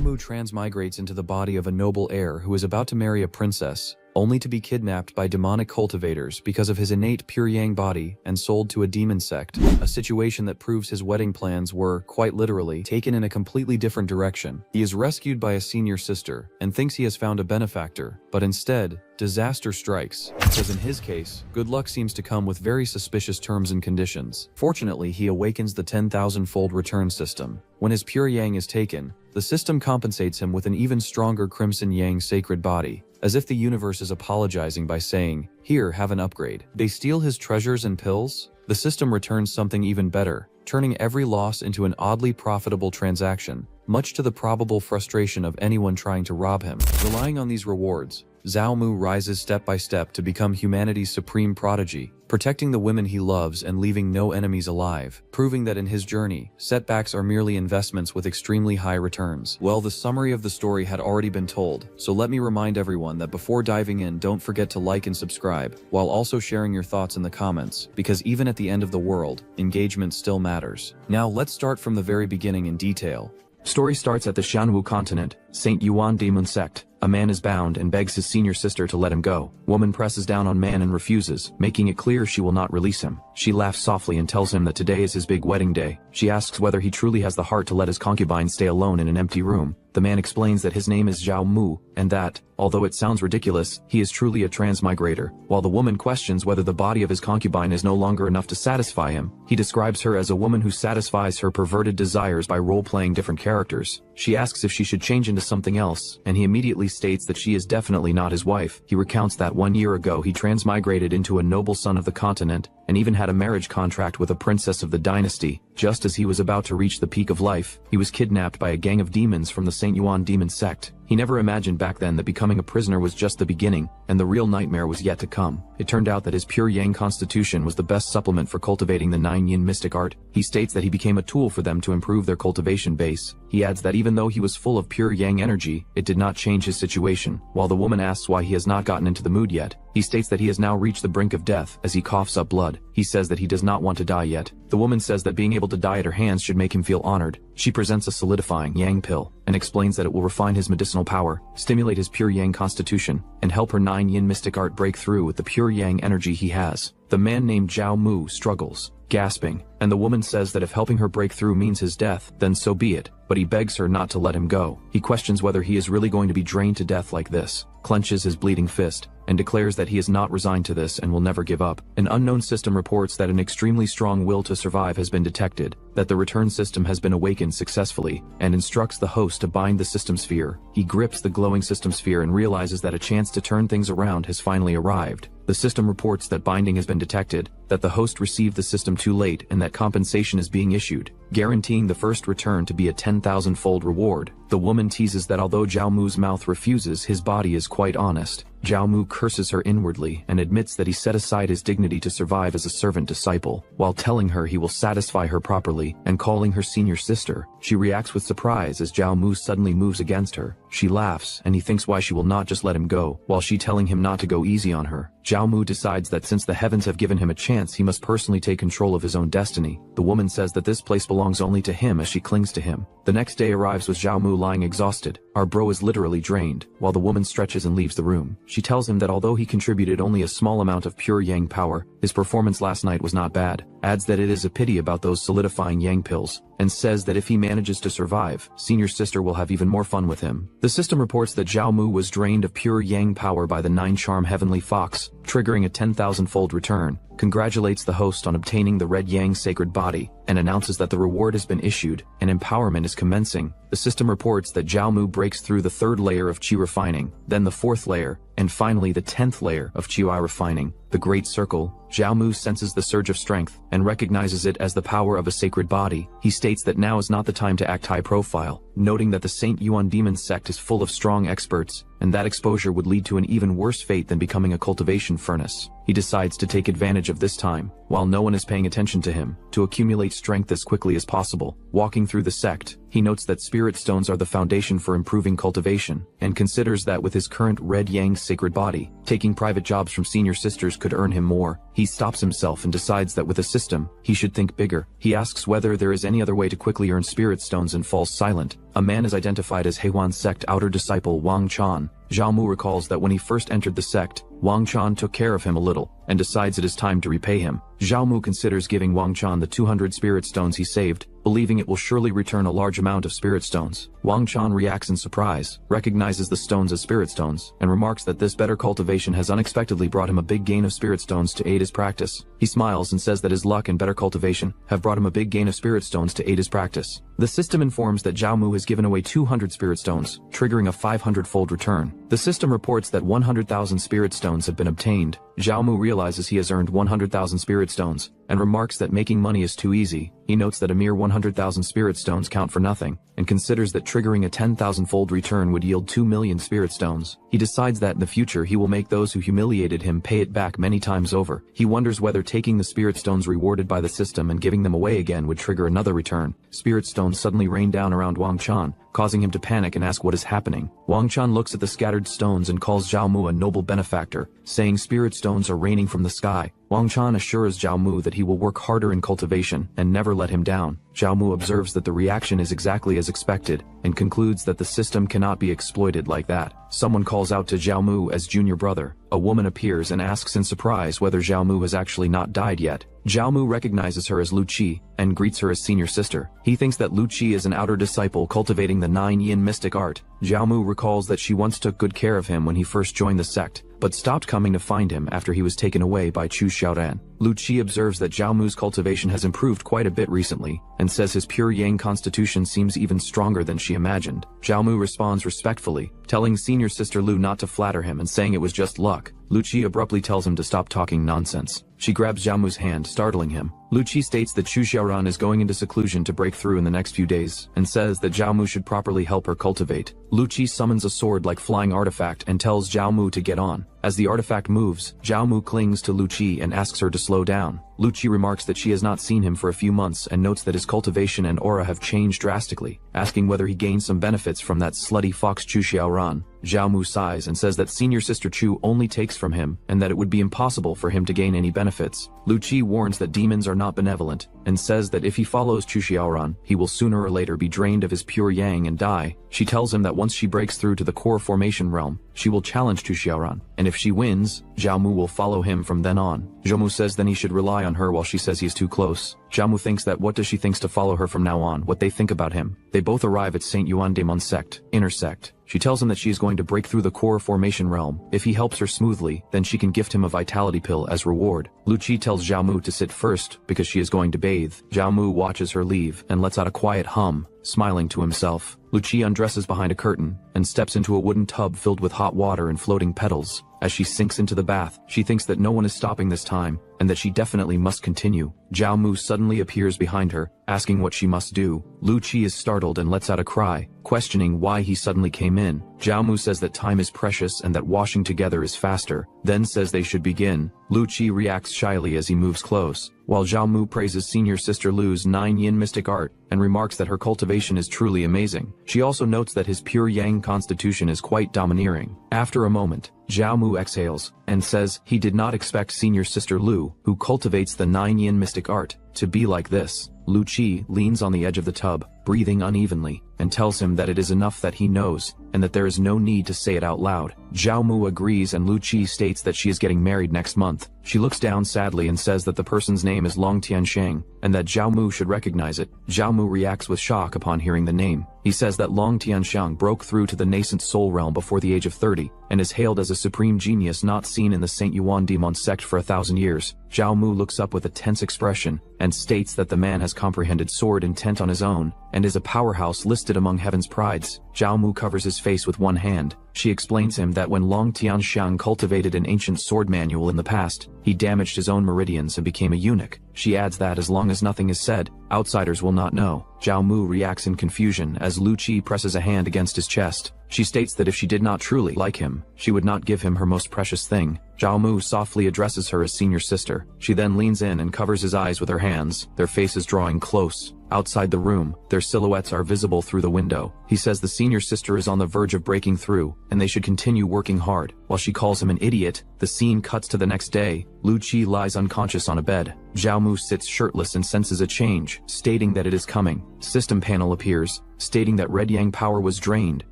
Mu transmigrates into the body of a noble heir who is about to marry a princess, only to be kidnapped by demonic cultivators because of his innate pure yang body and sold to a demon sect, a situation that proves his wedding plans were, quite literally, taken in a completely different direction. He is rescued by a senior sister and thinks he has found a benefactor, but instead, disaster strikes, because in his case, good luck seems to come with very suspicious terms and conditions. Fortunately, he awakens the 10,000-fold return system. When his pure yang is taken, the system compensates him with an even stronger crimson yang sacred body, as if the universe is apologizing by saying, "Here, have an upgrade." They steal his treasures and pills? The system returns something even better, turning every loss into an oddly profitable transaction, much to the probable frustration of anyone trying to rob him. Relying on these rewards, Zhao Mu rises step by step to become humanity's supreme prodigy, protecting the women he loves and leaving no enemies alive, proving that in his journey, setbacks are merely investments with extremely high returns. Well, the summary of the story had already been told, so let me remind everyone that before diving in, don't forget to like and subscribe, while also sharing your thoughts in the comments, because even at the end of the world, engagement still matters. Now let's start from the very beginning in detail. Story starts at the Shanwu continent, St. Yuan Demon Sect. A man is bound and begs his senior sister to let him go. Woman presses down on man and refuses, making it clear she will not release him. She laughs softly and tells him that today is his big wedding day. She asks whether he truly has the heart to let his concubine stay alone in an empty room. The man explains that his name is Zhao Mu, and that, although it sounds ridiculous, he is truly a transmigrator. While the woman questions whether the body of his concubine is no longer enough to satisfy him, he describes her as a woman who satisfies her perverted desires by role-playing different characters. She asks if she should change into something else, and he immediately states that she is definitely not his wife. He recounts that 1 year ago he transmigrated into a noble son of the continent, and even had a marriage contract with a princess of the dynasty. Just as he was about to reach the peak of life, he was kidnapped by a gang of demons from the St. Yuan Demon Sect. He never imagined back then that becoming a prisoner was just the beginning, and the real nightmare was yet to come. It turned out that his pure yang constitution was the best supplement for cultivating the 9 yin mystic art. He states that he became a tool for them to improve their cultivation base. He adds that even though he was full of pure yang energy, it did not change his situation. While the woman asks why he has not gotten into the mood yet, he states that he has now reached the brink of death as he coughs up blood. He says that he does not want to die yet. The woman says that being able to die at her hands should make him feel honored. She presents a solidifying yang pill, and explains that it will refine his medicinal power, stimulate his pure yang constitution, and help her 9 yin mystic art break through with the pure yang energy he has. The man named Zhao Mu struggles, gasping, and the woman says that if helping her break through means his death, then so be it, but he begs her not to let him go. He questions whether he is really going to be drained to death like this, clenches his bleeding fist, and declares that he is not resigned to this and will never give up. An unknown system reports that an extremely strong will to survive has been detected, that the return system has been awakened successfully, and instructs the host to bind the system sphere. He grips the glowing system sphere and realizes that a chance to turn things around has finally arrived. The system reports that binding has been detected, that the host received the system too late, and that compensation is being issued, guaranteeing the first return to be a 10,000-fold reward. The woman teases that although Zhao Mu's mouth refuses, his body is quite honest. Zhao Mu curses her inwardly and admits that he set aside his dignity to survive as a servant disciple. While telling her he will satisfy her properly and calling her senior sister, she reacts with surprise as Zhao Mu suddenly moves against her. She laughs, and he thinks why she will not just let him go, while she telling him not to go easy on her. Zhao Mu decides that since the heavens have given him a chance, he must personally take control of his own destiny. The woman says that this place belongs only to him as she clings to him. The next day arrives with Zhao Mu lying exhausted. Our bro is literally drained, while the woman stretches and leaves the room. She tells him that although he contributed only a small amount of pure yang power, his performance last night was not bad, adds that it is a pity about those solidifying yang pills, and says that if he manages to survive, senior sister will have even more fun with him. The system reports that Zhao Mu was drained of pure yang power by the 9-charm heavenly fox, triggering a 10,000-fold return, congratulates the host on obtaining the red yang sacred body, and announces that the reward has been issued, and empowerment is commencing. The system reports that Zhao Mu breaks through the 3rd layer of Qi refining, then the 4th layer, and finally the 10th layer of Qi refining, the Great Circle. Zhao Mu senses the surge of strength, and recognizes it as the power of a sacred body. He states that now is not the time to act high profile, noting that the St. Yuan Demon Sect is full of strong experts, and that exposure would lead to an even worse fate than becoming a cultivation furnace. He decides to take advantage of this time, while no one is paying attention to him, to accumulate strength as quickly as possible. Walking through the sect, he notes that spirit stones are the foundation for improving cultivation, and considers that with his current red yang sacred body, taking private jobs from senior sisters could earn him more. He stops himself and decides that with a system, he should think bigger. He asks whether there is any other way to quickly earn spirit stones and falls silent. A man is identified as Heiwan's sect outer disciple Wang Chan. Zhao Mu recalls that when he first entered the sect, Wang Chan took care of him a little, and decides it is time to repay him. Zhao Mu considers giving Wang Chan the 200 spirit stones he saved, believing it will surely return a large amount of spirit stones. Wang Chan reacts in surprise, recognizes the stones as spirit stones, and remarks that this better cultivation has unexpectedly brought him a big gain of spirit stones to aid his practice. He smiles and says that his luck and better cultivation have brought him a big gain of spirit stones to aid his practice. The system informs that Zhao Mu has given away 200 spirit stones, triggering a 500-fold return. The system reports that 100,000 spirit stones have been obtained. Zhao Mu realizes he has earned 100,000 spirit stones, and remarks that making money is too easy. He notes that a mere 100,000 spirit stones count for nothing, and considers that triggering a 10,000-fold return would yield 2 million spirit stones. He decides that in the future he will make those who humiliated him pay it back many times over. He wonders whether taking the spirit stones rewarded by the system and giving them away again would trigger another return. Spirit stones suddenly rain down around Wang Chan, causing him to panic and ask what is happening. Wang Chan looks at the scattered stones and calls Zhao Mu a noble benefactor, saying spirit stones are raining from the sky. Wang Chan assures Zhao Mu that he will work harder in cultivation and never let him down. Zhao Mu observes that the reaction is exactly as expected, and concludes that the system cannot be exploited like that. Someone calls out to Zhao Mu as junior brother. A woman appears and asks in surprise whether Zhao Mu has actually not died yet. Zhao Mu recognizes her as Lu Qi, and greets her as senior sister. He thinks that Lu Qi is an outer disciple cultivating the 9 yin mystic art. Zhao Mu recalls that she once took good care of him when he first joined the sect, but stopped coming to find him after he was taken away by Chu Xiaoran. Lu Qi observes that Zhao Mu's cultivation has improved quite a bit recently, and says his pure yang constitution seems even stronger than she imagined. Zhao Mu responds respectfully, telling senior sister Lu not to flatter him and saying it was just luck. Lu Qi abruptly tells him to stop talking nonsense. She grabs Zhao Mu's hand, startling him. Lu Qi states that Chu Xiaoran is going into seclusion to break through in the next few days, and says that Zhao Mu should properly help her cultivate. Lu Qi summons a sword-like flying artifact and tells Zhao Mu to get on. As the artifact moves, Zhao Mu clings to Lu Qi and asks her to slow down. Lu Qi remarks that she has not seen him for a few months and notes that his cultivation and aura have changed drastically, asking whether he gained some benefits from that slutty fox Chu Xiaoran. Zhao Mu sighs and says that senior sister Chu only takes from him, and that it would be impossible for him to gain any benefits. Lu Qi warns that demons are not benevolent, and says that if he follows Chu Xiaoran, he will sooner or later be drained of his pure yang and die. She tells him that once she breaks through to the core formation realm, she will challenge Chu Xiaoran, and if she wins, Zhao Mu will follow him from then on. Zhao Mu says then he should rely on her while she says he is too close. Zhao Mu thinks that what does she thinks to follow her from now on, what they think about him. They both arrive at Saint Yuan Demon sect, inner sect. She tells him that she is going to break through the core formation realm. If he helps her smoothly, then she can gift him a vitality pill as reward. Lu Qi tells Zhao Mu to sit first because she is going to bathe. Zhao Mu watches her leave and lets out a quiet hum, smiling to himself. Lu Qi undresses behind a curtain and steps into a wooden tub filled with hot water and floating petals. As she sinks into the bath, she thinks that no one is stopping this time, and that she definitely must continue. Zhao Mu suddenly appears behind her, asking what she must do. Lu Qi is startled and lets out a cry, questioning why he suddenly came in. Zhao Mu says that time is precious and that washing together is faster, then says they should begin. Lu Qi reacts shyly as he moves close, while Zhao Mu praises senior sister Lu's 9 yin mystic art, and remarks that her cultivation is truly amazing. She also notes that his pure yang constitution is quite domineering. After a moment, Zhao Mu exhales, and says he did not expect senior sister Lu, who cultivates the 9 yin mystic art, to be like this. Lu Qi leans on the edge of the tub, breathing unevenly, and tells him that it is enough that he knows, and that there is no need to say it out loud. Zhao Mu agrees and Lu Qi states that she is getting married next month. She looks down sadly and says that the person's name is Long Tiansheng, and that Zhao Mu should recognize it. Zhao Mu reacts with shock upon hearing the name. He says that Long Tiansheng broke through to the nascent soul realm before the age of 30, and is hailed as a supreme genius not seen in the Saint Yuan Demon sect for 1,000 years. Zhao Mu looks up with a tense expression, and states that the man has comprehended sword intent on his own, and is a powerhouse listed among heaven's prides. Zhao Mu covers his face with one hand. She explains him that when Long Tiansheng cultivated an ancient sword manual in the past, he damaged his own meridians and became a eunuch. She adds that as long as nothing is said, outsiders will not know. Zhao Mu reacts in confusion as Lu Qi presses a hand against his chest. She states that if she did not truly like him, she would not give him her most precious thing. Zhao Mu softly addresses her as senior sister. She then leans in and covers his eyes with her hands, their faces drawing close. Outside the room, their silhouettes are visible through the window. He says the senior sister is on the verge of breaking through, and they should continue working hard. While she calls him an idiot, the scene cuts to the next day. Lu Qi lies unconscious on a bed. Zhao Mu sits shirtless and senses a change, stating that it is coming. System panel appears, stating that Red Yang power was drained,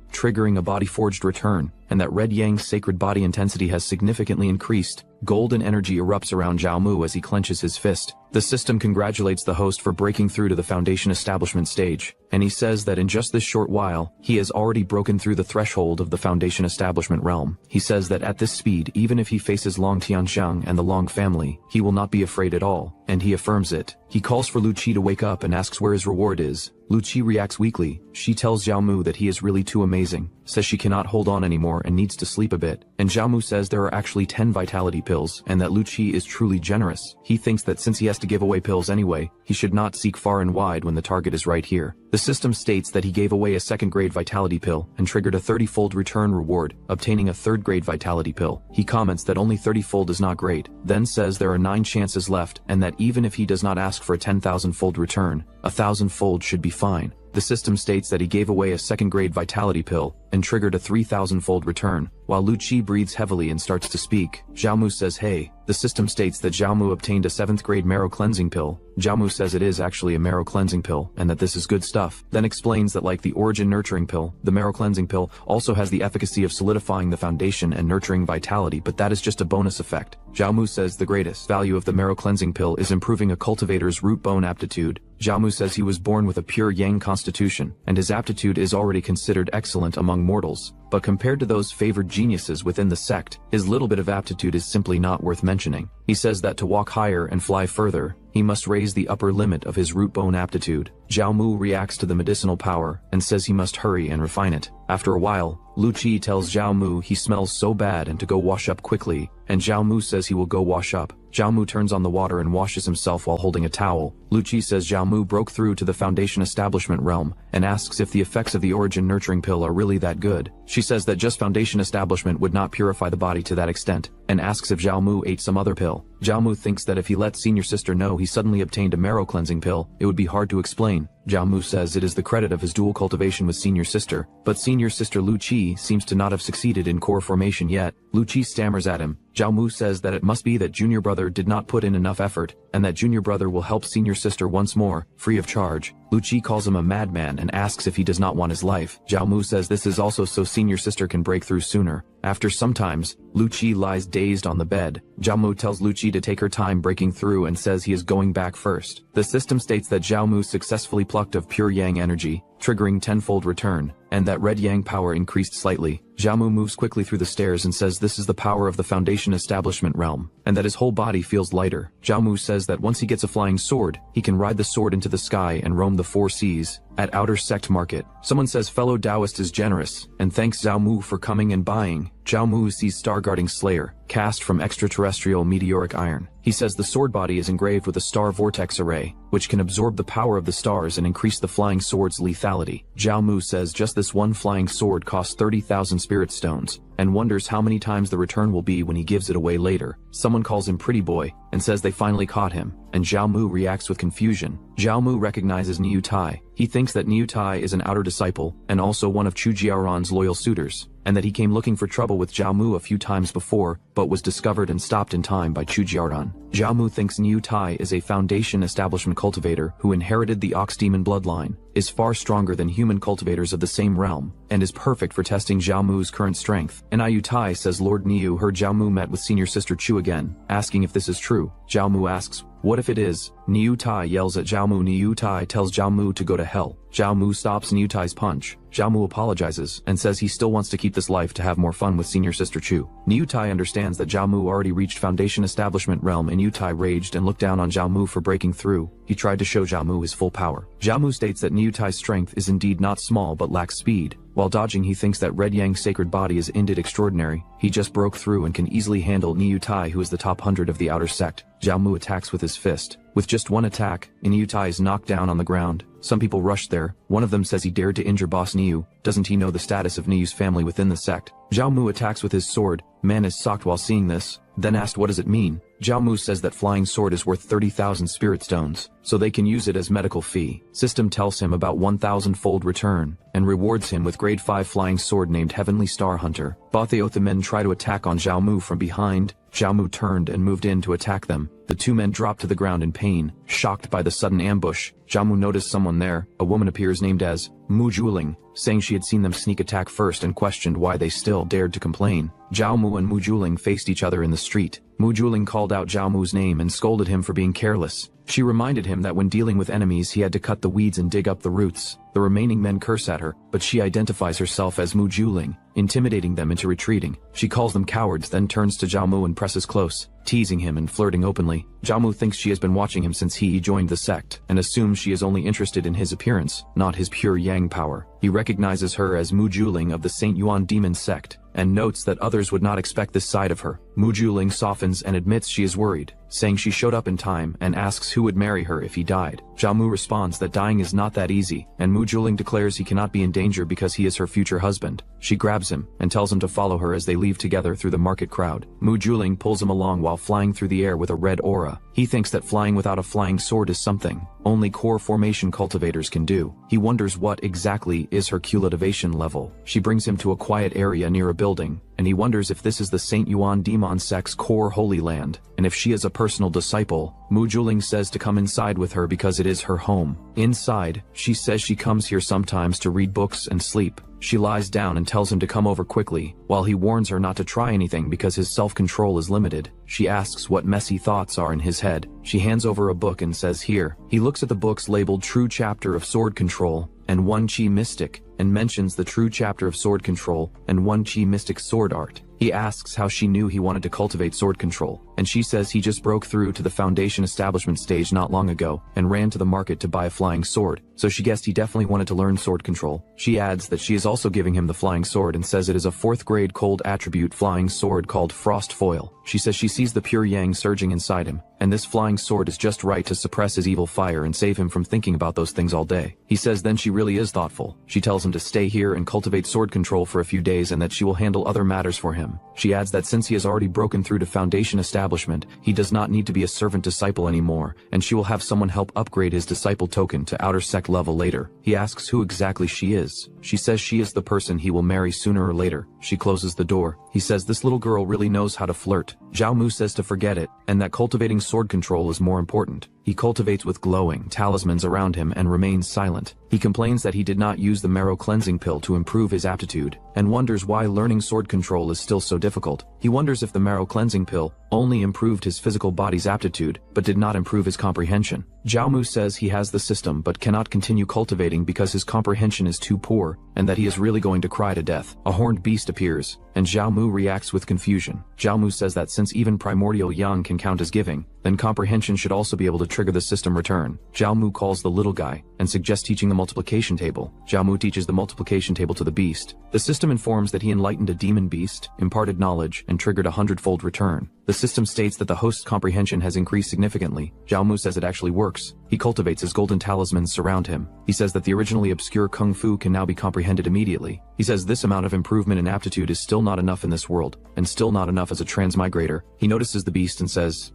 triggering a body-forged return, and that Red Yang's sacred body intensity has significantly increased. Golden energy erupts around Zhao Mu as he clenches his fist. The system congratulates the host for breaking through to the Foundation establishment stage, and he says that in just this short while, he has already broken through the threshold of the Foundation establishment realm. He says that at this speed, even if he faces Long Tianxiang and the Long family, he will not be afraid at all, and he affirms it. He calls for Lu Qi to wake up and asks where his reward is. Lu Qi reacts weakly. She tells Zhao Mu that he is really too amazing, says she cannot hold on anymore and needs to sleep a bit, and Zhao Mu says there are actually 10 vitality pills and that Lu Qi is truly generous. He thinks that since he has to give away pills anyway, he should not seek far and wide when the target is right here. The system states that he gave away a second-grade vitality pill and triggered a 30-fold return reward, obtaining a third-grade vitality pill. He comments that only 30-fold is not great, then says there are 9 chances left and that even if he does not ask for a 10,000-fold return, 1,000-fold should be fine. The system states that he gave away a second-grade vitality pill and triggered a 3,000-fold return. While Lu Qi breathes heavily and starts to speak, Zhao Mu says hey. The system states that Zhao Mu obtained a 7th-grade marrow cleansing pill. Zhao Mu says it is actually a marrow cleansing pill and that this is good stuff. Then explains that like the origin nurturing pill, the marrow cleansing pill also has the efficacy of solidifying the foundation and nurturing vitality, but that is just a bonus effect. Zhao Mu says the greatest value of the marrow cleansing pill is improving a cultivator's root bone aptitude. Zhao Mu says he was born with a pure yang constitution, and his aptitude is already considered excellent among mortals. But compared to those favored geniuses within the sect, his little bit of aptitude is simply not worth mentioning. He says that to walk higher and fly further, he must raise the upper limit of his root bone aptitude. Zhao Mu reacts to the medicinal power and says he must hurry and refine it. After a while, Lu Qi tells Zhao Mu he smells so bad and to go wash up quickly, and Zhao Mu says he will go wash up. Zhao Mu turns on the water and washes himself while holding a towel. Lu Qi says Zhao Mu broke through to the Foundation establishment realm and asks if the effects of the origin nurturing pill are really that good. She says that just Foundation establishment would not purify the body to that extent, and asks if Zhao Mu ate some other pill. Zhao Mu thinks that if he lets senior sister know he suddenly obtained a marrow cleansing pill, it would be hard to explain. Zhao Mu says it is the credit of his dual cultivation with senior sister, but senior sister Lu Qi seems to not have succeeded in core formation yet. Lu Qi stammers at him. Zhao Mu says that it must be that junior brother did not put in enough effort, and that junior brother will help senior sister once more, free of charge. Lu Qi calls him a madman and asks if he does not want his life. Zhao Mu says this is also so senior sister can break through sooner. After some times, Lu Qi lies dazed on the bed. Zhao Mu tells Lu Qi to take her time breaking through and says he is going back first. The system states that Zhao Mu successfully plucked of pure yang energy, triggering 10-fold return, and that red yang power increased slightly. Zhao Mu moves quickly through the stairs and says this is the power of the Foundation establishment realm, and that his whole body feels lighter. Zhao Mu says that once he gets a flying sword, he can ride the sword into the sky and roam the 4 seas. At Outer Sect Market, someone says fellow Taoist is generous, and thanks Zhao Mu for coming and buying. Zhao Mu sees Star-Guarding Slayer, cast from extraterrestrial meteoric iron. He says the sword body is engraved with a star vortex array, which can absorb the power of the stars and increase the flying sword's lethality. Zhao Mu says just this one flying sword costs 30,000 spirit stones, and wonders how many times the return will be when he gives it away later. Someone calls him Pretty Boy, and says they finally caught him, and Zhao Mu reacts with confusion. Zhao Mu recognizes Niu Tai. He thinks that Niu Tai is an outer disciple, and also one of Chu Jiaoran's loyal suitors, and that he came looking for trouble with Zhao Mu a few times before, but was discovered and stopped in time by Chu Jiaoran. Zhao Mu thinks Niu Tai is a Foundation establishment cultivator who inherited the Ox Demon bloodline, is far stronger than human cultivators of the same realm, and is perfect for testing Zhao Mu's current strength. And Niu Tai says Lord Niu heard Zhao Mu met with senior sister Chu again, asking if this is true. Zhao Mu asks, what if it is? Niu Tai yells at Zhao Mu. Niu Tai tells Zhao Mu to go to hell. Zhao Mu stops Niu Tai's punch. Zhao Mu apologizes and says he still wants to keep this life to have more fun with senior sister Chu. Niu Tai understands that Zhao Mu already reached Foundation establishment realm, and Niu Tai raged and looked down on Zhao Mu for breaking through. He tried to show Zhao Mu his full power. Zhao Mu states that Niu Tai's strength is indeed not small but lacks speed. While dodging, he thinks that Red Yang's sacred body is indeed extraordinary. He just broke through and can easily handle Niu Tai, who is the top 100 of the outer sect. Zhao Mu attacks with his fist. With just one attack, Niu Tai is knocked down on the ground. Some people rushed there. One of them says he dared to injure boss Niu. Doesn't he know the status of Niu's family within the sect? Zhao Mu attacks with his sword. Man is shocked while seeing this, then asked what does it mean. Zhao Mu says that flying sword is worth 30,000 spirit stones, so they can use it as medical fee. System tells him about 1,000-fold return, and rewards him with grade 5 flying sword named Heavenly Star Hunter. Both the men try to attack on Zhao Mu from behind. Zhao Mu turned and moved in to attack them. The two men dropped to the ground in pain, shocked by the sudden ambush. Zhao Mu noticed someone there. A woman appears named as Mu Juling, saying she had seen them sneak attack first and questioned why they still dared to complain. Zhao Mu and Mu Juling faced each other in the street. Mu Juling called out Zhao Mu's name and scolded him for being careless. She reminded him that when dealing with enemies he had to cut the weeds and dig up the roots. The remaining men curse at her, but she identifies herself as Mu Juling, intimidating them into retreating. She calls them cowards, then turns to Zhao Mu and presses close, teasing him and flirting openly. Zhao Mu thinks she has been watching him since he joined the sect, and assumes she is only interested in his appearance, not his pure yang power. He recognizes her as Mu Juling of the Saint Yuan demon sect, and notes that others would not expect this side of her. Mu Juling softens and admits she is worried, saying she showed up in time, and asks who would marry her if he died. Zhao Mu responds that dying is not that easy, and Mu Juling declares he cannot be in danger because he is her future husband. She grabs him, and tells him to follow her as they leave together through the market crowd. Mu Juling pulls him along while flying through the air with a red aura. He thinks that flying without a flying sword is something only core formation cultivators can do. He wonders what exactly is her cultivation level. She brings him to a quiet area near a building, and he wonders if this is the Saint Yuan Demon Sect's core holy land, and if she is a personal disciple. Mu Juling says to come inside with her because it is her home. Inside, she says she comes here sometimes to read books and sleep. She lies down and tells him to come over quickly, while he warns her not to try anything because his self-control is limited. She asks what messy thoughts are in his head. She hands over a book and says here. He looks at the books labeled True Chapter of Sword Control, and One Chi Mystic, and mentions the True Chapter of Sword Control, and One Chi Mystic Sword Art. He asks how she knew he wanted to cultivate sword control, and she says he just broke through to the foundation establishment stage not long ago, and ran to the market to buy a flying sword, so she guessed he definitely wanted to learn sword control. She adds that she is also giving him the flying sword and says it is a 4th grade cold attribute flying sword called Frost Foil. She says she sees the pure yang surging inside him, and this flying sword is just right to suppress his evil fire and save him from thinking about those things all day. He says then she really is thoughtful. She tells him to stay here and cultivate sword control for a few days and that she will handle other matters for him. She adds that since he has already broken through to foundation establishment, he does not need to be a servant disciple anymore, and she will have someone help upgrade his disciple token to outer sect level later. He asks who exactly she is. She says she is the person he will marry sooner or later. She closes the door. He says this little girl really knows how to flirt. Zhao Mu says to forget it, and that cultivating sword control is more important. He cultivates with glowing talismans around him and remains silent. He complains that he did not use the marrow cleansing pill to improve his aptitude, and wonders why learning sword control is still so difficult. He wonders if the marrow cleansing pill only improved his physical body's aptitude, but did not improve his comprehension. Zhao Mu says he has the system but cannot continue cultivating because his comprehension is too poor, and that he is really going to cry to death. A horned beast appears, and Zhao Mu reacts with confusion. Zhao Mu says that since even primordial yang can count as giving, then comprehension should also be able to trigger the system return. Zhao Mu calls the little guy, and suggests teaching the multiplication table. Zhao Mu teaches the multiplication table to the beast. The system informs that he enlightened a demon beast, imparted knowledge, and triggered a 100-fold return. The system states that the host's comprehension has increased significantly. Zhao Mu says it actually works. He cultivates his golden talismans surround him. He says that the originally obscure kung fu can now be comprehended immediately. He says this amount of improvement in aptitude is still not enough in this world, and still not enough as a transmigrator. He notices the beast and says,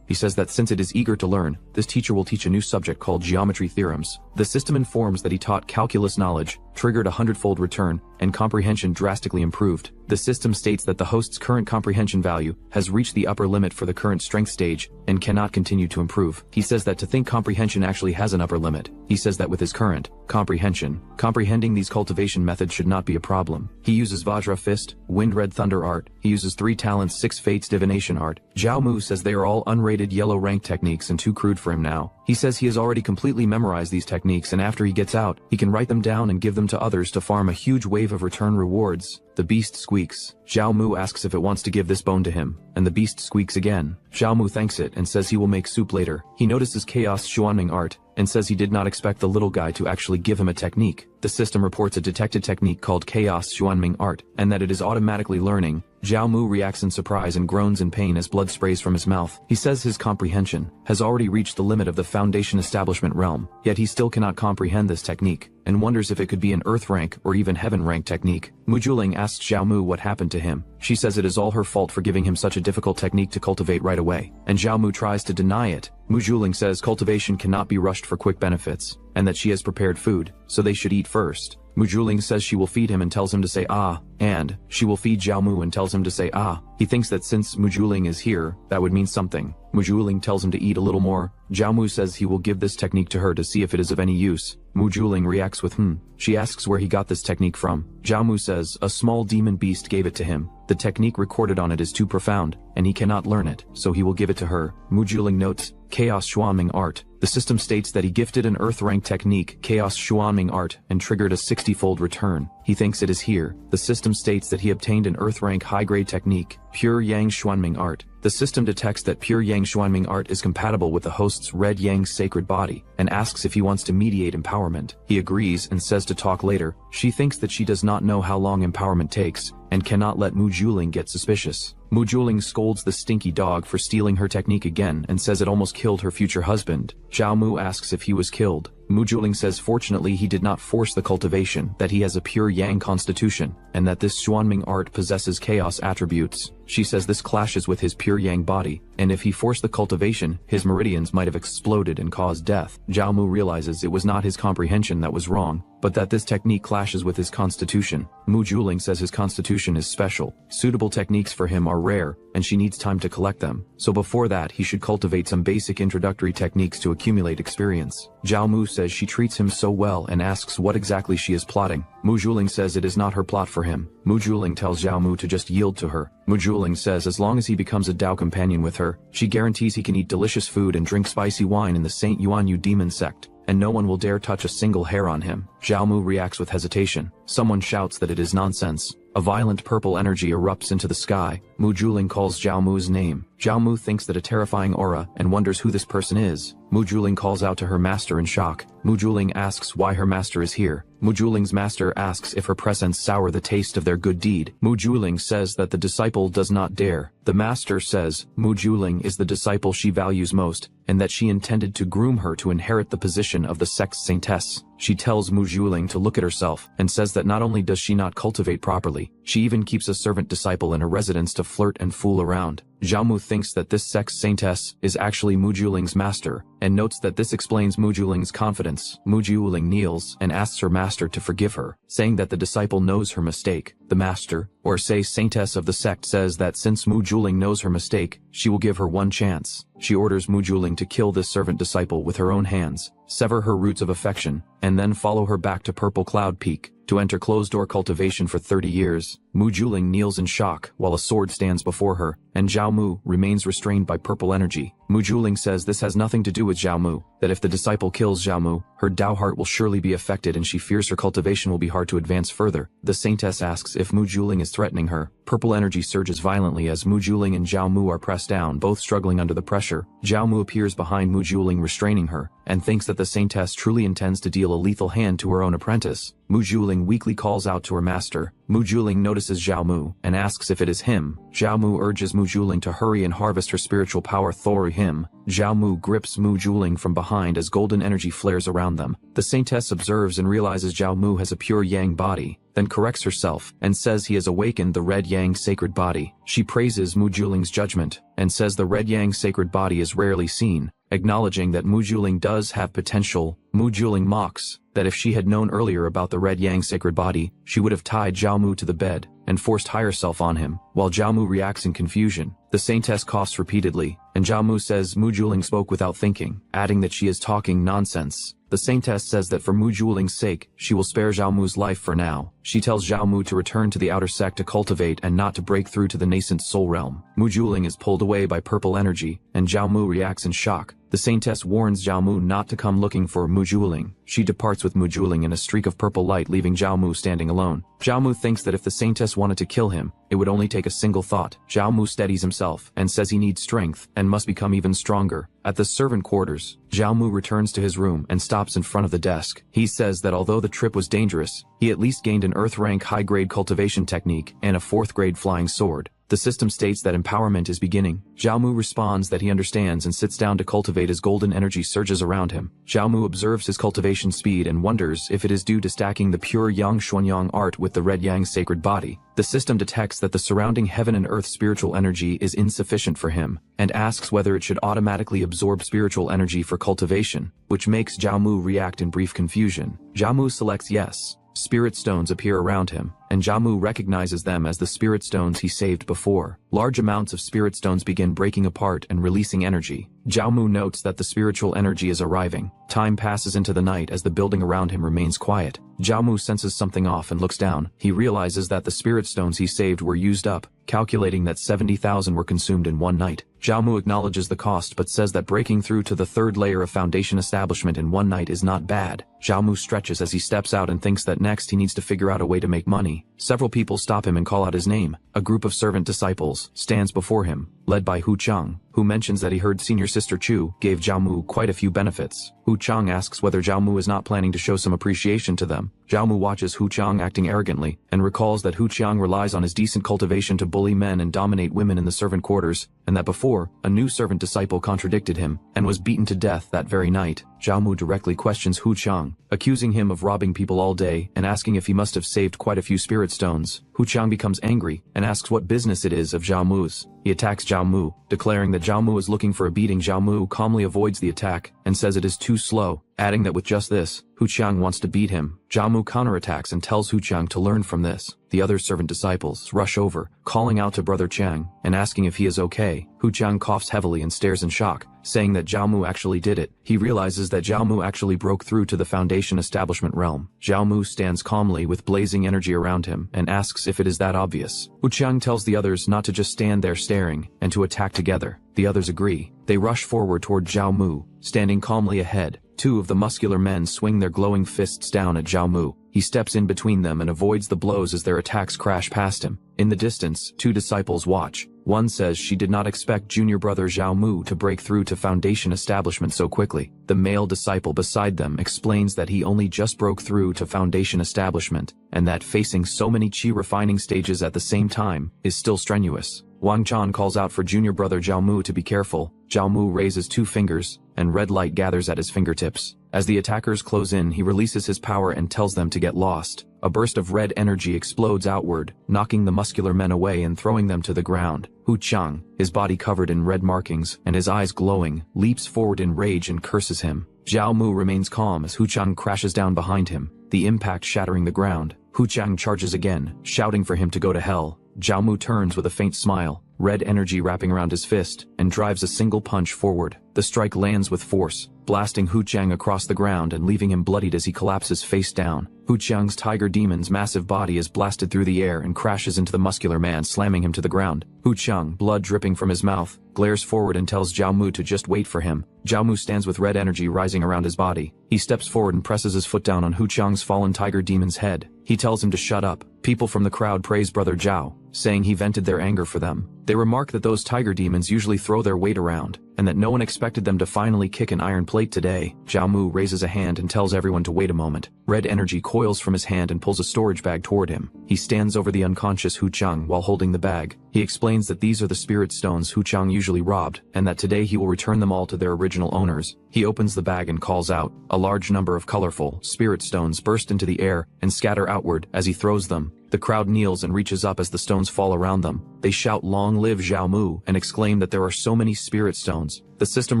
He says that since it is eager to learn, this teacher will teach a new subject called geometry theorems. The system informs that he taught calculus knowledge, triggered a 100-fold return, and comprehension drastically improved. The system states that the host's current comprehension value has reached the upper limit for the current strength stage and cannot continue to improve. He says that to think comprehension actually has an upper limit. He says that with his current comprehension, comprehending these cultivation methods should not be a problem. He uses Vajra Fist, Wind Red Thunder art. He uses 3 talents, 6 fates divination art. Zhao Mu says they are all unrated yellow rank techniques and too crude for him now. He says he has already completely memorized these techniques, and after he gets out, he can write them down and give them to others to farm a huge wave of return rewards. The beast squeaks. Zhao Mu asks if it wants to give this bone to him, and the beast squeaks again. Zhao Mu thanks it and says he will make soup later. He notices Chaos Xuanming art, and says he did not expect the little guy to actually give him a technique. The system reports a detected technique called Chaos Xuanming Art, and that it is automatically learning. Zhao Mu reacts in surprise and groans in pain as blood sprays from his mouth. He says his comprehension has already reached the limit of the Foundation establishment realm, yet he still cannot comprehend this technique, and wonders if it could be an Earth rank or even Heaven rank technique. Mu Juling asks Zhao Mu what happened to him. She says it is all her fault for giving him such a difficult technique to cultivate right away, and Zhao Mu tries to deny it. Mu Juling says cultivation cannot be rushed for quick benefits, and that she has prepared food, so they should eat first. Mu Juling says she will feed him and tells him to say ah, and she will feed Zhao Mu and tells him to say ah. He thinks that since Mu Juling is here, that would mean something. Mu Juling tells him to eat a little more. Zhao Mu says he will give this technique to her to see if it is of any use. Mu Juling reacts with She asks where he got this technique from. Zhao Mu says a small demon beast gave it to him. The technique recorded on it is too profound, and he cannot learn it, so he will give it to her. Mu Juling notes, Chaos Xuanming Art. The system states that he gifted an Earth rank technique, Chaos Xuanming Art, and triggered a 60-fold return. He thinks it is here. The system states that he obtained an Earth rank high-grade technique, Pure Yang Xuanming Art. The system detects that Pure Yang Xuanming Art is compatible with the host's Red Yang sacred body, and asks if he wants to mediate empowerment. He agrees and says to talk later. She thinks that she does not know how long empowerment takes, and cannot let Mu Juling get suspicious. Mu Juling scolds the stinky dog for stealing her technique again and says it almost killed her future husband. Zhao Mu asks if he was killed. Mu Juling says fortunately he did not force the cultivation, that he has a pure yang constitution, and that this Xuanming art possesses chaos attributes. She says this clashes with his pure yang body, and if he forced the cultivation, his meridians might have exploded and caused death. Zhao Mu realizes it was not his comprehension that was wrong, but that this technique clashes with his constitution. Mu Juling says his constitution is special. Suitable techniques for him are rare, and she needs time to collect them, so before that he should cultivate some basic introductory techniques to accumulate experience. Zhao Mu says she treats him so well and asks what exactly she is plotting. Mu Juling says it is not her plot for him. Mu Juling tells Zhao Mu to just yield to her. Mu Juling says as long as he becomes a Dao companion with her, she guarantees he can eat delicious food and drink spicy wine in the Saint Yuanyu demon sect, and no one will dare touch a single hair on him. Zhao Mu reacts with hesitation. Someone shouts that it is nonsense. A violent purple energy erupts into the sky. Mu Juling calls Zhao Mu's name. Zhao Mu thinks that a terrifying aura and wonders who this person is. Mu Juling calls out to her master in shock. Mu Juling asks why her master is here. Mu Juling's master asks if her presence sour the taste of their good deed. Mu Juling says that the disciple does not dare. The master says Mu Juling is the disciple she values most, and that she intended to groom her to inherit the position of the sect's saintess. She tells Mu Juling to look at herself, and says that not only does she not cultivate properly, she even keeps a servant disciple in her residence to flirt and fool around. Zhao Mu thinks that this sect's saintess is actually Mu Juling's master, and notes that this explains Mu Juling's confidence. Mu Juling kneels and asks her master to forgive her, saying that the disciple knows her mistake. The master, or say saintess of the sect, says that since Mu Juling knows her mistake, she will give her one chance. She orders Mu Juling to kill this servant disciple with her own hands, sever her roots of affection, and then follow her back to Purple Cloud Peak, to enter closed-door cultivation for 30 years. Mu Juling kneels in shock while a sword stands before her, and Zhao Mu remains restrained by purple energy. Mu Juling says this has nothing to do with Zhao Mu, that if the disciple kills Zhao Mu, her Dao heart will surely be affected and she fears her cultivation will be hard to advance further. The saintess asks if Mu Juling is threatening her. Purple energy surges violently as Mu Juling and Zhao Mu are pressed down, both struggling under the pressure. Zhao Mu appears behind Mu Juling restraining her, and thinks that the saintess truly intends to deal a lethal hand to her own apprentice. Mu Juling weakly calls out to her master. Mu Juling notices Zhao Mu, and asks if it is him. Zhao Mu urges Mu Juling to hurry and harvest her spiritual power through him. Zhao Mu grips Mu Juling from behind as golden energy flares around them. The saintess observes and realizes Zhao Mu has a pure yang body, then corrects herself, and says he has awakened the Red Yang sacred body. She praises Mu Juling's judgment, and says the Red Yang sacred body is rarely seen. Acknowledging that Mu Juling does have potential, Mu Juling mocks that if she had known earlier about the Red Yang sacred body, she would have tied Zhao Mu to the bed and forced higher self on him. While Zhao Mu reacts in confusion, the saintess coughs repeatedly, and Zhao Mu says Mu Juling spoke without thinking, adding that she is talking nonsense. The saintess says that for Mu Juling's sake, she will spare Zhao Mu's life for now. She tells Zhao Mu to return to the outer sect to cultivate and not to break through to the nascent soul realm. Mu Juling is pulled away by purple energy, and Zhao Mu reacts in shock. The saintess warns Zhao Mu not to come looking for Mu Juling. She departs with Mu Juling in a streak of purple light, leaving Zhao Mu standing alone. Zhao Mu thinks that if the saintess wanted to kill him, it would only take a single thought. Zhao Mu steadies himself and says he needs strength and must become even stronger. At the servant quarters, Zhao Mu returns to his room and stops in front of the desk. He says that although the trip was dangerous, he at least gained an Earth rank high-grade cultivation technique and a 4th-grade flying sword. The system states that empowerment is beginning. Zhao Mu responds that he understands and sits down to cultivate as golden energy surges around him. Zhao Mu observes his cultivation speed and wonders if it is due to stacking the pure Yang Xuanyang art with the red Yang sacred body. The system detects that the surrounding heaven and earth spiritual energy is insufficient for him, and asks whether it should automatically absorb spiritual energy for cultivation, which makes Zhao Mu react in brief confusion. Zhao Mu selects yes. Spirit stones appear around him, and Zhao Mu recognizes them as the spirit stones he saved before. Large amounts of spirit stones begin breaking apart and releasing energy. Zhao Mu notes that the spiritual energy is arriving. Time passes into the night as the building around him remains quiet. Zhao Mu senses something off and looks down. He realizes that the spirit stones he saved were used up, calculating that 70,000 were consumed in one night. Zhao Mu acknowledges the cost but says that breaking through to the 3rd layer of foundation establishment in one night is not bad. Zhao Mu stretches as he steps out and thinks that next he needs to figure out a way to make money. Several people stop him and call out his name. A group of servant disciples stands before him, led by Hu Chang, who mentions that he heard senior sister Chu gave Zhao Mu quite a few benefits. Hu Chang asks whether Zhao Mu is not planning to show some appreciation to them. Zhao Mu watches Hu Chang acting arrogantly, and recalls that Hu Chang relies on his decent cultivation to bully men and dominate women in the servant quarters, and that before, a new servant disciple contradicted him, and was beaten to death that very night. Zhao Mu directly questions Hu Chang, accusing him of robbing people all day and asking if he must have saved quite a few spirit stones. Hu Chang becomes angry and asks what business it is of Zhao Mu's. He attacks Zhao Mu, declaring that Zhao Mu is looking for a beating. Zhao Mu calmly avoids the attack and says it is too slow, adding that with just this, Hu Chang wants to beat him. Zhao Mu counterattacks and tells Hu Chang to learn from this. The other servant disciples rush over, calling out to Brother Chang and asking if he is okay. Hu Chang coughs heavily and stares in shock, saying that Zhao Mu actually did it. He realizes that Zhao Mu actually broke through to the foundation establishment realm. Zhao Mu stands calmly with blazing energy around him and asks if it is that obvious. Hu Chang tells the others not to just stand there staring and to attack together. The others agree. They rush forward toward Zhao Mu, standing calmly ahead. 2 of the muscular men swing their glowing fists down at Zhao Mu. He steps in between them and avoids the blows as their attacks crash past him. In the distance, 2 disciples watch. One says she did not expect junior brother Zhao Mu to break through to foundation establishment so quickly. The male disciple beside them explains that he only just broke through to foundation establishment, and that facing so many chi refining stages at the same time is still strenuous. Wang Chan calls out for junior brother Zhao Mu to be careful. Zhao Mu raises 2 fingers, and red light gathers at his fingertips. As the attackers close in, he releases his power and tells them to get lost. A burst of red energy explodes outward, knocking the muscular men away and throwing them to the ground. Hu Chang, his body covered in red markings and his eyes glowing, leaps forward in rage and curses him. Zhao Mu remains calm as Hu Chang crashes down behind him, the impact shattering the ground. Hu Chang charges again, shouting for him to go to hell. Zhao Mu turns with a faint smile, red energy wrapping around his fist, and drives a single punch forward. The strike lands with force, blasting Hu Chang across the ground and leaving him bloodied as he collapses face down. Hu Chang's tiger demon's massive body is blasted through the air and crashes into the muscular man, slamming him to the ground. Hu Chang, blood dripping from his mouth, glares forward and tells Zhao Mu to just wait for him. Zhao Mu stands with red energy rising around his body. He steps forward and presses his foot down on Hu Chang's fallen tiger demon's head. He tells him to shut up. People from the crowd praise Brother Zhao, saying he vented their anger for them. They remark that those tiger demons usually throw their weight around, and that no one expected them to finally kick an iron plate today. Zhao Mu raises a hand and tells everyone to wait a moment. Red energy coils from his hand and pulls a storage bag toward him. He stands over the unconscious Hu Chang while holding the bag. He explains that these are the spirit stones Hu Chang usually robbed, and that today he will return them all to their original owners. He opens the bag and calls out. A large number of colorful spirit stones burst into the air and scatter outward as he throws them. The crowd kneels and reaches up as the stones fall around them. They shout "Long live Zhao Mu" and exclaim that there are so many spirit stones. The system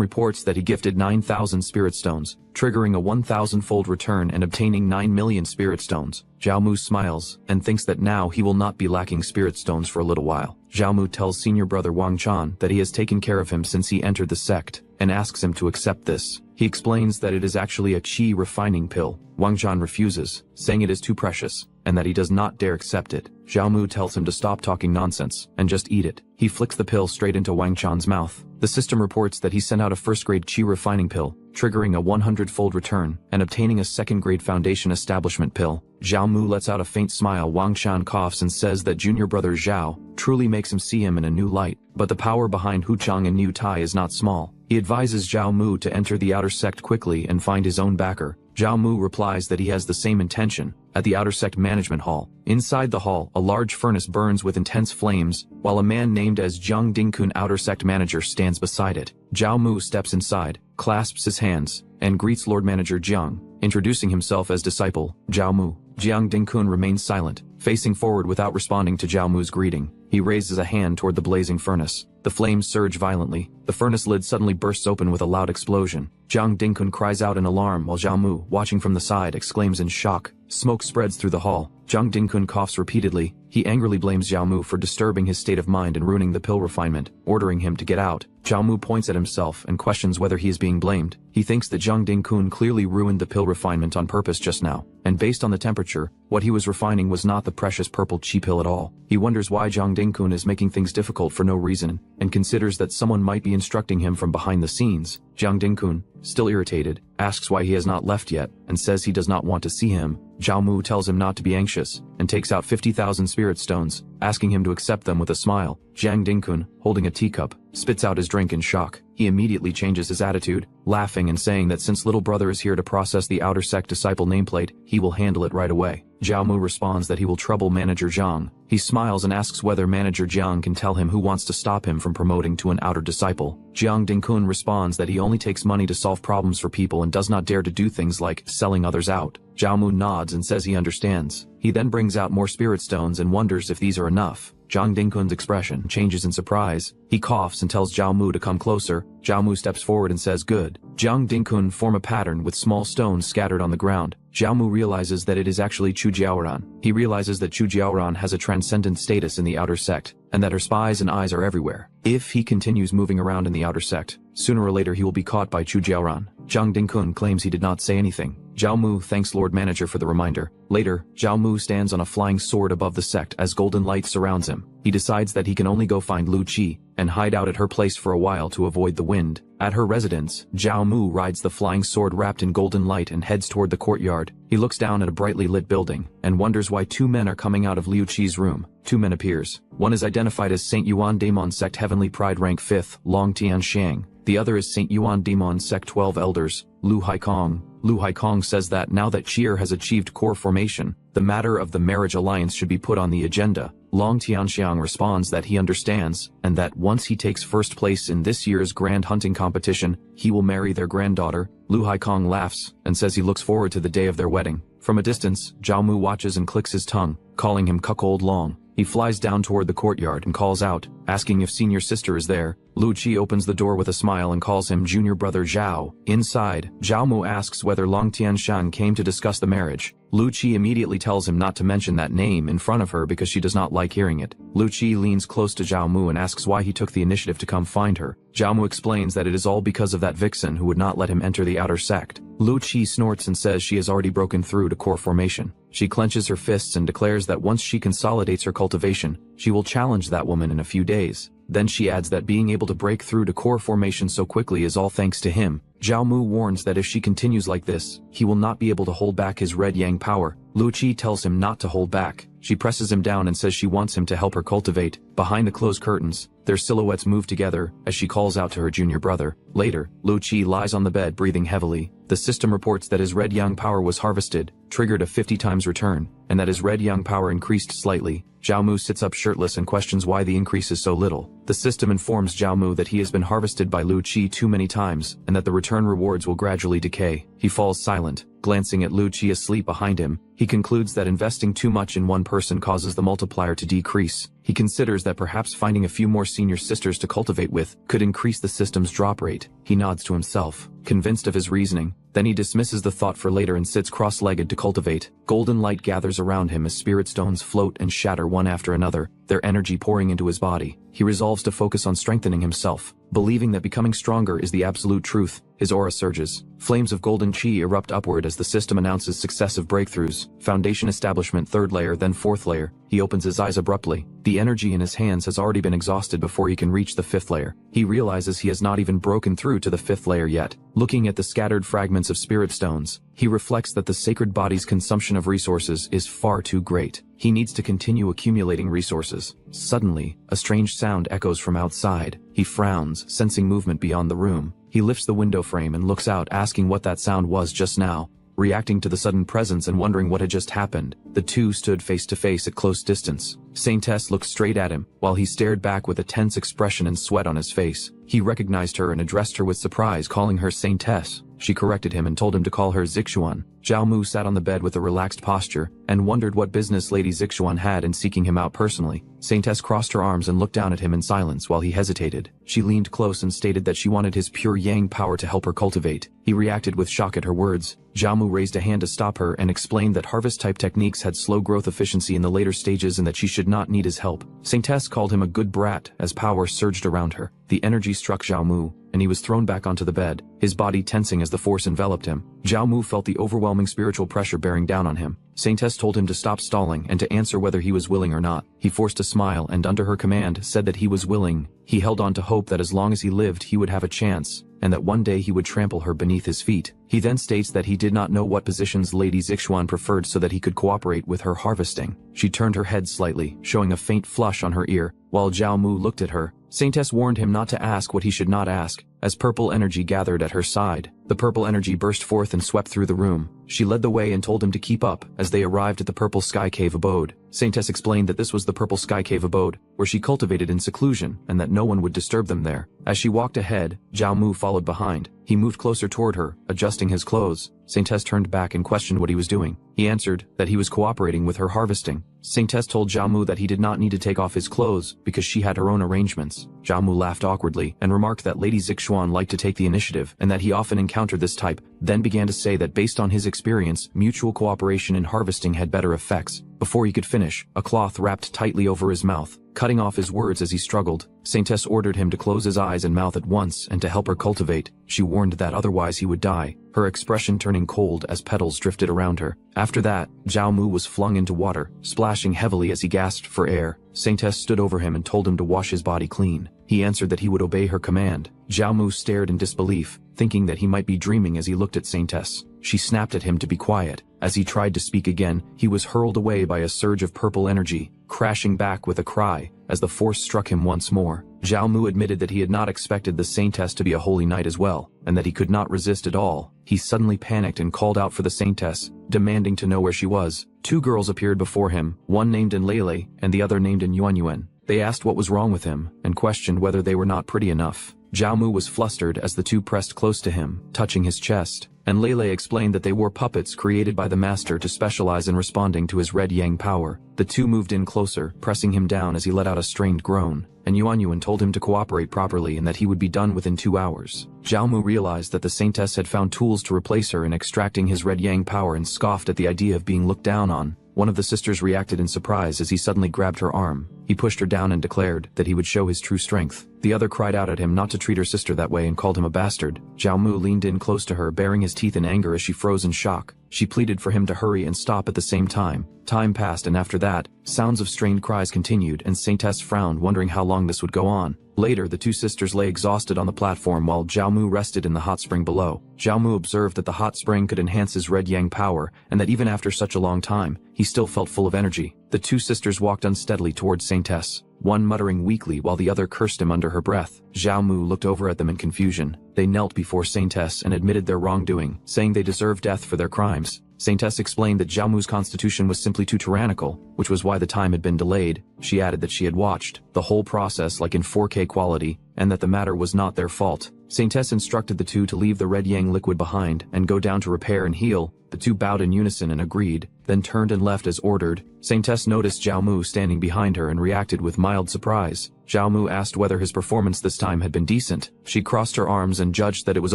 reports that he gifted 9,000 spirit stones, triggering a 1,000-fold return and obtaining 9 million spirit stones. Zhao Mu smiles and thinks that now he will not be lacking spirit stones for a little while. Zhao Mu tells senior brother Wang Chan that he has taken care of him since he entered the sect, and asks him to accept this. He explains that it is actually a chi refining pill. Wang Chan refuses, saying it is too precious, and that he does not dare accept it. Zhao Mu tells him to stop talking nonsense, and just eat it. He flicks the pill straight into Wang Chan's mouth. The system reports that he sent out a first-grade chi refining pill, triggering a 100-fold return, and obtaining a second-grade foundation establishment pill. Zhao Mu lets out a faint smile. Wang Shan coughs and says that junior brother Zhao truly makes him see him in a new light. But the power behind Hu Chang and Niu Tai is not small. He advises Zhao Mu to enter the outer sect quickly and find his own backer. Zhao Mu replies that he has the same intention. At the outer sect management hall. Inside the hall, a large furnace burns with intense flames, while a man named as Jiang Dingkun, outer sect manager, stands beside it. Zhao Mu steps inside, clasps his hands, and greets Lord Manager Jiang, introducing himself as disciple, Zhao Mu. Jiang Dingkun remains silent, facing forward without responding to Zhao Mu's greeting. He raises a hand toward the blazing furnace. The flames surge violently. The furnace lid suddenly bursts open with a loud explosion. Jiang Dingkun cries out in alarm while Zhao Mu, watching from the side, exclaims in shock. Smoke spreads through the hall. Jiang Dingkun coughs repeatedly. He angrily blames Zhao Mu for disturbing his state of mind and ruining the pill refinement, ordering him to get out. Zhao Mu points at himself and questions whether he is being blamed. He thinks that Jiang Dingkun clearly ruined the pill refinement on purpose just now, and based on the temperature, what he was refining was not the precious purple chi pill at all. He wonders why Jiang Dingkun is making things difficult for no reason, and considers that someone might be instructing him from behind the scenes. Jiang Dingkun, still irritated, asks why he has not left yet, and says he does not want to see him. Zhao Mu tells him not to be anxious, and takes out 50,000 spirit stones, asking him to accept them with a smile. Jiang Dingkun, holding a teacup, spits out his drink in shock. He immediately changes his attitude, laughing and saying that since little brother is here to process the outer sect disciple nameplate, he will handle it right away. Zhao Mu responds that he will trouble Manager Jiang. He smiles and asks whether Manager Jiang can tell him who wants to stop him from promoting to an outer disciple. Jiang Dingkun responds that he only takes money to solve problems for people and does not dare to do things like selling others out. Zhao Mu nods and says he understands. He then brings out more spirit stones and wonders if these are enough. Jiang Dingkun's expression changes in surprise. He coughs and tells Zhao Mu to come closer. Zhao Mu steps forward and says good. Jiang Dingkun form a pattern with small stones scattered on the ground. Zhao Mu realizes that it is actually Chu Jiaoran. He realizes that Chu Jiaoran has a transcendent status in the outer sect, and that her spies and eyes are everywhere. If he continues moving around in the outer sect, sooner or later he will be caught by Chu Jiaoran. Jiang Dingkun claims he did not say anything. Zhao Mu thanks Lord Manager for the reminder. Later, Zhao Mu stands on a flying sword above the sect as golden light surrounds him. He decides that he can only go find Lu Qi and hide out at her place for a while to avoid the wind. At her residence, Zhao Mu rides the flying sword wrapped in golden light and heads toward the courtyard. He looks down at a brightly lit building and wonders why two men are coming out of Liu Qi's room. Two men appears. One is identified as Saint Yuan Daemon Sect Heavenly Pride Rank 5th, Long Tian Xiang. The other is Saint Yuan Daemon Sect 12 Elders, Lu Haikong. Lu Haikong says that now that Chi'er has achieved core formation, the matter of the marriage alliance should be put on the agenda. Long Tianxiang responds that he understands, and that once he takes first place in this year's grand hunting competition, he will marry their granddaughter. Lu Haikong laughs, and says he looks forward to the day of their wedding. From a distance, Zhao Mu watches and clicks his tongue, calling him Cuckold Long. He flies down toward the courtyard and calls out, asking if senior sister is there. Lu Qi opens the door with a smile and calls him junior brother Zhao. Inside, Zhao Mu asks whether Long Tianshan came to discuss the marriage. Lu Qi immediately tells him not to mention that name in front of her because she does not like hearing it. Lu Qi leans close to Zhao Mu and asks why he took the initiative to come find her. Zhao Mu explains that it is all because of that vixen who would not let him enter the outer sect. Lu Qi snorts and says she has already broken through to core formation. She clenches her fists and declares that once she consolidates her cultivation, she will challenge that woman in a few days. Then she adds that being able to break through to core formation so quickly is all thanks to him. Zhao Mu warns that if she continues like this, he will not be able to hold back his red yang power. Lu Qi tells him not to hold back. She presses him down and says she wants him to help her cultivate. Behind the closed curtains, their silhouettes move together as she calls out to her junior brother. Later, Lu Qi lies on the bed breathing heavily. The system reports that his red yang power was harvested, triggered a 50 times return, and that his red yang power increased slightly. Zhao Mu sits up shirtless and questions why the increase is so little. The system informs Zhao Mu that he has been harvested by Lu Qi too many times, and that the return rewards will gradually decay. He falls silent, glancing at Lu Qi asleep behind him. He concludes that investing too much in one person causes the multiplier to decrease. He considers that perhaps finding a few more senior sisters to cultivate with could increase the system's drop rate. He nods to himself, convinced of his reasoning. Then he dismisses the thought for later and sits cross-legged to cultivate. Golden light gathers around him as spirit stones float and shatter one after another. their energy pouring into his body. He resolves to focus on strengthening himself. Believing that becoming stronger is the absolute truth, his aura surges. Flames of golden chi erupt upward as the system announces successive breakthroughs. Foundation establishment, 3rd layer, then 4th layer. He opens his eyes abruptly. The energy in his hands has already been exhausted before he can reach the 5th layer. He realizes he has not even broken through to the 5th layer yet. Looking at the scattered fragments of spirit stones, he reflects that the sacred body's consumption of resources is far too great. He needs to continue accumulating resources. Suddenly, a strange sound echoes from outside. He frowns, sensing movement beyond the room. He lifts the window frame and looks out, asking what that sound was just now. Reacting to the sudden presence and wondering what had just happened, the two stood face to face at close distance. Saintess looked straight at him, while he stared back with a tense expression and sweat on his face. He recognized her and addressed her with surprise, calling her Saintess. She corrected him and told him to call her Zixuan. Zhao Mu sat on the bed with a relaxed posture, and wondered what business Lady Zixuan had in seeking him out personally. Saintess crossed her arms and looked down at him in silence while he hesitated. She leaned close and stated that she wanted his pure yang power to help her cultivate. He reacted with shock at her words. Zhao Mu raised a hand to stop her and explained that harvest-type techniques had slow growth efficiency in the later stages and that she should not need his help. Saintess called him a good brat as power surged around her. The energy struck Zhao Mu, and he was thrown back onto the bed, his body tensing as the force enveloped him. Zhao Mu felt the overwhelming spiritual pressure bearing down on him. Saintess told him to stop stalling and to answer whether he was willing or not. He forced a smile and under her command said that he was willing. He held on to hope that as long as he lived he would have a chance, and that one day he would trample her beneath his feet. He then states that he did not know what positions Lady Zixuan preferred so that he could cooperate with her harvesting. She turned her head slightly, showing a faint flush on her ear, while Zhao Mu looked at her. Saintess warned him not to ask what he should not ask, as purple energy gathered at her side. The purple energy burst forth and swept through the room. She led the way and told him to keep up as they arrived at the Purple Sky Cave abode. Saintess explained that this was the Purple Sky Cave abode, where she cultivated in seclusion and that no one would disturb them there. As she walked ahead, Zhao Mu followed behind. He moved closer toward her, adjusting his clothes. Saintess turned back and questioned what he was doing. He answered that he was cooperating with her harvesting. Saintess told Zhao Mu that he did not need to take off his clothes because she had her own arrangements. Zhao Mu laughed awkwardly and remarked that Lady Zixuan liked to take the initiative and that he often encountered this type, then began to say that based on his experience, mutual cooperation in harvesting had better effects. Before he could finish, a cloth wrapped tightly over his mouth, cutting off his words as he struggled. Saintess ordered him to close his eyes and mouth at once and to help her cultivate. She warned that otherwise he would die, her expression turning cold as petals drifted around her. After that, Zhao Mu was flung into water, splashing heavily as he gasped for air. Saintess stood over him and told him to wash his body clean. He answered that he would obey her command. Zhao Mu stared in disbelief, thinking that he might be dreaming as he looked at Saintess. She snapped at him to be quiet. As he tried to speak again, he was hurled away by a surge of purple energy, crashing back with a cry as the force struck him once more. Zhao Mu admitted that he had not expected the Saintess to be a holy knight as well, and that he could not resist at all. He suddenly panicked and called out for the Saintess, demanding to know where she was. Two girls appeared before him, one named Enlele and the other named Yuanyuan. They asked what was wrong with him, and questioned whether they were not pretty enough. Zhao Mu was flustered as the two pressed close to him, touching his chest, and Lele explained that they were puppets created by the master to specialize in responding to his red yang power. The two moved in closer, pressing him down as he let out a strained groan, and Yuanyuan told him to cooperate properly and that he would be done within 2 hours. Zhao Mu realized that the Saintess had found tools to replace her in extracting his red yang power and scoffed at the idea of being looked down on. One of the sisters reacted in surprise as he suddenly grabbed her arm. He pushed her down and declared that he would show his true strength. The other cried out at him not to treat her sister that way and called him a bastard. Zhao Mu leaned in close to her, baring his teeth in anger as she froze in shock. She pleaded for him to hurry and stop at the same time. Time passed, and after that, sounds of strained cries continued, and Saintess frowned, wondering how long this would go on. Later, the two sisters lay exhausted on the platform while Zhao Mu rested in the hot spring below. Zhao Mu observed that the hot spring could enhance his red yang power, and that even after such a long time, he still felt full of energy. The two sisters walked unsteadily towards Saintess, one muttering weakly while the other cursed him under her breath. Zhao Mu looked over at them in confusion. They knelt before Saintess and admitted their wrongdoing, saying they deserved death for their crimes. Saintess explained that Zhao Mu's constitution was simply too tyrannical, which was why the time had been delayed. She added that she had watched the whole process like in 4K quality, and that the matter was not their fault. Saintess instructed the two to leave the red yang liquid behind and go down to repair and heal. The two bowed in unison and agreed. then turned and left as ordered. Saintess noticed Zhao Mu standing behind her and reacted with mild surprise. Zhao Mu asked whether his performance this time had been decent. She crossed her arms and judged that it was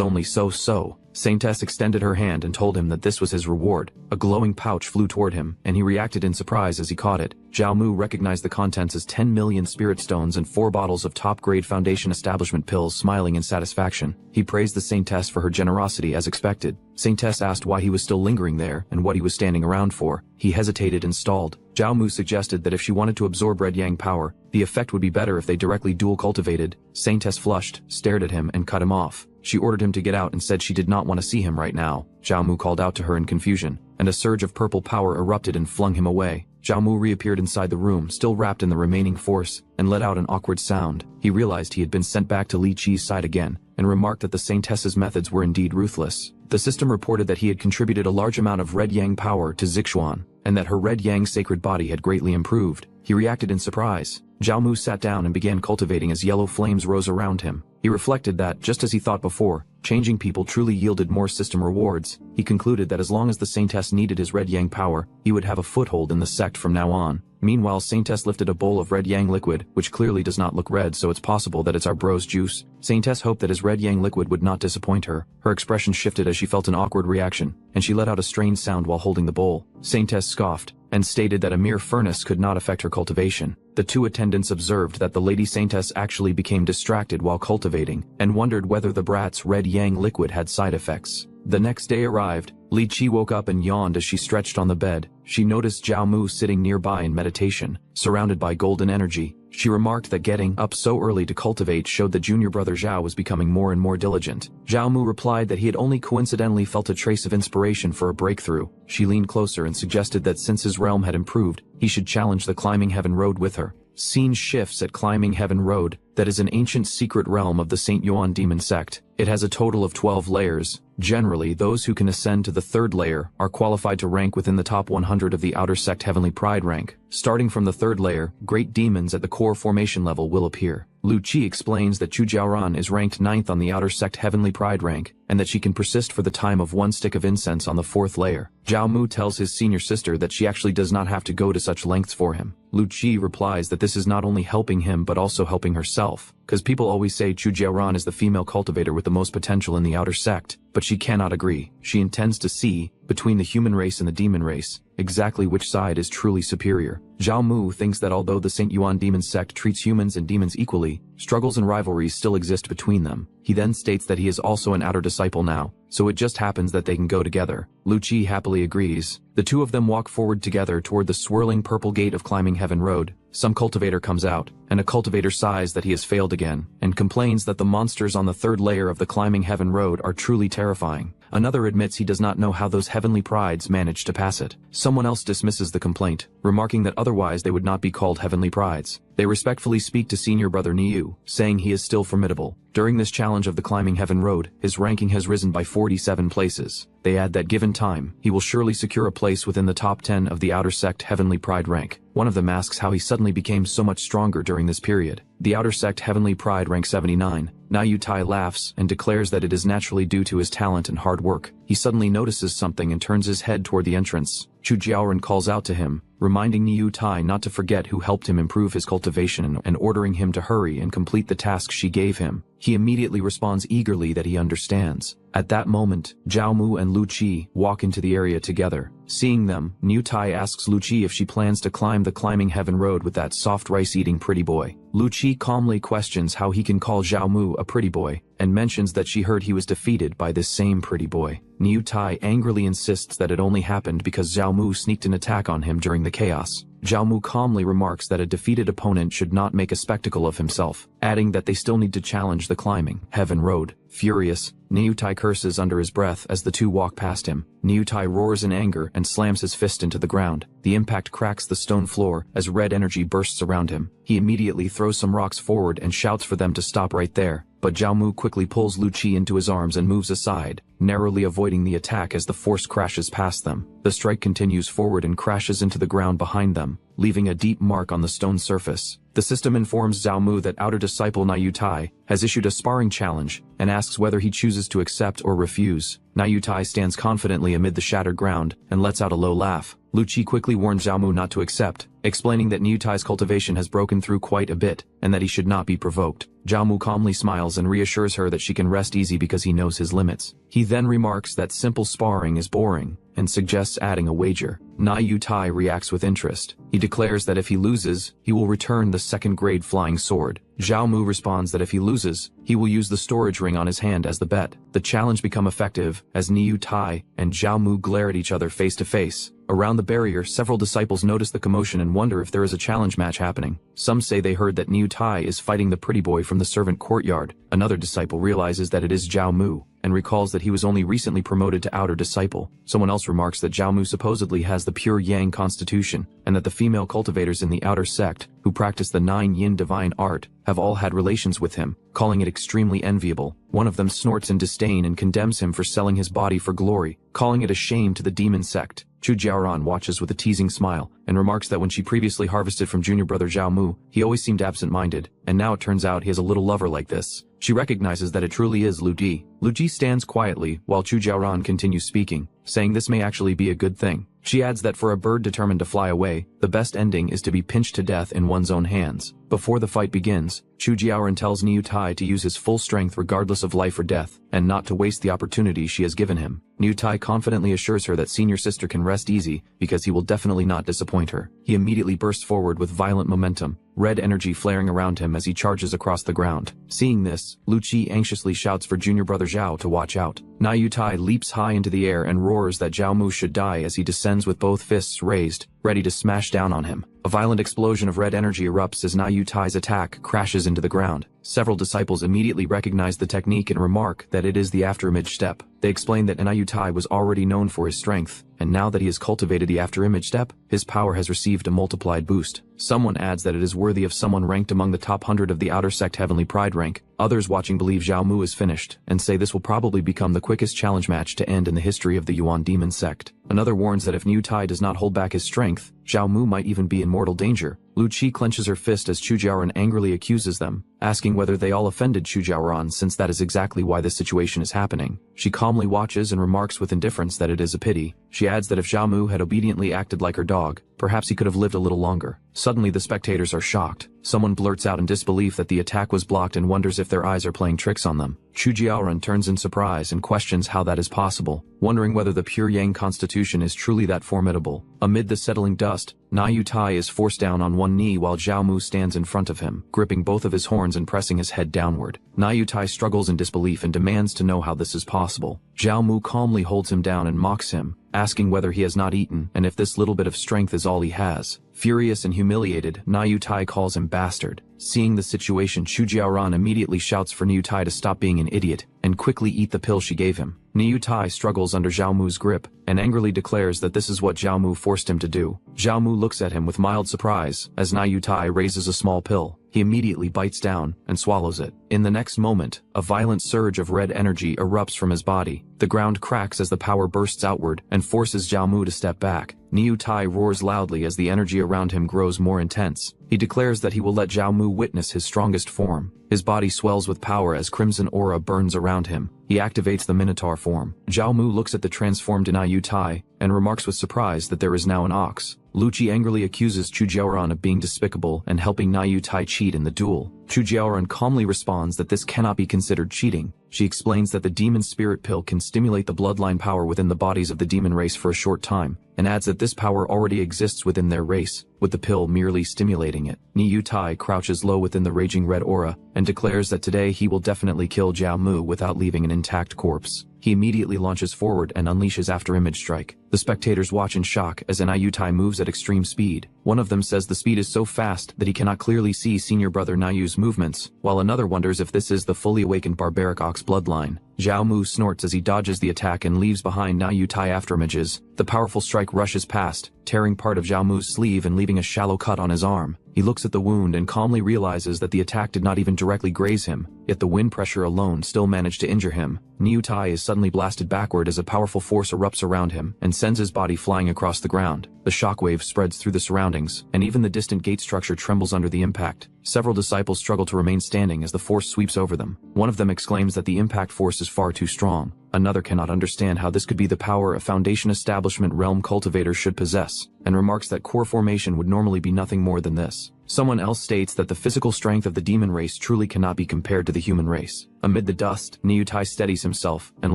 only so-so. Saintess extended her hand and told him that this was his reward. A glowing pouch flew toward him, and he reacted in surprise as he caught it. Zhao Mu recognized the contents as 10 million spirit stones and 4 bottles of top-grade Foundation Establishment pills, smiling in satisfaction. He praised the Saintess for her generosity as expected. Saintess asked why he was still lingering there and what he was standing around for. He hesitated and stalled. Zhao Mu suggested that if she wanted to absorb Red Yang power, the effect would be better if they directly dual cultivated. Saintess flushed, stared at him, and cut him off. She ordered him to get out and said she did not want to see him right now. Zhao Mu called out to her in confusion, and a surge of purple power erupted and flung him away. Zhao Mu reappeared inside the room, still wrapped in the remaining force, and let out an awkward sound. He realized he had been sent back to Li Qi's side again, and remarked that the Saintess's methods were indeed ruthless. The system reported that he had contributed a large amount of Red Yang power to Zixuan, and that her Red Yang sacred body had greatly improved. He reacted in surprise. Zhao Mu sat down and began cultivating as yellow flames rose around him. He reflected that, just as he thought before, changing people truly yielded more system rewards. He concluded that as long as the Saintess needed his Red Yang power, he would have a foothold in the sect from now on. Meanwhile, Saintess lifted a bowl of Red Yang liquid, which clearly does not look red, so it's possible that it's our bro's juice. Saintess hoped that his Red Yang liquid would not disappoint her. Her expression shifted as she felt an awkward reaction, and she let out a strange sound while holding the bowl. Saintess scoffed, and stated that a mere furnace could not affect her cultivation. The 2 attendants observed that the Lady Saintess actually became distracted while cultivating, and wondered whether the brat's Red Yang liquid had side effects. The next day arrived. Li Qi woke up and yawned as she stretched on the bed. She noticed Zhao Mu sitting nearby in meditation, surrounded by golden energy. She remarked that getting up so early to cultivate showed that junior brother Zhao was becoming more and more diligent. Zhao Mu replied that he had only coincidentally felt a trace of inspiration for a breakthrough. She leaned closer and suggested that since his realm had improved, he should challenge the Climbing Heaven Road with her. Scene shifts at Climbing Heaven Road. That is an ancient secret realm of the St. Yuan demon sect. It has a total of 12 layers. Generally, those who can ascend to the 3rd layer are qualified to rank within the top 100 of the outer sect Heavenly Pride rank. Starting from the 3rd layer, great demons at the core formation level will appear. Lu Qi explains that Chu Jiaoran is ranked 9th on the outer sect Heavenly Pride rank, and that she can persist for the time of 1 stick of incense on the 4th layer. Zhao Mu tells his senior sister that she actually does not have to go to such lengths for him. Lu Qi replies that this is not only helping him but also helping herself, cause people always say Chu Jiaoran is the female cultivator with the most potential in the outer sect, but she cannot agree. She intends to see, between the human race and the demon race, exactly which side is truly superior. Zhao Mu thinks that although the St. Yuan demon sect treats humans and demons equally, struggles and rivalries still exist between them. He then states that he is also an outer disciple now, so it just happens that they can go together. Lu Qi happily agrees. The 2 of them walk forward together toward the swirling purple gate of Climbing Heaven Road. Some cultivator comes out, and a cultivator sighs that he has failed again, and complains that the monsters on the 3rd layer of the Climbing Heaven Road are truly terrifying. Another admits he does not know how those heavenly prides managed to pass it. Someone else dismisses the complaint, remarking that otherwise they would not be called heavenly prides. They respectfully speak to senior brother Niu, saying he is still formidable. During this challenge of the Climbing Heaven Road, his ranking has risen by 47 places. They add that given time, he will surely secure a place within the top 10 of the outer sect Heavenly Pride rank. One of them asks how he suddenly became so much stronger during this period. The outer sect Heavenly Pride rank 79. Na Yu Tai laughs and declares that it is naturally due to his talent and hard work. He suddenly notices something and turns his head toward the entrance. Chu Jiaoran calls out to him, reminding Niu Tai not to forget who helped him improve his cultivation and ordering him to hurry and complete the task she gave him. He immediately responds eagerly that he understands. At that moment, Zhao Mu and Lu Qi walk into the area together. Seeing them, Niu Tai asks Lu Qi if she plans to climb the Climbing Heaven Road with that soft rice-eating pretty boy. Lu Qi calmly questions how he can call Zhao Mu a pretty boy, and mentions that she heard he was defeated by this same pretty boy. Niu Tai angrily insists that it only happened because Zhao Mu sneaked an attack on him during the chaos. Zhao Mu calmly remarks that a defeated opponent should not make a spectacle of himself, adding that they still need to challenge the Climbing Heaven Road. Furious, Niu Tai curses under his breath as the 2 walk past him. Niu Tai roars in anger and slams his fist into the ground. The impact cracks the stone floor as red energy bursts around him. He immediately throws some rocks forward and shouts for them to stop right there, but Zhao Mu quickly pulls Lu Qi into his arms and moves aside. narrowly avoiding the attack as the force crashes past them. The strike continues forward and crashes into the ground behind them, leaving a deep mark on the stone surface. The system informs Zhao Mu that outer disciple Na Yutai has issued a sparring challenge and asks whether he chooses to accept or refuse. Na Yutai stands confidently amid the shattered ground and lets out a low laugh. Lu Qi quickly warns Zhao Mu not to accept, explaining that Niutai's cultivation has broken through quite a bit and that he should not be provoked. Zhao Mu calmly smiles and reassures her that she can rest easy because he knows his limits. He then remarks that simple sparring is boring and suggests adding a wager. Na Yutai reacts with interest. He declares that if he loses, he will return the second-grade flying sword. Zhao Mu responds that if he loses, he will use the storage ring on his hand as the bet. The challenge becomes effective as Niu Tai and Zhao Mu glare at each other face to face. Around the barrier, several disciples notice the commotion and wonder if there is a challenge match happening. Some say they heard that Niu Tai is fighting the pretty boy from the servant courtyard. Another disciple realizes that it is Zhao Mu and recalls that he was only recently promoted to outer disciple. Someone else remarks that Zhao Mu supposedly has the pure yang constitution and that the female cultivators in the outer sect, who practice the 9 yin divine art, have all had relations with him, calling it extremely enviable. One of them snorts in disdain and condemns him for selling his body for glory, calling it a shame to the demon sect. Chu Jiaoran watches with a teasing smile and remarks that when she previously harvested from junior brother Zhao Mu, he always seemed absent-minded, and now it turns out he has a little lover like this. She recognizes that it truly is Lu Ji. Lu Ji stands quietly while Chu Jiaoran continues speaking, saying this may actually be a good thing. She adds that for a bird determined to fly away, the best ending is to be pinched to death in one's own hands. Before the fight begins, Chu Jiaoran tells Niu Tai to use his full strength regardless of life or death, and not to waste the opportunity she has given him. Niu Tai confidently assures her that senior sister can rest easy because he will definitely not disappoint her. He immediately bursts forward with violent momentum, red energy flaring around him as he charges across the ground. Seeing this, Lu Qi anxiously shouts for junior brother Zhao to watch out. Na Yutai leaps high into the air and roars that Zhao Mu should die as he descends with both fists raised, ready to smash down on him. A violent explosion of red energy erupts as Na Yutai's attack crashes into the ground. Several disciples immediately recognize the technique and remark that it is the afterimage step. They explain that Na Yutai was already known for his strength, and now that he has cultivated the afterimage step, his power has received a multiplied boost. Someone adds that it is worthy of someone ranked among the top 100 of the outer sect heavenly pride rank. Others watching believe Zhao Mu is finished, and say this will probably become the quickest challenge match to end in the history of the Yuan demon sect. Another warns that if Niu Tai does not hold back his strength, Zhao Mu might even be in mortal danger. Lu Qi clenches her fist as Chu Jiaoran angrily accuses them, asking whether they all offended Chu Jiaoran since that is exactly why this situation is happening. She calmly watches and remarks with indifference that it is a pity. She adds that if Zhao Mu had obediently acted like her dog, perhaps he could have lived a little longer. Suddenly the spectators are shocked. Someone blurts out in disbelief that the attack was blocked and wonders if their eyes are playing tricks on them. Chu Jiaoran turns in surprise and questions how that is possible, wondering whether the pure yang constitution is truly that formidable. Amid the settling dust, Na Yutai is forced down on one knee while Zhao Mu stands in front of him, gripping both of his horns and pressing his head downward. Na Yutai struggles in disbelief and demands to know how this is possible. Zhao Mu calmly holds him down and mocks him, asking whether he has not eaten and if this little bit of strength is all he has. Furious and humiliated, Na Yutai calls him bastard. Seeing the situation, Chu Jiaoran immediately shouts for Niu Tai to stop being an idiot and quickly eat the pill she gave him. Niu Tai struggles under Zhao Mu's grip and angrily declares that this is what Zhao Mu forced him to do. Zhao Mu looks at him with mild surprise as Na Yutai raises a small pill. He immediately bites down and swallows it. In the next moment, a violent surge of red energy erupts from his body. The ground cracks as the power bursts outward and forces Zhao Mu to step back. Niu Tai roars loudly as the energy around him grows more intense. He declares that he will let Zhao Mu witness his strongest form. His body swells with power as crimson aura burns around him. He activates the Minotaur form. Zhao Mu looks at the transformed Na Yutai and remarks with surprise that there is now an ox. Lu Qi angrily accuses Chu Jiaoran of being despicable and helping Na Yutai cheat in the duel. Chu Jiaoran calmly responds that this cannot be considered cheating. She explains that the demon spirit pill can stimulate the bloodline power within the bodies of the demon race for a short time, and adds that this power already exists within their race, with the pill merely stimulating it. Ni Yutai crouches low within the raging red aura, and declares that today he will definitely kill Zhao Mu without leaving an intact corpse. He immediately launches forward and unleashes after-image strike. The spectators watch in shock as Na Yutai moves at extreme speed. One of them says the speed is so fast that he cannot clearly see senior brother Na Yu's movements, while another wonders if this is the fully awakened barbaric ox bloodline. Zhao Mu snorts as he dodges the attack and leaves behind Na Yutai afterimages. The powerful strike rushes past, tearing part of Zhao Mu's sleeve and leaving a shallow cut on his arm. He looks at the wound and calmly realizes that the attack did not even directly graze him, yet the wind pressure alone still managed to injure him. Niu Tai is suddenly suddenly blasted backward as a powerful force erupts around him and sends his body flying across the ground. The shockwave spreads through the surroundings, and even the distant gate structure trembles under the impact. Several disciples struggle to remain standing as the force sweeps over them. One of them exclaims that the impact force is far too strong. Another cannot understand how this could be the power a Foundation Establishment realm cultivator should possess, and remarks that core formation would normally be nothing more than this. Someone else states that the physical strength of the demon race truly cannot be compared to the human race. Amid the dust, Niutai steadies himself and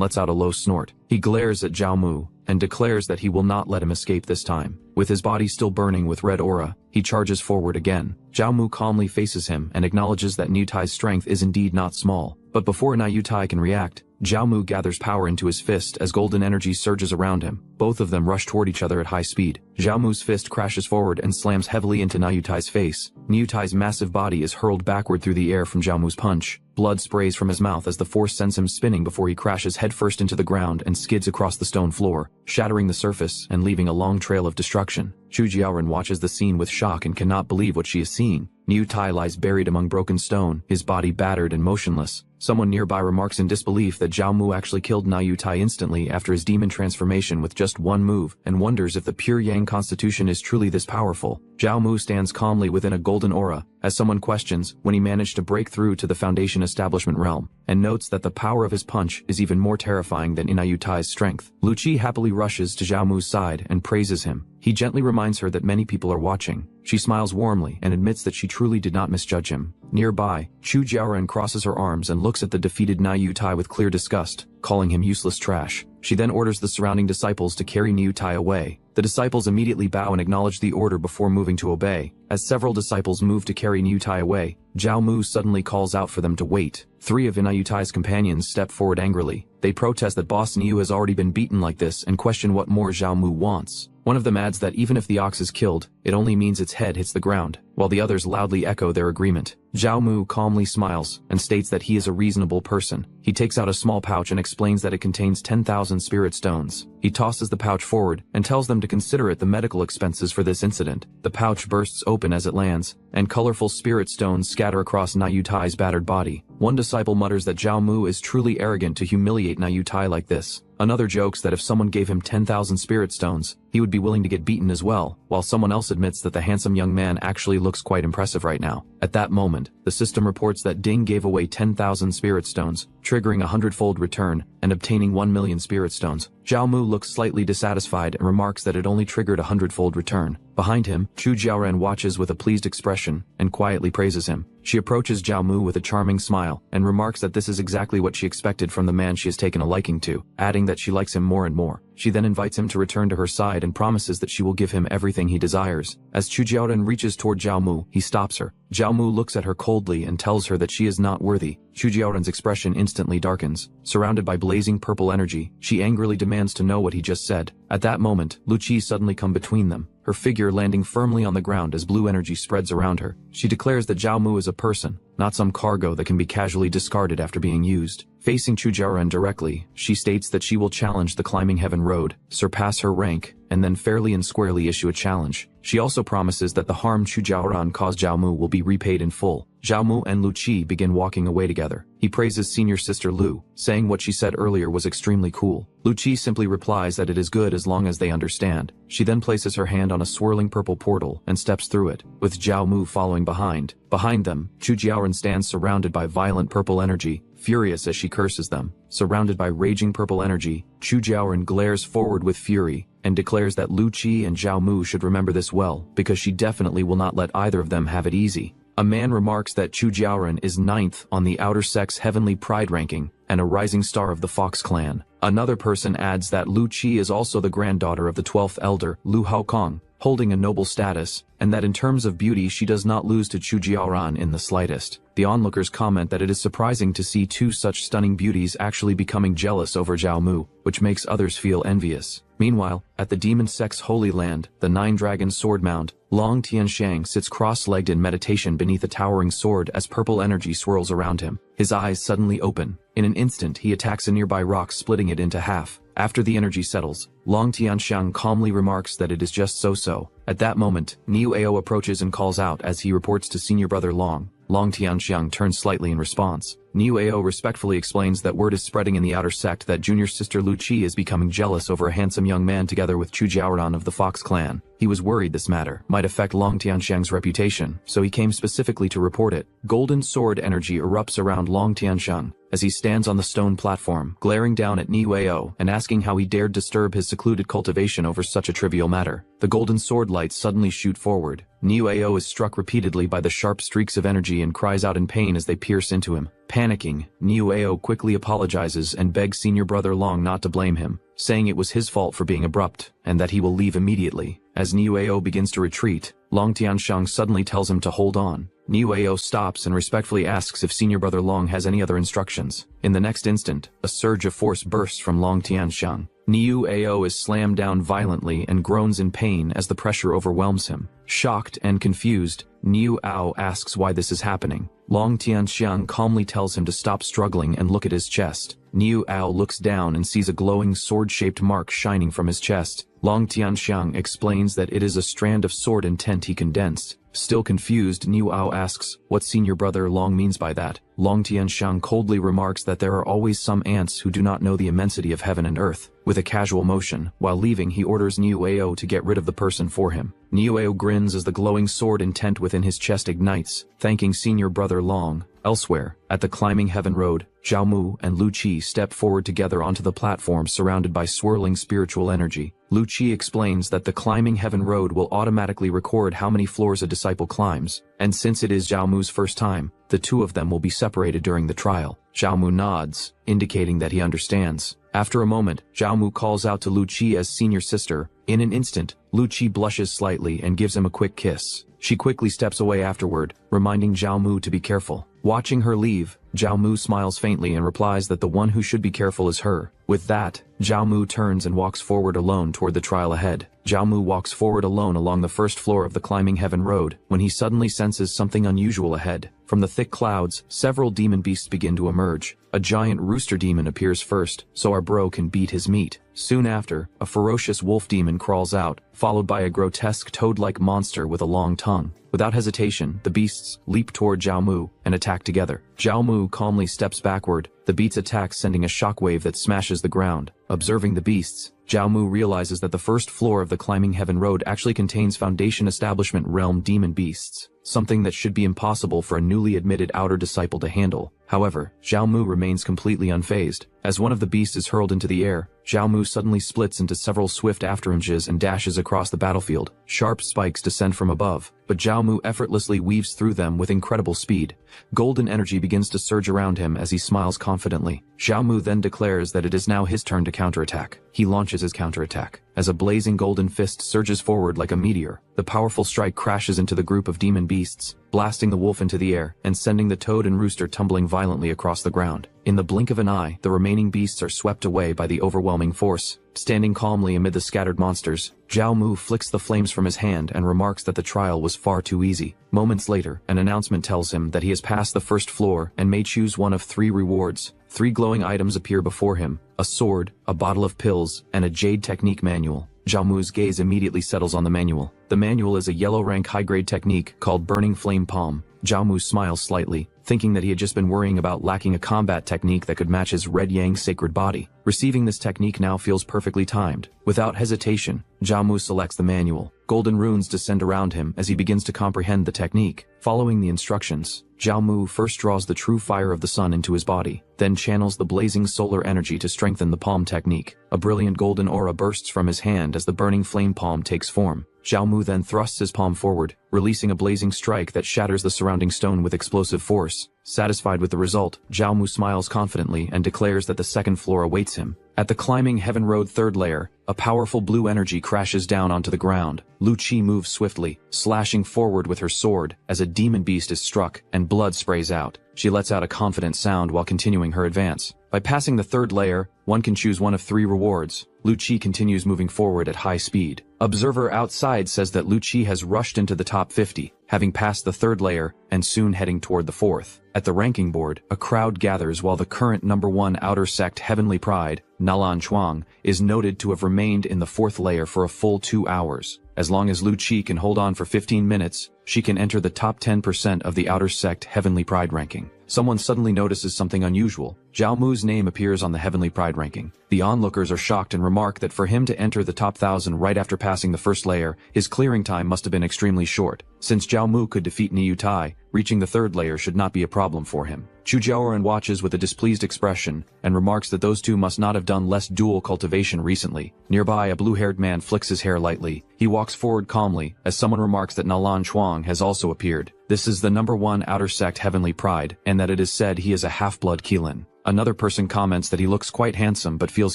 lets out a low snort. He glares at Zhao Mu and declares that he will not let him escape this time. With his body still burning with red aura, he charges forward again. Zhao Mu calmly faces him and acknowledges that Niutai's strength is indeed not small. But before Niutai can react, Zhao Mu gathers power into his fist as golden energy surges around him. Both of them rush toward each other at high speed. Zhao Mu's fist crashes forward and slams heavily into Niutai's face. Niutai's massive body is hurled backward through the air from Zhao Mu's punch. Blood sprays from his mouth as the force sends him spinning before he crashes headfirst into the ground and skids across the stone floor, shattering the surface and leaving a long trail of destruction. Chu Jiaoren watches the scene with shock and cannot believe what she is seeing. Niutai lies buried among broken stone, his body battered and motionless. Someone nearby remarks in disbelief that Zhao Mu actually killed Niutai instantly after his demon transformation with just one move, and wonders if the pure Yang constitution is truly this powerful. Zhao Mu stands calmly within a golden aura, as someone questions when he managed to break through to the Foundation Establishment realm, and notes that the power of his punch is even more terrifying than Niutai's strength. Lu Qi happily rushes to Zhao Mu's side and praises him. He gently reminds her that many people are watching. She smiles warmly and admits that she truly did not misjudge him. Nearby, Chu Jiaoren crosses her arms and looks at the defeated Niutai with clear disgust, calling him useless trash. She then orders the surrounding disciples to carry Niutai away. The disciples immediately bow and acknowledge the order before moving to obey. As several disciples move to carry Niutai away, Zhao Mu suddenly calls out for them to wait. 3 of Niutai's companions step forward angrily. They protest that Boss Niu has already been beaten like this and question what more Zhao Mu wants. One of them adds that even if the ox is killed, it only means its head hits the ground, while the others loudly echo their agreement. Zhao Mu calmly smiles and states that he is a reasonable person. He takes out a small pouch and explains that it contains 10,000 spirit stones. He tosses the pouch forward and tells them to consider it the medical expenses for this incident. The pouch bursts open as it lands, and colorful spirit stones scatter across Niutai's battered body. One disciple mutters that Zhao Mu is truly arrogant to humiliate Niutai like this. Another jokes that if someone gave him 10,000 spirit stones, he would be willing to get beaten as well, while someone else admits that the handsome young man actually looks quite impressive right now. At that moment, the system reports that Ding gave away 10,000 spirit stones, triggering a 100-fold return and obtaining 1 million spirit stones. Zhao Mu looks slightly dissatisfied and remarks that it only triggered a 100-fold return. Behind him, Chu Jiaoren watches with a pleased expression and quietly praises him. She approaches Zhao Mu with a charming smile and remarks that this is exactly what she expected from the man she has taken a liking to, adding that she likes him more and more. She then invites him to return to her side and promises that she will give him everything he desires. As Chu Jiaoren reaches toward Zhao Mu, he stops her. Zhao Mu looks at her coldly and tells her that she is not worthy. Chu Jiaoren's expression instantly darkens. Surrounded by blazing purple energy, she angrily demands to know what he just said. At that moment, Lu Qi suddenly come between them, her figure landing firmly on the ground as blue energy spreads around her. She declares that Zhao Mu is a person, not some cargo that can be casually discarded after being used. Facing Chu Jiaoren directly, she states that she will challenge the Climbing Heaven Road, surpass her rank, and then fairly and squarely issue a challenge. She also promises that the harm Chu Jiaoren caused Zhao Mu will be repaid in full. Zhao Mu and Lu Qi begin walking away together. He praises senior sister Lu, saying what she said earlier was extremely cool. Lu Qi simply replies that it is good as long as they understand. She then places her hand on a swirling purple portal and steps through it, with Zhao Mu following behind. Behind them, Chu Jiaoren stands surrounded by violent purple energy, furious as she curses them. Surrounded by raging purple energy, Chu Jiaoren glares forward with fury and declares that Lu Qi and Zhao Mu should remember this well, because she definitely will not let either of them have it easy. A man remarks that Chu Jiaoren is 9th on the outer sex heavenly pride ranking and a rising star of the Fox clan. Another person adds that Lu Qi is also the granddaughter of the 12th elder, Lu Haokong, holding a noble status, and that in terms of beauty she does not lose to Chu Jiaoren in the slightest. The onlookers comment that it is surprising to see 2 such stunning beauties actually becoming jealous over Zhao Mu, which makes others feel envious. Meanwhile, at the demon sect's holy land, the 9-dragon sword mount, Long Tianshang sits cross-legged in meditation beneath a towering sword as purple energy swirls around him. His eyes suddenly open. In an instant he attacks a nearby rock, splitting it into half. After the energy settles, Long Tianshang calmly remarks that it is just so-so. At that moment, Niu Ao approaches and calls out as he reports to senior brother Long. Long Tianxiang turns slightly in response. Niueo respectfully explains that word is spreading in the outer sect that junior sister Lu Qi is becoming jealous over a handsome young man together with Chu Jiaoran of the Fox clan. He was worried this matter might affect Long Tianxiang's reputation, so he came specifically to report it. Golden sword energy erupts around Long Tianxiang as he stands on the stone platform, glaring down at Niueo and asking how he dared disturb his secluded cultivation over such a trivial matter. The golden sword lights suddenly shoot forward. Niueo is struck repeatedly by the sharp streaks of energy and cries out in pain as they pierce into him. Panicking, Niueo quickly apologizes and begs senior brother Long not to blame him, saying it was his fault for being abrupt, and that he will leave immediately. As Niueo begins to retreat, Long Tianxiang suddenly tells him to hold on. Niueo stops and respectfully asks if senior brother Long has any other instructions. In the next instant, a surge of force bursts from Long Tianxiang. Niueo is slammed down violently and groans in pain as the pressure overwhelms him. Shocked and confused, Niueo asks why this is happening. Long Tianxiang calmly tells him to stop struggling and look at his chest. Niueo looks down and sees a glowing sword-shaped mark shining from his chest. Long Tianxiang explains that it is a strand of sword intent he condensed. Still confused, Niueo asks what senior brother Long means by that. Long Tianxiang coldly remarks that there are always some ants who do not know the immensity of heaven and earth. With a casual motion, while leaving he orders Niueo to get rid of the person for him. Niueo grins as the glowing sword intent within his chest ignites, thanking senior brother Long. Elsewhere, at the climbing heaven road, Zhao Mu and Lu Qi step forward together onto the platform surrounded by swirling spiritual energy. Lu Qi explains that the climbing heaven road will automatically record how many floors a disciple climbs, and since it is Zhao Mu's first time, the two of them will be separated during the trial. Zhao Mu nods, indicating that he understands. After a moment, Zhao Mu calls out to Lu Qi as senior sister. In an instant, Lu Qi blushes slightly and gives him a quick kiss. She quickly steps away afterward, reminding Zhao Mu to be careful. Watching her leave, Zhao Mu smiles faintly and replies that the one who should be careful is her. With that, Zhao Mu turns and walks forward alone toward the trial ahead. Zhao Mu walks forward alone along the first floor of the climbing heaven road when he suddenly senses something unusual ahead. From the thick clouds, several demon beasts begin to emerge. A giant rooster demon appears first, so our bro can beat his meat. Soon after, a ferocious wolf demon crawls out, followed by a grotesque toad-like monster with a long tongue. Without hesitation, the beasts leap toward Zhao Mu and attack together. Zhao Mu calmly steps backward, the beats attack sending a shockwave that smashes the ground. Observing the beasts, Zhao Mu realizes that the first floor of the climbing heaven road actually contains Foundation Establishment realm demon beasts, something that should be impossible for a newly admitted outer disciple to handle. However, Zhao Mu remains completely unfazed. As one of the beasts is hurled into the air, Zhao Mu suddenly splits into several swift afterimages and dashes across the battlefield. Sharp spikes descend from above, but Zhao Mu effortlessly weaves through them with incredible speed. Golden energy begins to surge around him as he smiles confidently. Zhao Mu then declares that it is now his turn to counterattack. He launches his counterattack. As a blazing golden fist surges forward like a meteor, the powerful strike crashes into the group of demon beasts, blasting the wolf into the air and sending the toad and rooster tumbling violently across the ground. In the blink of an eye, the remaining beasts are swept away by the overwhelming force. Standing calmly amid the scattered monsters, Zhao Mu flicks the flames from his hand and remarks that the trial was far too easy. Moments later, an announcement tells him that he has passed the first floor and may choose one of 3 rewards. 3 glowing items appear before him: a sword, a bottle of pills, and a jade technique manual. Zhao Mu's gaze immediately settles on the manual. The manual is a yellow-rank high-grade technique called Burning Flame Palm. Zhao Mu smiles slightly, thinking that he had just been worrying about lacking a combat technique that could match his Red Yang sacred body. Receiving this technique now feels perfectly timed. Without hesitation, Zhao Mu selects the manual. Golden runes descend around him as he begins to comprehend the technique. Following the instructions, Zhao Mu first draws the true fire of the sun into his body, then channels the blazing solar energy to strengthen the palm technique. A brilliant golden aura bursts from his hand as the burning flame palm takes form. Zhao Mu then thrusts his palm forward, releasing a blazing strike that shatters the surrounding stone with explosive force. Satisfied with the result, Zhao Mu smiles confidently and declares that the second floor awaits him. At the climbing heaven road third layer, a powerful blue energy crashes down onto the ground. Lu Qi moves swiftly, slashing forward with her sword as a demon beast is struck and blood sprays out. She lets out a confident sound while continuing her advance. By passing the third layer, one can choose one of 3 rewards. Lu Qi continues moving forward at high speed. Observer outside says that Lu Qi has rushed into the top 50, having passed the third layer and soon heading toward the fourth. At the ranking board, a crowd gathers while the current number 1 outer sect Heavenly Pride, Nalan Chuang, is noted to have remained in the 4th layer for a full 2 hours. As long as Lu Qi can hold on for 15 minutes, she can enter the top 10% of the outer sect Heavenly Pride ranking. someone suddenly notices something unusual. Zhao Mu's name appears on the Heavenly Pride ranking. The onlookers are shocked and remark that for him to enter the top 1,000 right after passing the first layer, his clearing time must have been extremely short. Since Zhao Mu could defeat Niu Tai, reaching the third layer should not be a problem for him. Chu Jiaoran watches with a displeased expression and remarks that those two must not have done less dual cultivation recently. Nearby, a blue-haired man flicks his hair lightly. He walks forward calmly as someone remarks that Nalan Chuang has also appeared. This is the #1 outer sect Heavenly Pride, and that it is said he is a half-blood Qilin. Another person comments that he looks quite handsome but feels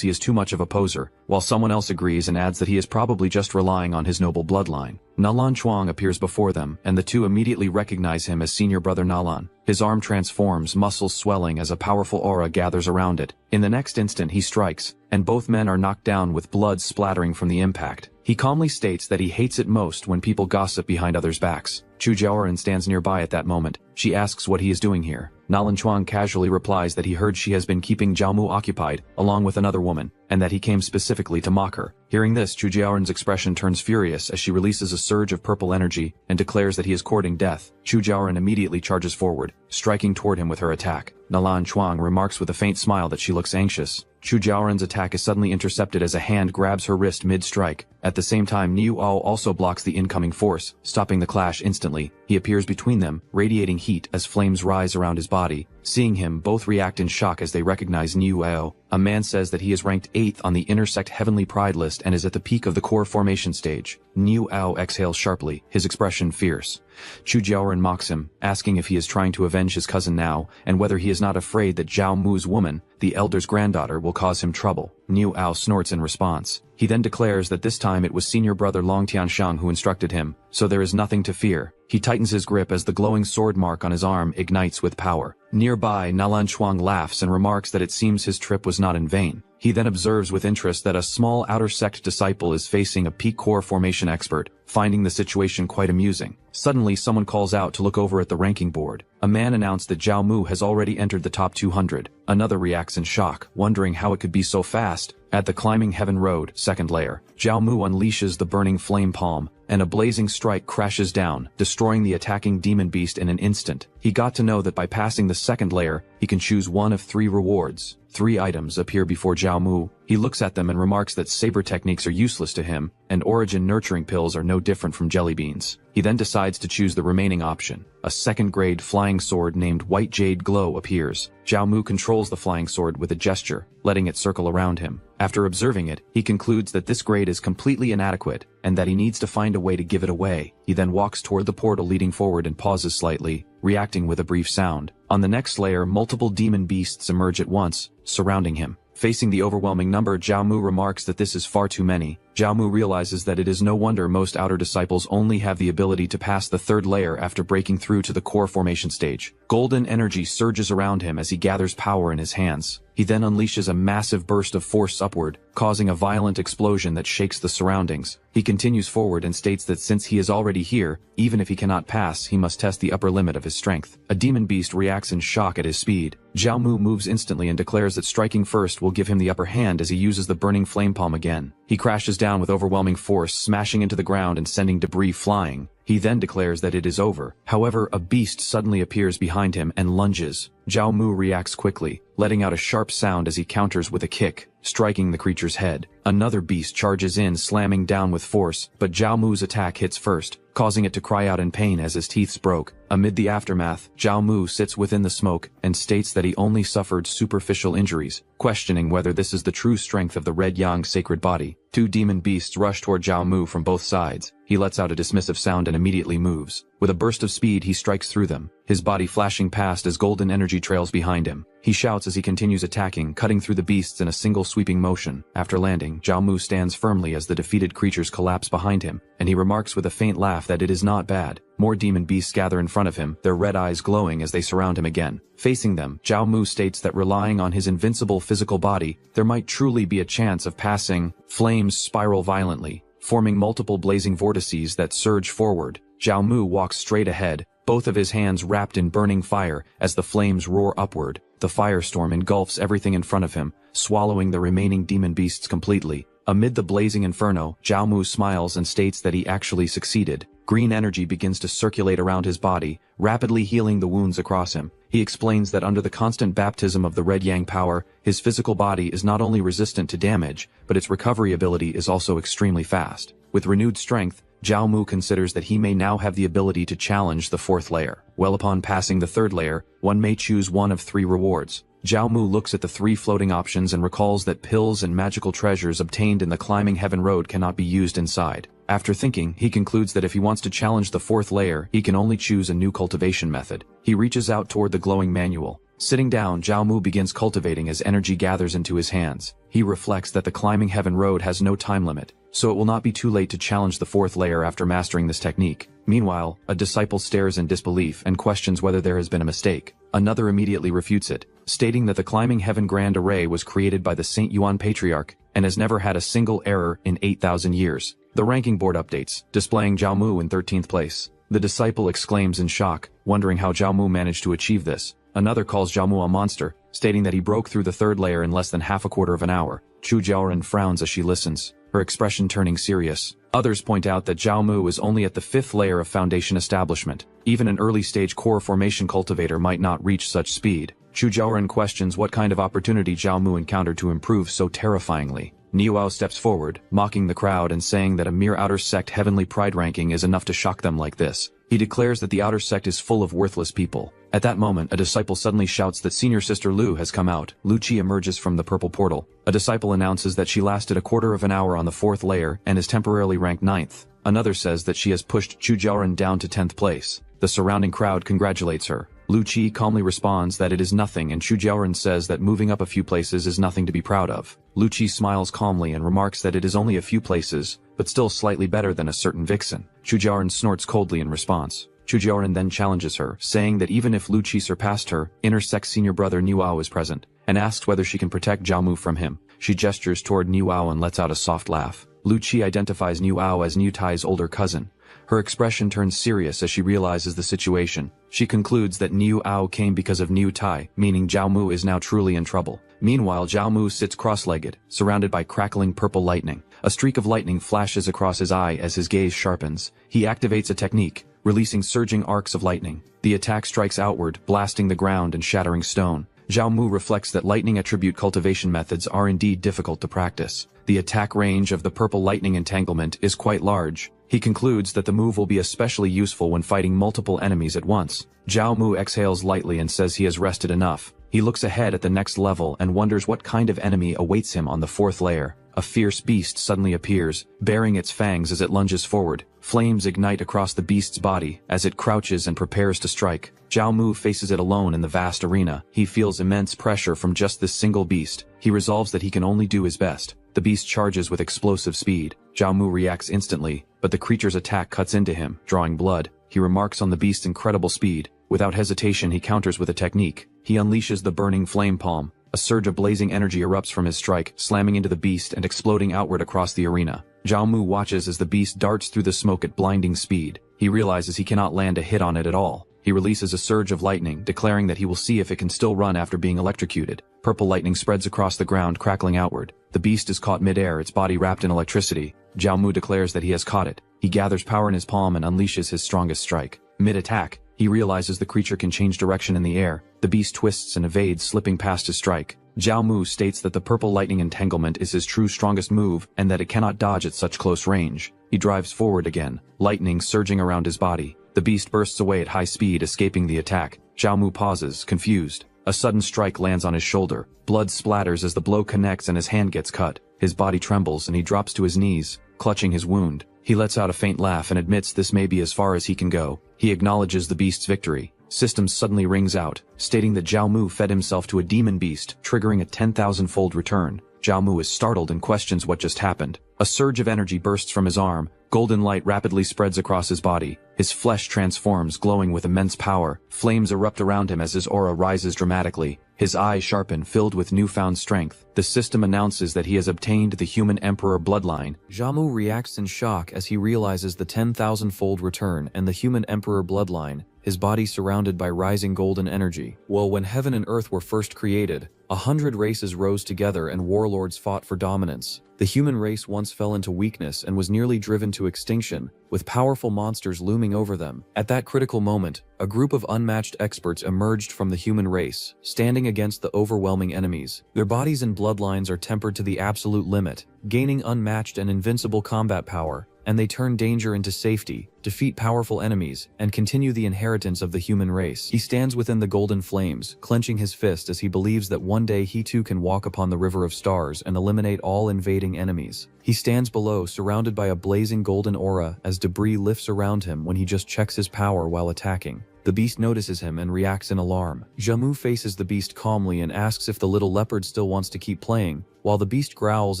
he is too much of a poser, while someone else agrees and adds that he is probably just relying on his noble bloodline. Nalan Chuang appears before them, and the two immediately recognize him as senior brother Nalan. His arm transforms, muscles swelling as a powerful aura gathers around it. In the next instant he strikes, and both men are knocked down with blood splattering from the impact. He calmly states that he hates it most when people gossip behind others' backs. Chu Jiaoran stands nearby at that moment. She asks what he is doing here. Nalan Chuang casually replies that he heard she has been keeping Zhao Mu occupied, along with another woman, and that he came specifically to mock her. Hearing this, Chu Jiaoran's expression turns furious as she releases a surge of purple energy and declares that he is courting death. Chu Jiaoran immediately charges forward, striking toward him with her attack. Nalan Chuang remarks with a faint smile that she looks anxious. Chu Jiaoran's attack is suddenly intercepted as a hand grabs her wrist mid-strike. At the same time, Niu Ao also blocks the incoming force, stopping the clash instantly. He appears between them, radiating heat as flames rise around his body. Seeing him, both react in shock as they recognize Niu Ao. A man says that he is ranked 8th on the intersect Heavenly Pride list and is at the peak of the core formation stage. Niu Ao exhales sharply, his expression fierce. Chu Jiaoran mocks him, asking if he is trying to avenge his cousin now, and whether he is not afraid that Zhao Mu's woman, the elder's granddaughter, will cause him trouble. Niu Ao snorts in response. He then declares that this time it was senior brother Long Tianshang who instructed him, so there is nothing to fear. He tightens his grip as the glowing sword mark on his arm ignites with power. Nearby, Nalan Chuang laughs and remarks that it seems his trip was not in vain. He then observes with interest that a small outer sect disciple is facing a peak core formation expert, finding the situation quite amusing. Suddenly, someone calls out to look over at the ranking board. A man announced that Zhao Mu has already entered the top 200. Another reacts in shock, wondering how it could be so fast. At the Climbing Heaven Road, second layer, Zhao Mu unleashes the burning flame palm, and a blazing strike crashes down, destroying the attacking demon beast in an instant. He got to know that by passing the second layer, he can choose one of 3 rewards. 3 items appear before Zhao Mu. He looks at them and remarks that saber techniques are useless to him, and origin nurturing pills are no different from jelly beans. He then decides to choose the remaining option. A second-grade flying sword named White Jade Glow appears. Zhao Mu controls the flying sword with a gesture, letting it circle around him. After observing it, he concludes that this grade is completely inadequate, and that he needs to find a way to give it away. He then walks toward the portal leading forward and pauses slightly, reacting with a brief sound. On the next layer, multiple demon beasts emerge at once, surrounding him. Facing the overwhelming number, Zhao Mu remarks that this is far too many. Zhao Mu realizes that it is no wonder most outer disciples only have the ability to pass the third layer after breaking through to the core formation stage. Golden energy surges around him as he gathers power in his hands. He then unleashes a massive burst of force upward, causing a violent explosion that shakes the surroundings. He continues forward and states that since he is already here, even if he cannot pass, he must test the upper limit of his strength. A demon beast reacts in shock at his speed. Zhao Mu moves instantly and declares that striking first will give him the upper hand as he uses the burning flame palm again. He crashes down with overwhelming force, smashing into the ground and sending debris flying. He then declares that it is over. However, a beast suddenly appears behind him and lunges. Zhao Mu reacts quickly, letting out a sharp sound as he counters with a kick, striking the creature's head. Another beast charges in, slamming down with force, but Zhao Mu's attack hits first, causing it to cry out in pain as his teeth broke. Amid the aftermath, Zhao Mu sits within the smoke and states that he only suffered superficial injuries, questioning whether this is the true strength of the Red Yang sacred body. 2 demon beasts rush toward Zhao Mu from both sides. He lets out a dismissive sound and immediately moves. With a burst of speed, he strikes through them, his body flashing past as golden energy trails behind him. He shouts as he continues attacking, cutting through the beasts in a single sweeping motion. After landing, Zhao Mu stands firmly as the defeated creatures collapse behind him, and he remarks with a faint laugh that it is not bad. More demon beasts gather in front of him, their red eyes glowing as they surround him again. Facing them, Zhao Mu states that relying on his invincible physical body, there might truly be a chance of passing. Flames spiral violently, forming multiple blazing vortices that surge forward. Zhao Mu walks straight ahead, both of his hands wrapped in burning fire as the flames roar upward. The firestorm engulfs everything in front of him, swallowing the remaining demon beasts completely. Amid the blazing inferno, Zhao Mu smiles and states that he actually succeeded. Green energy begins to circulate around his body, rapidly healing the wounds across him. He He explains that under the constant baptism of the red yang power, his physical body is not only resistant to damage, but its recovery ability is also extremely fast. With renewed strength, Zhao Mu considers that he may now have the ability to challenge the fourth layer. Well, upon passing the third layer, one may choose one of 3 rewards. Zhao Mu looks at the 3 floating options and recalls that pills and magical treasures obtained in the climbing heaven road cannot be used inside. After thinking, he concludes that if he wants to challenge the fourth layer, he can only choose a new cultivation method. He reaches out toward the glowing manual. Sitting down, Zhao Mu begins cultivating as energy gathers into his hands. He reflects that the climbing heaven road has no time limit, so it will not be too late to challenge the fourth layer after mastering this technique. Meanwhile, a disciple stares in disbelief and questions whether there has been a mistake. Another immediately refutes it, stating that the climbing heaven grand array was created by the Saint Yuan Patriarch and has never had a single error in 8,000 years. The ranking board updates, displaying Zhao Mu in 13th place. The disciple exclaims in shock, wondering how Zhao Mu managed to achieve this. Another calls Zhao Mu a monster, stating that he broke through the third layer in less than half a quarter of an hour. Chu Jiaoren frowns as she listens, her expression turning serious. Others point out that Zhao Mu is only at the 5th layer of foundation establishment. Even an early-stage core formation cultivator might not reach such speed. Chu Jiaoren questions what kind of opportunity Zhao Mu encountered to improve so terrifyingly. Niuao steps forward, mocking the crowd and saying that a mere outer sect heavenly pride ranking is enough to shock them like this. He declares that the outer sect is full of worthless people. At that moment, a disciple suddenly shouts that senior sister Lu has come out. Lu Qi emerges from the purple portal. A disciple announces that she lasted a quarter of an hour on the 4th layer and is temporarily ranked 9th. Another says that she has pushed Chu Jiaoren down to 10th place. The surrounding crowd congratulates her. Lu Qi calmly responds that it is nothing, and Chu Jiaoren says that moving up a few places is nothing to be proud of. Lu Qi smiles calmly and remarks that it is only a few places, but still slightly better than a certain vixen. Chu Jiaoren snorts coldly in response. Chu Jiaoren then challenges her, saying that even if Lu Qi surpassed her, inner sect senior brother Niuao is present, and asks whether she can protect Zhao Mu from him. She gestures toward Niuao and lets out a soft laugh. Lu Qi identifies Niuao as Niu Tai's older cousin. Her expression turns serious as she realizes the situation. She concludes that Niu Ao came because of Niu Tai, meaning Zhao Mu is now truly in trouble. Meanwhile, Zhao Mu sits cross-legged, surrounded by crackling purple lightning. A streak of lightning flashes across his eye as his gaze sharpens. He activates a technique, releasing surging arcs of lightning. The attack strikes outward, blasting the ground and shattering stone. Zhao Mu reflects that lightning attribute cultivation methods are indeed difficult to practice. The attack range of the purple lightning entanglement is quite large. He concludes that the move will be especially useful when fighting multiple enemies at once. Zhao Mu exhales lightly and says he has rested enough. He looks ahead at the next level and wonders what kind of enemy awaits him on the 4th layer. A fierce beast suddenly appears, baring its fangs as it lunges forward. Flames ignite across the beast's body as it crouches and prepares to strike. Zhao Mu faces it alone in the vast arena. He feels immense pressure from just this single beast. He resolves that he can only do his best. The beast charges with explosive speed. Zhao Mu reacts instantly, but the creature's attack cuts into him, drawing blood. He remarks on the beast's incredible speed. Without hesitation, he counters with a technique. He unleashes the burning flame palm. A surge of blazing energy erupts from his strike, slamming into the beast and exploding outward across the arena. Zhao Mu watches as the beast darts through the smoke at blinding speed. He realizes he cannot land a hit on it at all. He releases a surge of lightning, declaring that he will see if it can still run after being electrocuted. Purple lightning spreads across the ground, crackling outward. The beast is caught mid-air, its body wrapped in electricity. Zhao Mu declares that he has caught it. He gathers power in his palm and unleashes his strongest strike. Mid-attack, he realizes the creature can change direction in the air. The beast twists and evades, slipping past his strike. Zhao Mu states that the purple lightning entanglement is his true strongest move and that it cannot dodge at such close range. He drives forward again, lightning surging around his body. The beast bursts away at high speed, escaping the attack. Zhao Mu pauses, confused. A sudden strike lands on his shoulder. Blood splatters as the blow connects and his hand gets cut. His body trembles and he drops to his knees, clutching his wound. He lets out a faint laugh and admits this may be as far as he can go. He acknowledges the beast's victory. Systems suddenly rings out, stating that Zhao Mu fed himself to a demon beast, triggering a 10,000-fold return. Zhao Mu is startled and questions what just happened. A surge of energy bursts from his arm. Golden light rapidly spreads across his body. His flesh transforms, glowing with immense power. Flames erupt around him as his aura rises dramatically. His eyes sharpen, filled with newfound strength. The system announces that he has obtained the human emperor bloodline. Zhao Mu reacts in shock as he realizes the 10,000-fold return and the human emperor bloodline. his body surrounded by rising golden energy. Well, when heaven and earth were first created, 100 races rose together and warlords fought for dominance. The human race once fell into weakness and was nearly driven to extinction, with powerful monsters looming over them. At that critical moment, a group of unmatched experts emerged from the human race, standing against the overwhelming enemies. Their bodies and bloodlines are tempered to the absolute limit, gaining unmatched and invincible combat power, and they turn danger into safety, defeat powerful enemies, and continue the inheritance of the human race. He stands within the golden flames, clenching his fist as he believes that one day he too can walk upon the river of stars and eliminate all invading enemies. He stands below, surrounded by a blazing golden aura as debris lifts around him when he just checks his power while attacking. The beast notices him and reacts in alarm. Zhamu faces the beast calmly and asks if the little leopard still wants to keep playing. While the beast growls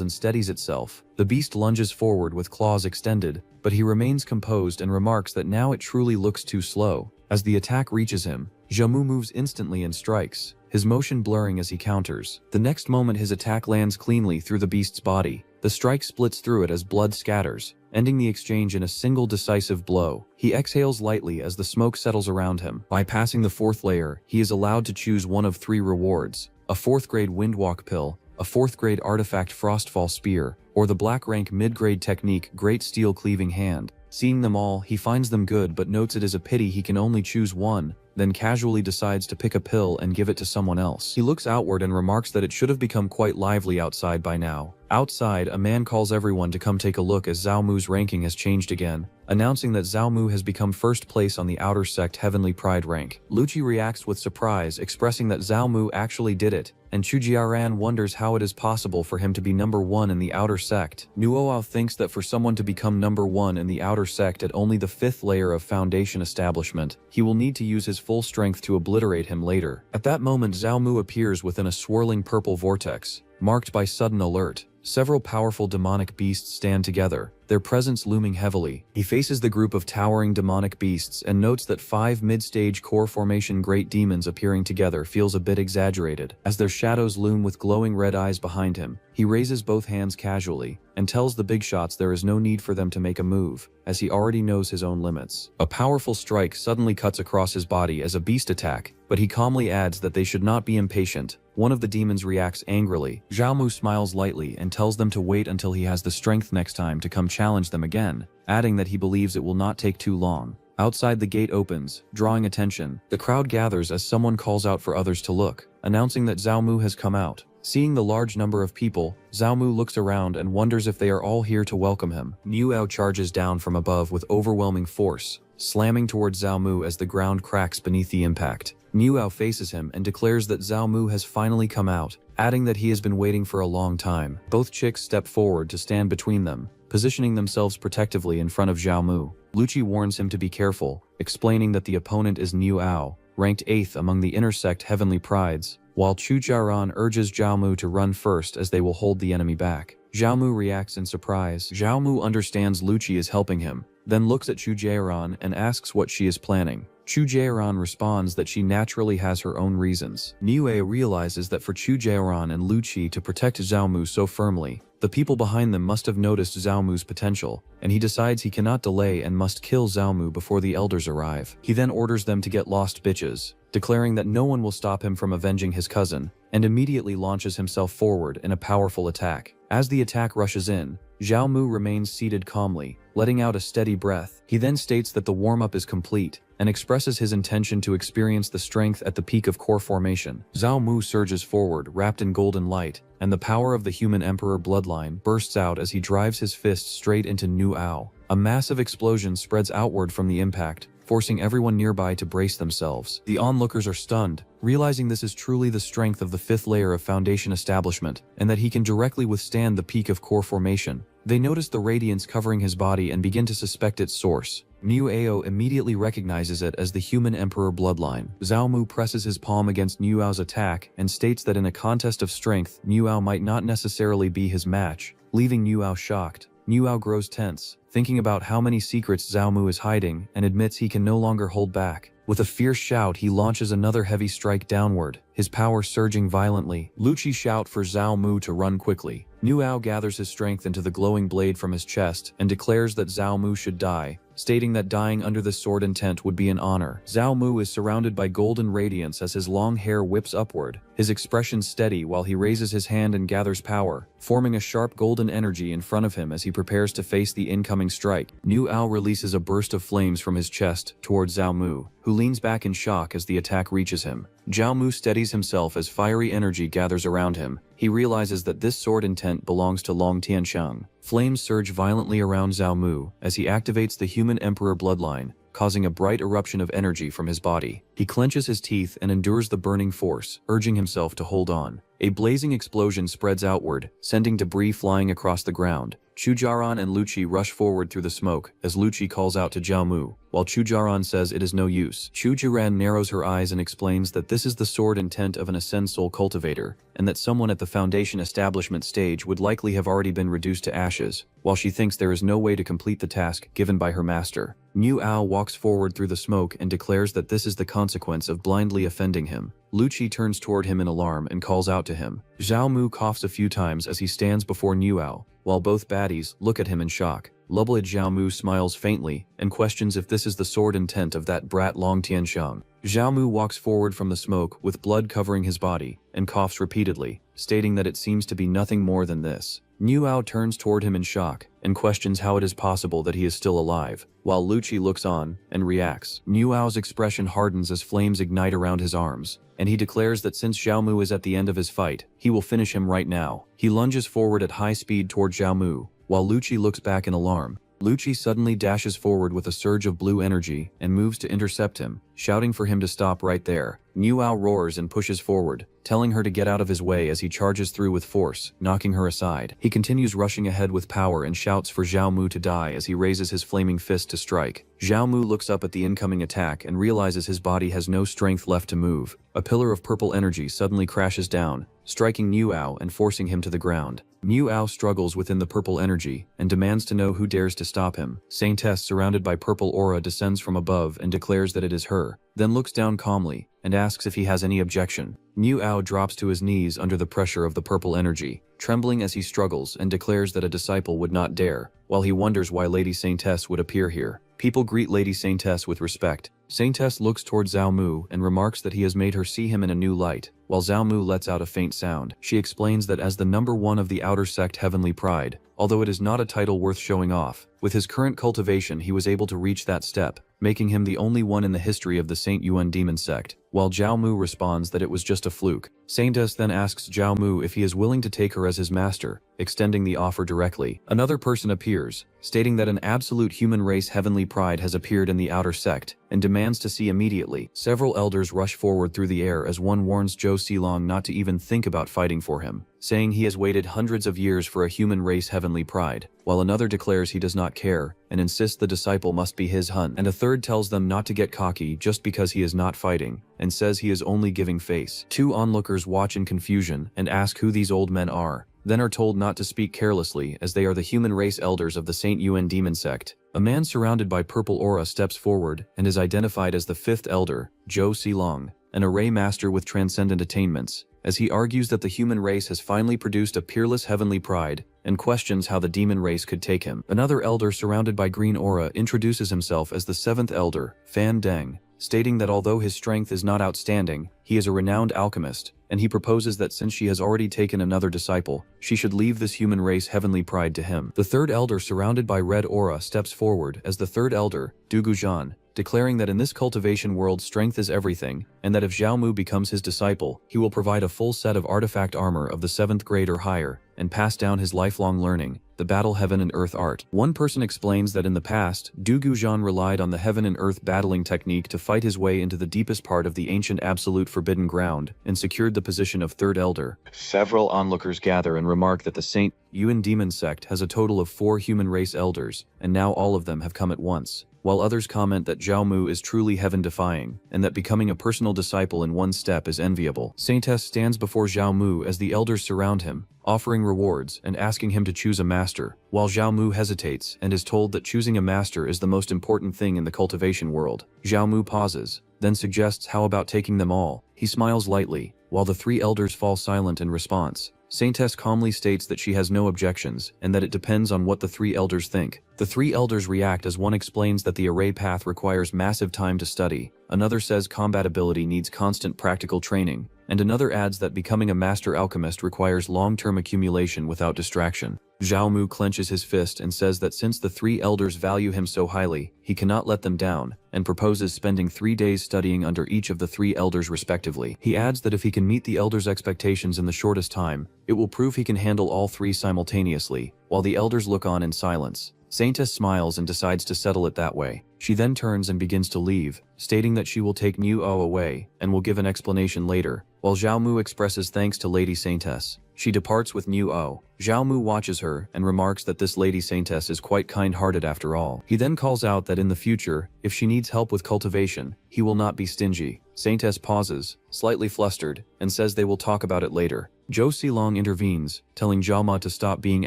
and steadies itself, the beast lunges forward with claws extended, but he remains composed and remarks that now it truly looks too slow. As the attack reaches him, Zhamu moves instantly and strikes, his motion blurring as he counters. The next moment his attack lands cleanly through the beast's body. The strike splits through it as blood scatters, ending the exchange in a single decisive blow. He exhales lightly as the smoke settles around him. Bypassing the fourth layer, he is allowed to choose one of 3 rewards: a 4th grade Windwalk pill, a 4th grade artifact Frostfall spear, or the black rank mid-grade technique Great Steel Cleaving Hand. Seeing them all, he finds them good but notes it is a pity he can only choose one, then casually decides to pick a pill and give it to someone else. He looks outward and remarks that it should have become quite lively outside by now. Outside, a man calls everyone to come take a look as Zhao Mu's ranking has changed again, announcing that Zhao Mu has become first place on the Outer Sect Heavenly Pride rank. Lucci reacts with surprise, expressing that Zhao Mu actually did it, and Chu Jiaran wonders how it is possible for him to be number 1 in the Outer Sect. Nuoao thinks that for someone to become number 1 in the Outer Sect at only the 5th layer of Foundation establishment, he will need to use his full strength to obliterate him later. At that moment, Zhao Mu appears within a swirling purple vortex, marked by sudden alert. Several powerful demonic beasts stand together, their presence looming heavily. He faces the group of towering demonic beasts and notes that 5 mid-stage core formation great demons appearing together feels a bit exaggerated. As their shadows loom with glowing red eyes behind him, he raises both hands casually and tells the big shots there is no need for them to make a move, as he already knows his own limits. A powerful strike suddenly cuts across his body as a beast attack, but he calmly adds that they should not be impatient. One of the demons reacts angrily. Zhao Mu smiles lightly and tells them to wait until he has the strength next time to come challenge them again, adding that he believes it will not take too long. Outside, the gate opens, drawing attention. The crowd gathers as someone calls out for others to look, announcing that Zhao Mu has come out. Seeing the large number of people, Zhao Mu looks around and wonders if they are all here to welcome him. Nuoao charges down from above with overwhelming force, slamming towards Zhao Mu as the ground cracks beneath the impact. Nuoao faces him and declares that Zhao Mu has finally come out, adding that he has been waiting for a long time. Both chicks step forward to stand between them, positioning themselves protectively in front of Zhao Mu. Lucci warns him to be careful, explaining that the opponent is Nuoao, ranked 8th among the intersect heavenly prides, while Chu Jiaran urges Zhao Mu to run first as they will hold the enemy back. Zhao Mu reacts in surprise. Zhao Mu understands Lucci is helping him, then looks at Chu Jiaran and asks what she is planning. Chu Jiaran responds that she naturally has her own reasons. Niue realizes that for Chu Jiaran and Lucci to protect Zhao Mu so firmly, the people behind them must have noticed Zhao Mu's potential, and he decides he cannot delay and must kill Zhao Mu before the elders arrive. He then orders them to get lost bitches, declaring that no one will stop him from avenging his cousin, and immediately launches himself forward in a powerful attack. As the attack rushes in, Zhao Mu remains seated calmly, letting out a steady breath. He then states that the warm-up is complete, and expresses his intention to experience the strength at the peak of core formation. Zhao Mu surges forward, wrapped in golden light, and the power of the human emperor bloodline bursts out as he drives his fist straight into Nuoao. A massive explosion spreads outward from the impact, forcing everyone nearby to brace themselves. The onlookers are stunned, realizing this is truly the strength of the 5th layer of Foundation establishment, and that he can directly withstand the peak of core formation. They notice the radiance covering his body and begin to suspect its source. Nuoao immediately recognizes it as the human emperor bloodline. Zhao Mu presses his palm against Nuoao's attack and states that in a contest of strength, Nuoao might not necessarily be his match, leaving Nuoao shocked. Nuoao grows tense, thinking about how many secrets Zhao Mu is hiding, and admits he can no longer hold back. With a fierce shout, he launches another heavy strike downward, his power surging violently. Lucci shout for Zhao Mu to run quickly. Nuoao gathers his strength into the glowing blade from his chest and declares that Zhao Mu should die, stating that dying under this sword intent would be an honor. Zhao Mu is surrounded by golden radiance as his long hair whips upward, his expression steady while he raises his hand and gathers power, forming a sharp golden energy in front of him as he prepares to face the incoming strike. Niu Ao releases a burst of flames from his chest towards Zhao Mu, who leans back in shock as the attack reaches him. Zhao Mu steadies himself as fiery energy gathers around him. He realizes that this sword intent belongs to Long Tianxiang. Flames surge violently around Zhao Mu as he activates the human emperor bloodline, causing a bright eruption of energy from his body. He clenches his teeth and endures the burning force, urging himself to hold on. A blazing explosion spreads outward, sending debris flying across the ground. Chujaran and Lucci rush forward through the smoke as Lucci calls out to Zhao Mu, while Chujaran says it is no use. Chujaran narrows her eyes and explains that this is the sword intent of an Ascend Soul cultivator, and that someone at the Foundation establishment stage would likely have already been reduced to ashes, while she thinks there is no way to complete the task given by her master. Niu Ao walks forward through the smoke and declares that this is the consequence of blindly offending him. Lucci turns toward him in alarm and calls out to him. Zhao Mu coughs a few times as he stands before Niu Ao, while both baddies look at him in shock. Lubelid Zhao Mu smiles faintly and questions if this is the sword intent of that brat Long Tianxiang. Zhao Mu walks forward from the smoke with blood covering his body and coughs repeatedly, stating that it seems to be nothing more than this. Niu Ao turns toward him in shock and questions how it is possible that he is still alive, while Lucci looks on and reacts. Niu Ao's expression hardens as flames ignite around his arms, and he declares that since Zhao Mu is at the end of his fight, he will finish him right now. He lunges forward at high speed toward Zhao Mu, while Lucci looks back in alarm. Lucci suddenly dashes forward with a surge of blue energy and moves to intercept him, shouting for him to stop right there. Niu Ao roars and pushes forward, telling her to get out of his way as he charges through with force, knocking her aside. He continues rushing ahead with power and shouts for Zhao Mu to die as he raises his flaming fist to strike. Zhao Mu looks up at the incoming attack and realizes his body has no strength left to move. A pillar of purple energy suddenly crashes down, striking Niu Ao and forcing him to the ground. Niu Ao struggles within the purple energy and demands to know who dares to stop him. Saintess, surrounded by purple aura, descends from above and declares that it is her, then looks down calmly and asks if he has any objection. Niu Ao drops to his knees under the pressure of the purple energy, trembling as he struggles and declares that a disciple would not dare, while he wonders why Lady Saintess would appear here. People greet Lady Saintess with respect. Saintess looks toward Zhao Mu and remarks that he has made her see him in a new light, while Zhao Mu lets out a faint sound. She explains that as the number one of the outer sect Heavenly Pride, although it is not a title worth showing off, with his current cultivation he was able to reach that step, making him the only one in the history of the Saint Yuan demon sect, while Zhao Mu responds that it was just a fluke. Saintess then asks Zhao Mu if he is willing to take her as his master, extending the offer directly. Another person appears, stating that an absolute human race Heavenly Pride has appeared in the outer sect, and demands to see immediately. Several elders rush forward through the air as one warns Zhou Silong not to even think about fighting for him, saying he has waited hundreds of years for a human race Heavenly Pride, while another declares he does not care and insists the disciple must be his hun, and a third tells them not to get cocky just because he is not fighting, and says he is only giving face. Two onlookers watch in confusion and ask who these old men are, then are told not to speak carelessly as they are the human race elders of the Saint Yuan demon sect. A man surrounded by purple aura steps forward and is identified as the fifth elder, Zhou Silong, an array master with transcendent attainments, as he argues that the human race has finally produced a peerless Heavenly Pride and questions how the demon race could take him. Another elder surrounded by green aura introduces himself as the seventh elder, Fan Deng, stating that although his strength is not outstanding, he is a renowned alchemist, and he proposes that since she has already taken another disciple, she should leave this human race Heavenly Pride to him. The third elder surrounded by red aura steps forward as the third elder, Dugujan, declaring that in this cultivation world strength is everything, and that if Zhao Mu becomes his disciple, he will provide a full set of artifact armor of the 7th grade or higher, and pass down his lifelong learning, the battle heaven and earth art. One person explains that in the past, Du Gujan relied on the heaven and earth battling technique to fight his way into the deepest part of the ancient absolute forbidden ground, and secured the position of third elder. Several onlookers gather and remark that the Saint Yuan demon sect has a total of 4 human race elders, and now all of them have come at once, while others comment that Zhao Mu is truly heaven-defying, and that becoming a personal disciple in one step is enviable. Saintess stands before Zhao Mu as the elders surround him, offering rewards and asking him to choose a master, while Zhao Mu hesitates and is told that choosing a master is the most important thing in the cultivation world. Zhao Mu pauses, then suggests how about taking them all. He smiles lightly, while the 3 elders fall silent in response. Saintess calmly states that she has no objections and that it depends on what the three elders think. The three elders react as one explains that the array path requires massive time to study, another says combat ability needs constant practical training, and another adds that becoming a master alchemist requires long-term accumulation without distraction. Zhao Mu clenches his fist and says that since the three elders value him so highly, he cannot let them down, and proposes spending 3 days studying under each of the three elders respectively. He adds that if he can meet the elders' expectations in the shortest time, it will prove he can handle all three simultaneously, while the elders look on in silence. Saintess smiles and decides to settle it that way. She then turns and begins to leave, stating that she will take Niu O away and will give an explanation later, while Zhao Mu expresses thanks to Lady Saintess. She departs with Niu O. Zhao Mu watches her and remarks that this Lady Saintess is quite kind-hearted after all. He then calls out that in the future, if she needs help with cultivation, he will not be stingy. Saintess pauses, slightly flustered, and says they will talk about it later. Zhou Xilong intervenes, telling Zhao Ma to stop being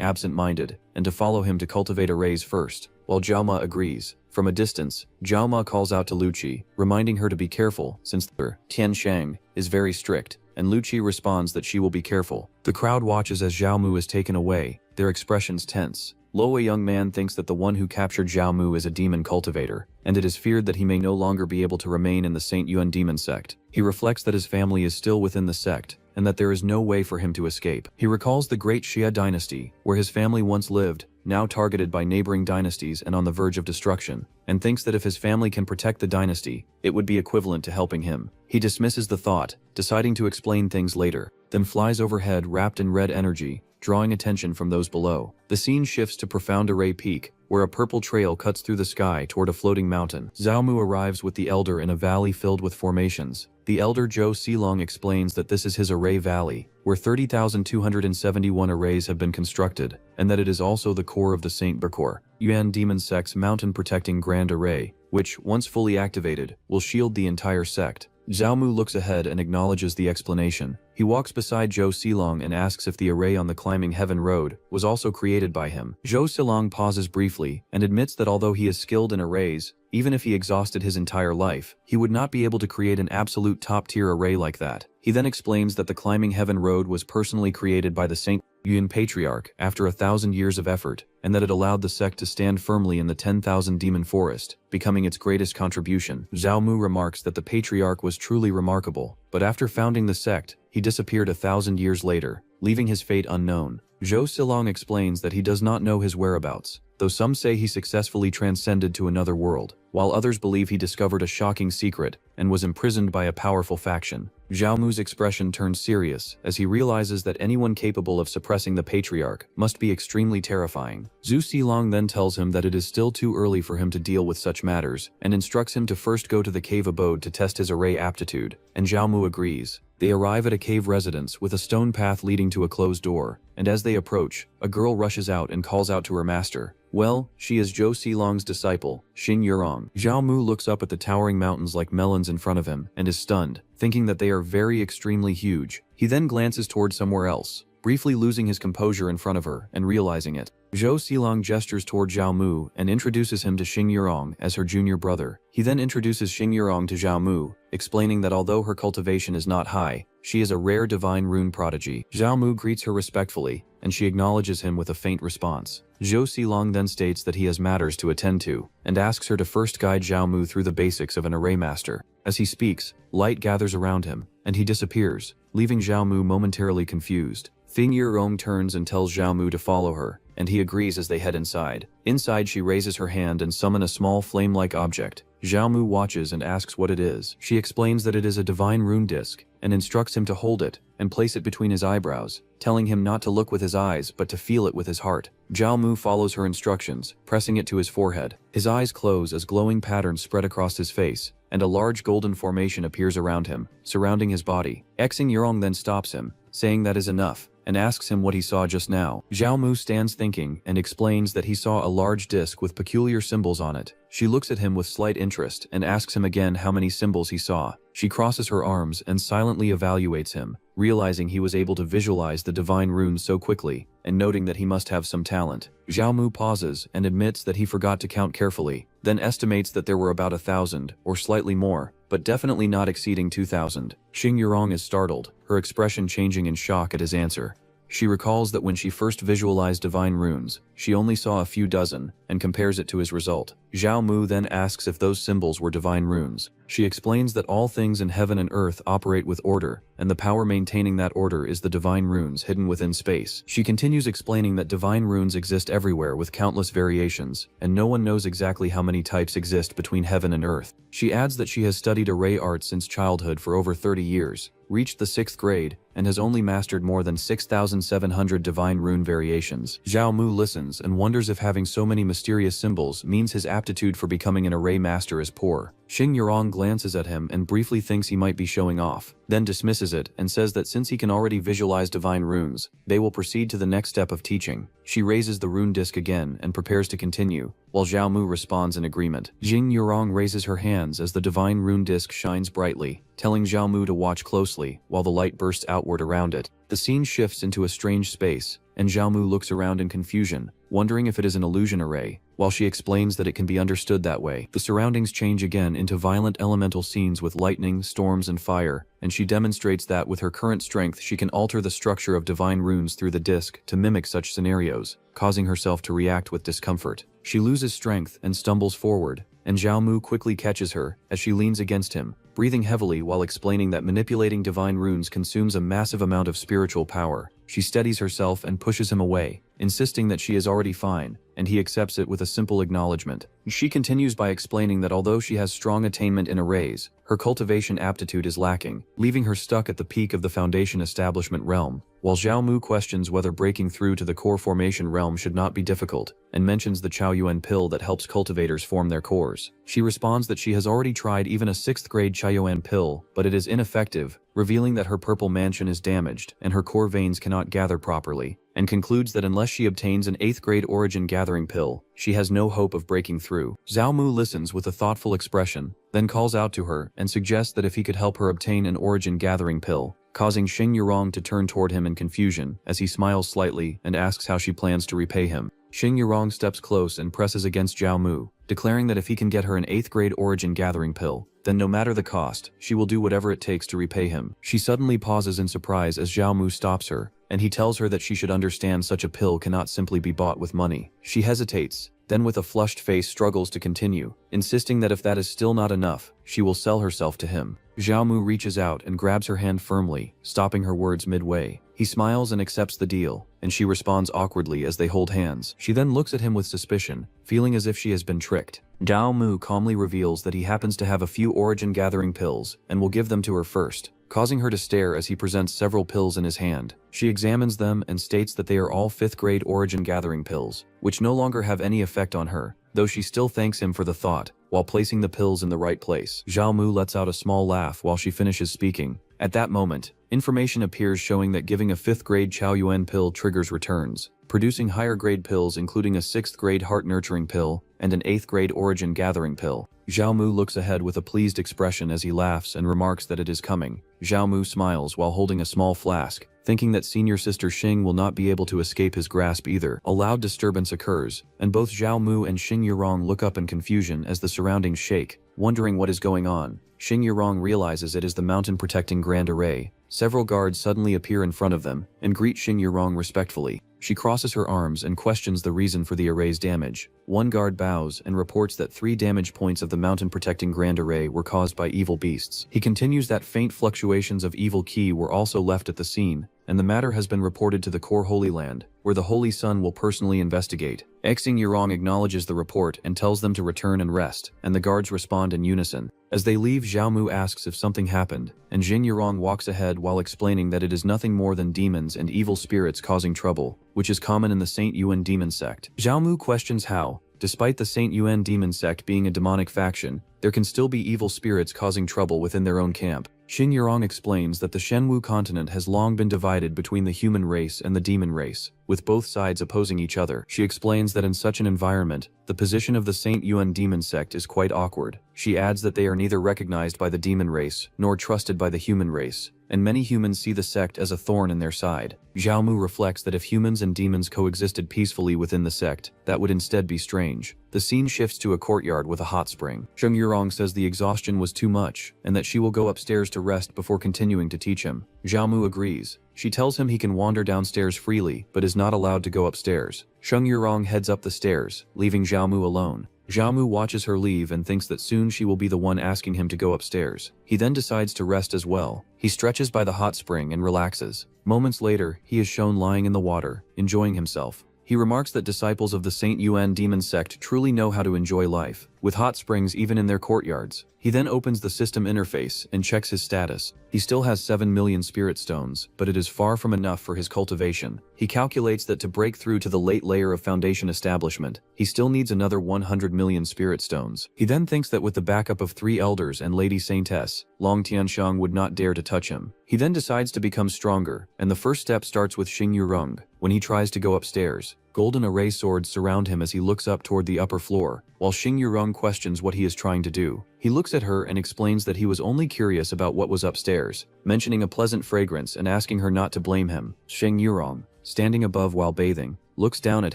absent-minded and to follow him to cultivate arrays first, while Zhao Ma agrees. From a distance, Zhao Ma calls out to Lucci, reminding her to be careful since the Tian Shang is very strict, and Lucci responds that she will be careful. The crowd watches as Zhao Mu is taken away, their expressions tense. Lo, a young man, thinks that the one who captured Zhao Mu is a demon cultivator, and it is feared that he may no longer be able to remain in the Saint Yuan demon sect. He reflects that his family is still within the sect, and that there is no way for him to escape. He recalls the great Xia dynasty, where his family once lived, now targeted by neighboring dynasties and on the verge of destruction, and thinks that if his family can protect the dynasty, it would be equivalent to helping him. He dismisses the thought, deciding to explain things later, then flies overhead wrapped in red energy, drawing attention from those below. The scene shifts to Profound Array Peak, where a purple trail cuts through the sky toward a floating mountain. Zhao Mu arrives with the elder in a valley filled with formations. The elder Zhou Xilong explains that this is his array valley, where 30,271 arrays have been constructed, and that it is also the core of the Saint Bakor Yuan demon sect's mountain-protecting Grand Array, which, once fully activated, will shield the entire sect. Zhao Mu looks ahead and acknowledges the explanation. He walks beside Zhou Xilong and asks if the array on the Climbing Heaven Road was also created by him. Zhou Xilong pauses briefly and admits that although he is skilled in arrays, even if he exhausted his entire life, he would not be able to create an absolute top-tier array like that. He then explains that the Climbing Heaven Road was personally created by the Saint Yuan Patriarch after 1,000 years of effort, and that it allowed the sect to stand firmly in the 10,000 demon forest, becoming its greatest contribution. Zhao Mu remarks that the Patriarch was truly remarkable, but after founding the sect, he disappeared 1,000 years later, leaving his fate unknown. Zhou Xilong explains that he does not know his whereabouts, though some say he successfully transcended to another world, while others believe he discovered a shocking secret and was imprisoned by a powerful faction. Zhao Mu's expression turns serious as he realizes that anyone capable of suppressing the Patriarch must be extremely terrifying. Zhu Xilong then tells him that it is still too early for him to deal with such matters and instructs him to first go to the cave abode to test his array aptitude, and Zhao Mu agrees. They arrive at a cave residence with a stone path leading to a closed door, and as they approach, a girl rushes out and calls out to her master. Well, she is Zhou Xilong's disciple, Xing Yurong. Zhao Mu looks up at the towering mountains like melons in front of him and is stunned, thinking that they are very extremely huge. He then glances toward somewhere else, briefly losing his composure in front of her and realizing it. Zhou Xilong gestures toward Zhao Mu and introduces him to Xing Yurong as her junior brother. He then introduces Xing Yurong to Zhao Mu, explaining that although her cultivation is not high, she is a rare divine rune prodigy. Zhao Mu greets her respectfully, and she acknowledges him with a faint response. Zhou Xilong then states that he has matters to attend to, and asks her to first guide Zhao Mu through the basics of an array master. As he speaks, light gathers around him, and he disappears, leaving Zhao Mu momentarily confused. Xing Yurong turns and tells Zhao Mu to follow her, and he agrees as they head inside. Inside, she raises her hand and summons a small flame-like object. Zhao Mu watches and asks what it is. She explains that it is a divine rune disc, and instructs him to hold it and place it between his eyebrows, telling him not to look with his eyes but to feel it with his heart. Zhao Mu follows her instructions, pressing it to his forehead. His eyes close as glowing patterns spread across his face, and a large golden formation appears around him, surrounding his body. Xing Yurong then stops him, saying that is enough, and asks him what he saw just now. Zhao Mu stands thinking and explains that he saw a large disc with peculiar symbols on it. She looks at him with slight interest and asks him again how many symbols he saw. She crosses her arms and silently evaluates him, realizing he was able to visualize the divine runes so quickly, and noting that he must have some talent. Zhao Mu pauses and admits that he forgot to count carefully, then estimates that there were about 1,000, or slightly more, but definitely not exceeding 2,000. Xing Yurong is startled, her expression changing in shock at his answer. She recalls that when she first visualized divine runes, she only saw a few dozen, and compares it to his result. Zhao Mu then asks if those symbols were divine runes. She explains that all things in heaven and earth operate with order, and the power maintaining that order is the divine runes hidden within space. She continues explaining that divine runes exist everywhere with countless variations, and no one knows exactly how many types exist between heaven and earth. She adds that she has studied array art since childhood for over 30 years, reached the 6th grade, and has only mastered more than 6,700 divine rune variations. Zhao Mu listens and wonders if having so many mysterious symbols means his aptitude for becoming an array master is poor. Xing Yurong glances at him and briefly thinks he might be showing off, then dismisses it and says that since he can already visualize divine runes, they will proceed to the next step of teaching. She raises the rune disc again and prepares to continue, while Zhao Mu responds in agreement. Xing Yurong raises her hands as the divine rune disc shines brightly, telling Zhao Mu to watch closely while the light bursts outward around it. The scene shifts into a strange space, and Zhao Mu looks around in confusion, wondering if it is an illusion array, while she explains that it can be understood that way. The surroundings change again into violent elemental scenes with lightning, storms, and fire, and she demonstrates that with her current strength she can alter the structure of divine runes through the disc to mimic such scenarios, causing herself to react with discomfort. She loses strength and stumbles forward, and Zhao Mu quickly catches her as she leans against him, breathing heavily while explaining that manipulating divine runes consumes a massive amount of spiritual power. She steadies herself and pushes him away, insisting that she is already fine, and he accepts it with a simple acknowledgement. She continues by explaining that although she has strong attainment in arrays, her cultivation aptitude is lacking, leaving her stuck at the peak of the foundation establishment realm, while Zhao Mu questions whether breaking through to the core formation realm should not be difficult, and mentions the Chaoyuan pill that helps cultivators form their cores. She responds that she has already tried even a 6th grade Chaoyuan pill, but it is ineffective, revealing that her purple mansion is damaged and her core veins cannot gather properly, and concludes that unless she obtains an 8th grade origin gathering pill, she has no hope of breaking through. Zhao Mu listens with a thoughtful expression, then calls out to her and suggests that if he could help her obtain an origin gathering pill, causing Xing Yurong to turn toward him in confusion as he smiles slightly and asks how she plans to repay him. Xing Yurong steps close and presses against Zhao Mu, declaring that if he can get her an 8th grade origin gathering pill, then no matter the cost, she will do whatever it takes to repay him. She suddenly pauses in surprise as Zhao Mu stops her, and he tells her that she should understand such a pill cannot simply be bought with money. She hesitates, then with a flushed face struggles to continue, insisting that if that is still not enough, she will sell herself to him. Zhao Mu reaches out and grabs her hand firmly, stopping her words midway. He smiles and accepts the deal, and she responds awkwardly as they hold hands. She then looks at him with suspicion, feeling as if she has been tricked. Zhao Mu calmly reveals that he happens to have a few origin gathering pills and will give them to her first, causing her to stare as he presents several pills in his hand. She examines them and states that they are all 5th grade origin gathering pills, which no longer have any effect on her, though she still thanks him for the thought, while placing the pills in the right place. Zhao Mu lets out a small laugh while she finishes speaking. At that moment, information appears showing that giving a 5th grade Chaoyuan pill triggers returns, producing higher grade pills including a 6th grade heart nurturing pill and an 8th grade origin gathering pill. Zhao Mu looks ahead with a pleased expression as he laughs and remarks that it is coming. Zhao Mu smiles while holding a small flask, thinking that senior sister Xing will not be able to escape his grasp either. A loud disturbance occurs, and both Zhao Mu and Xing Yurong look up in confusion as the surroundings shake, wondering what is going on. Xing Yurong realizes it is the mountain protecting Grand Array. Several guards suddenly appear in front of them and greet Xing Yurong respectfully. She crosses her arms and questions the reason for the array's damage. One guard bows and reports that 3 damage points of the mountain protecting Grand Array were caused by evil beasts. He continues that faint fluctuations of evil ki were also left at the scene, and the matter has been reported to the core Holy Land, where the Holy Sun will personally investigate. Xing Yurong acknowledges the report and tells them to return and rest, and the guards respond in unison. As they leave, Zhao Mu asks if something happened, and Xing Yurong walks ahead while explaining that it is nothing more than demons and evil spirits causing trouble, which is common in the Saint Yuan demon sect. Zhao Mu questions how, despite the Saint Yuan demon sect being a demonic faction, there can still be evil spirits causing trouble within their own camp. Xing Yurong explains that the Shenwu continent has long been divided between the human race and the demon race, with both sides opposing each other. She explains that in such an environment, the position of the Saint Yuan demon sect is quite awkward. She adds that they are neither recognized by the demon race nor trusted by the human race, and many humans see the sect as a thorn in their side. Zhao Mu reflects that if humans and demons coexisted peacefully within the sect, that would instead be strange. The scene shifts to a courtyard with a hot spring. Xing Yurong says the exhaustion was too much, and that she will go upstairs to rest before continuing to teach him. Zhao Mu agrees. She tells him he can wander downstairs freely, but is not allowed to go upstairs. Sheng Yurong heads up the stairs, leaving Xiaomu alone. Xiaomu watches her leave and thinks that soon she will be the one asking him to go upstairs. He then decides to rest as well. He stretches by the hot spring and relaxes. Moments later, he is shown lying in the water, enjoying himself. He remarks that disciples of the Saint Yuan demon sect truly know how to enjoy life, with hot springs even in their courtyards. He then opens the system interface and checks his status. He still has 7 million spirit stones, but it is far from enough for his cultivation. He calculates that to break through to the late layer of foundation establishment, he still needs another 100 million spirit stones. He then thinks that with the backup of 3 elders and Lady Saintess, Long Tianxiang would not dare to touch him. He then decides to become stronger, and the first step starts with Xing Yurong. When he tries to go upstairs, golden array swords surround him as he looks up toward the upper floor, while Xing Yurong questions what he is trying to do. He looks at her and explains that he was only curious about what was upstairs, mentioning a pleasant fragrance and asking her not to blame him. Xing Yurong, standing above while bathing, looks down at